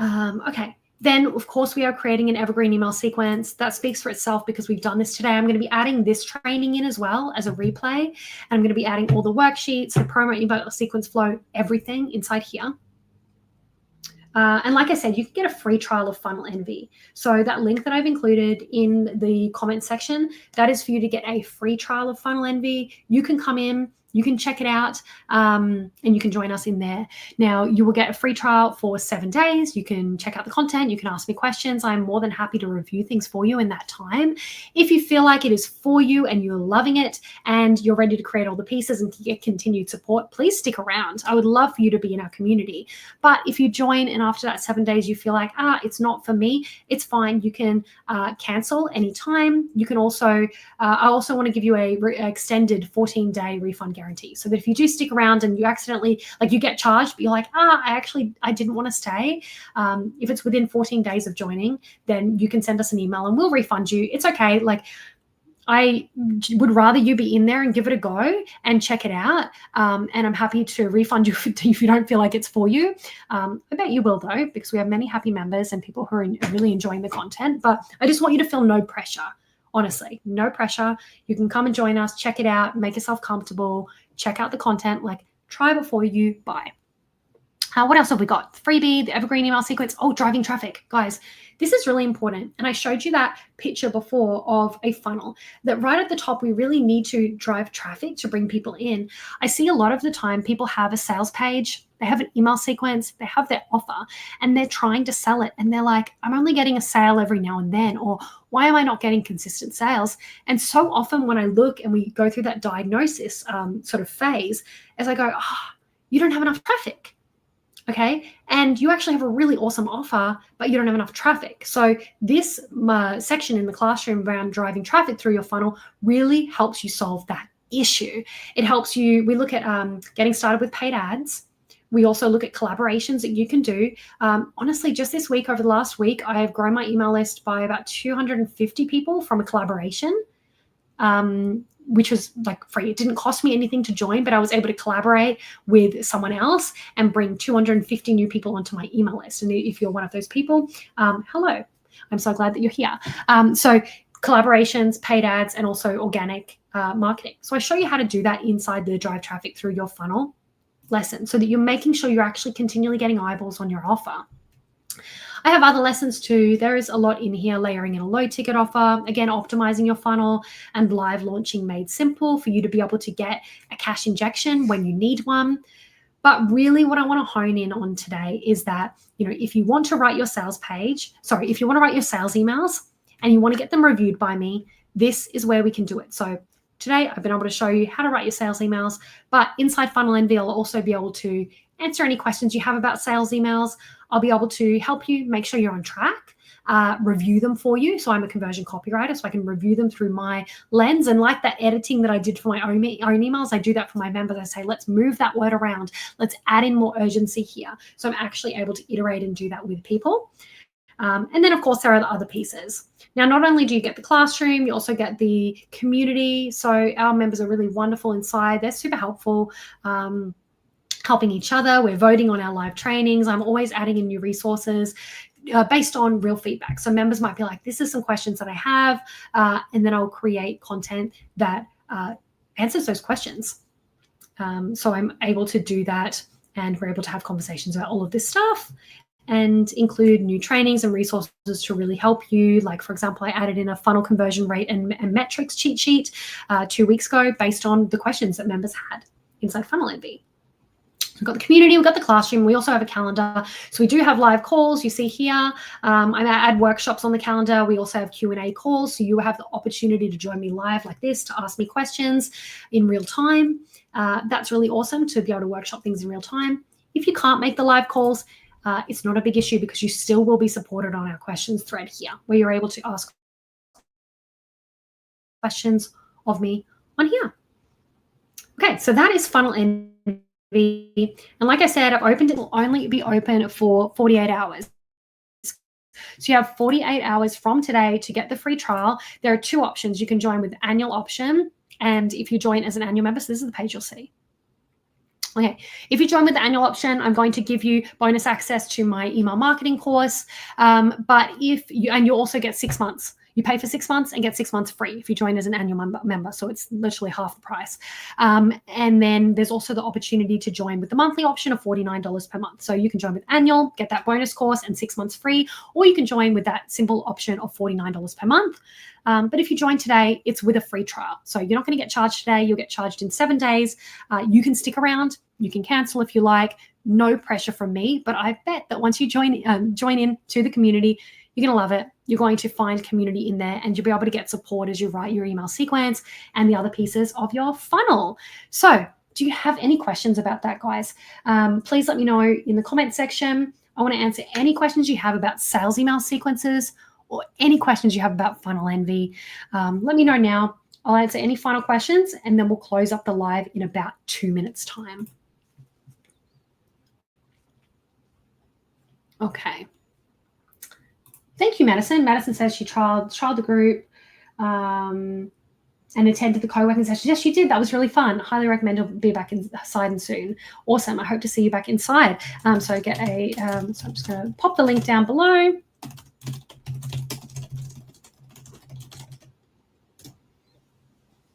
Okay. Then, of course, we are creating an evergreen email sequence. That speaks for itself because we've done this today. I'm going to be adding this training in as well as a replay. And I'm going to be adding all the worksheets, the promo email sequence flow, everything inside here. And like I said, you can get a free trial of Funnel Envy. So that link that I've included in the comment section, that is for you to get a free trial of Funnel Envy. You can come in, you can check it out, and you can join us in there. Now, you will get a free trial for 7 days. You can check out the content. You can ask me questions. I'm more than happy to review things for you in that time. If you feel like it is for you and you're loving it and you're ready to create all the pieces and get continued support, please stick around. I would love for you to be in our community. But if you join and after that 7 days you feel like, it's not for me, it's fine. You can cancel anytime. You can also, I also want to give you a extended 14-day refund guarantee, so that if you do stick around and you accidentally, like you get charged, but you're like, I didn't want to stay. If it's within 14 days of joining, then you can send us an email and we'll refund you. It's okay. Like, I would rather you be in there and give it a go and check it out. And I'm happy to refund you if you don't feel like it's for you. I bet you will, though, because we have many happy members and people who are really enjoying the content. But I just want you to feel no pressure. Honestly, no pressure. You can come and join us, check it out, make yourself comfortable, check out the content, like try before you buy. What else have we got? Freebie, the evergreen email sequence. Oh, driving traffic. Guys, this is really important. And I showed you that picture before of a funnel, that right at the top, we really need to drive traffic to bring people in. I see a lot of the time people have a sales page, they have an email sequence, they have their offer, and they're trying to sell it. And they're like, I'm only getting a sale every now and then, or why am I not getting consistent sales? And so often when I look and we go through that diagnosis sort of phase, as I go, you don't have enough traffic. Okay. And you actually have a really awesome offer, but you don't have enough traffic. So this section in the classroom around driving traffic through your funnel really helps you solve that issue. It helps you, we look at getting started with paid ads. We also look at collaborations that you can do. Honestly, just this week, over the last week, I have grown my email list by about 250 people from a collaboration. Which was like free. It didn't cost me anything to join, but I was able to collaborate with someone else and bring 250 new people onto my email list. And if you're one of those people, hello, I'm so glad that you're here. So collaborations, paid ads, and also organic marketing. So I show you how to do that inside the drive traffic through your funnel lesson, so that you're making sure you're actually continually getting eyeballs on your offer. I have other lessons too. There is a lot in here, layering in a low ticket offer, again, optimizing your funnel, and live launching made simple for you to be able to get a cash injection when you need one. But really what I want to hone in on today is that, if you want to write your sales if you want to write your sales emails and you want to get them reviewed by me, this is where we can do it. So today I've been able to show you how to write your sales emails, but inside Funnel Envy, I'll also be able to answer any questions you have about sales emails. I'll be able to help you make sure you're on track, review them for you. So I'm a conversion copywriter, so I can review them through my lens. And like that editing that I did for my own emails, I do that for my members. I say, let's move that word around. Let's add in more urgency here. So I'm actually able to iterate and do that with people. And then, of course, there are the other pieces. Now, not only do you get the classroom, you also get the community. So our members are really wonderful inside. They're super helpful, helping each other. We're voting on our live trainings. I'm always adding in new resources based on real feedback. So members might be like, this is some questions that I have, and then I'll create content that answers those questions. So I'm able to do that, and we're able to have conversations about all of this stuff and include new trainings and resources to really help you. Like, for example, I added in a funnel conversion rate and metrics cheat sheet 2 weeks ago based on the questions that members had inside Funnel Envy. We've got the community, we've got the classroom, we also have a calendar. So we do have live calls, you see here. I add workshops on the calendar. We also have Q&A calls, so you have the opportunity to join me live like this, to ask me questions in real time. That's really awesome, to be able to workshop things in real time. If you can't make the live calls, it's not a big issue, because you still will be supported on our questions thread here, where you're able to ask questions of me on here. Okay, so that is Funnel Envy. And like I said, I've opened it. Will only be open for 48 hours. So you have 48 hours from today to get the free trial. There are two options. You can join with the annual option, and if you join as an annual member, so this is the page you'll see. Okay, if you join with the annual option, I'm going to give you bonus access to my email marketing course. But you also get 6 months. You pay for 6 months and get 6 months free if you join as an annual member. So it's literally half the price. And then there's also the opportunity to join with the monthly option of $49 per month. So you can join with annual, get that bonus course and 6 months free, or you can join with that simple option of $49 per month. But if you join today, it's with a free trial. So you're not going to get charged today. You'll get charged in 7 days. You can stick around. You can cancel if you like. No pressure from me. But I bet that once you join in to the community, you're going to love it. You're going to find community in there, and you'll be able to get support as you write your email sequence and the other pieces of your funnel. So do you have any questions about that, guys? Please let me know in the comment section. I want to answer any questions you have about sales email sequences, or any questions you have about Funnel Envy. Let me know now. I'll answer any final questions, and then we'll close up the live in about 2 minutes' time. Okay. Thank you, Madison. Madison says she trialed the group and attended the co-working session. Yes, she did. That was really fun. Highly recommend to be back inside soon. Awesome. I hope to see you back inside. So get a. So I'm just going to pop the link down below.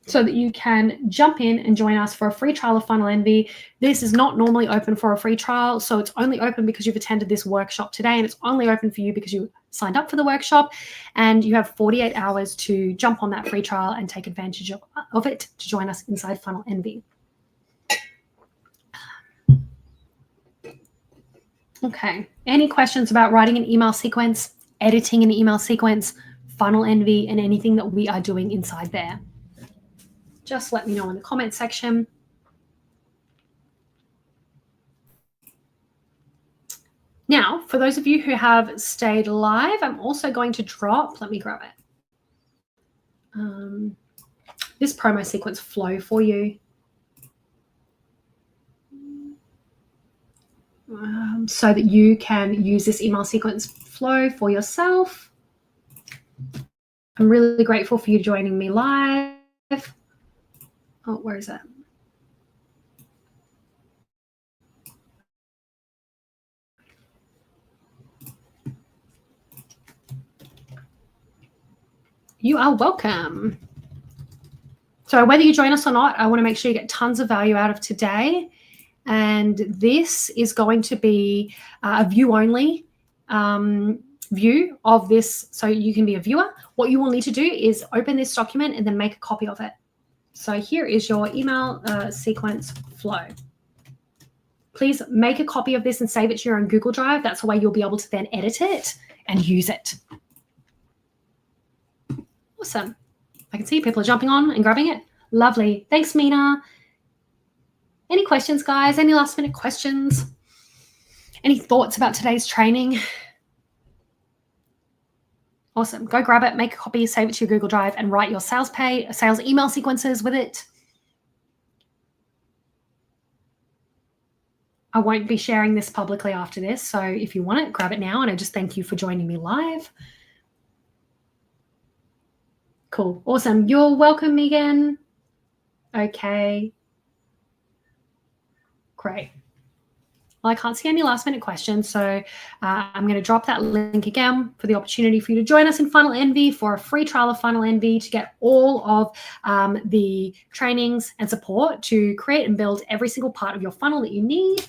So that you can jump in and join us for a free trial of Funnel Envy. This is not normally open for a free trial, so it's only open because you've attended this workshop today, and it's only open for you because you signed up for the workshop, and you have 48 hours to jump on that free trial and take advantage of it to join us inside Funnel Envy. Okay, any questions about writing an email sequence, editing an email sequence, Funnel Envy, and anything that we are doing inside there? Just let me know in the comment section. Now, for those of you who have stayed live, I'm also going to drop, let me grab it, this promo sequence flow for you. So that you can use this email sequence flow for yourself. I'm really grateful for you joining me live. Oh, where is that? You are welcome. So whether you join us or not, I want to make sure you get tons of value out of today. And this is going to be a view-only view of this, so you can be a viewer. What you will need to do is open this document and then make a copy of it. So here is your email sequence flow. please make a copy of this and save it to your own Google Drive. That's the way you'll be able to then edit it and use it. Awesome. I can see people are jumping on and grabbing it. Lovely. Thanks, Mina. Any questions, guys? Any last minute questions? Any thoughts about today's training? Awesome. Go grab it, make a copy, save it to your Google Drive, and write your sales email sequences with it. I won't be sharing this publicly after this, so if you want it, grab it now, and I just thank you for joining me live. Cool. Awesome. You're welcome, Megan. Okay. Great. Well, I can't see any last minute questions, so I'm going to drop that link again for the opportunity for you to join us in Funnel Envy for a free trial of Funnel Envy to get all of the trainings and support to create and build every single part of your funnel that you need.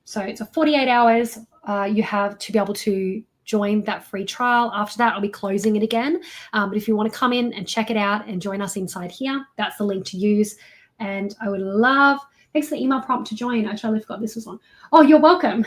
So it's a 48 hours you have to be able to join that free trial. After that, I'll be closing it again. But if you want to come in and check it out and join us inside here, that's the link to use. And I would love, thanks for the email prompt to join. I totally forgot this was on. Oh, you're welcome.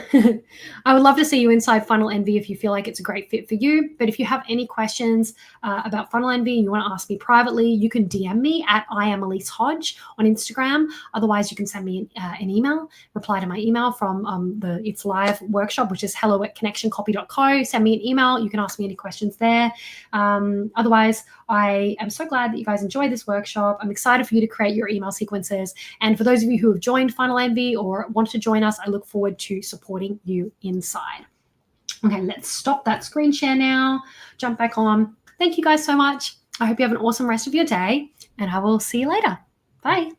I would love to see you inside Funnel Envy if you feel like it's a great fit for you. But if you have any questions about Funnel Envy and you want to ask me privately, you can DM me at I am Elise Hodge on Instagram. Otherwise, you can send me an email, reply to my email from the It's Live workshop, which is hello@connectioncopy.co. Send me an email. You can ask me any questions there. Otherwise, I am so glad that you guys enjoyed this workshop. I'm excited for you to create your email sequences. And for those of you who have joined Funnel Envy or want to join us, I look forward to supporting you inside. Okay, let's stop that screen share now. Jump back on. Thank you guys so much. I hope you have an awesome rest of your day, and I will see you later. Bye.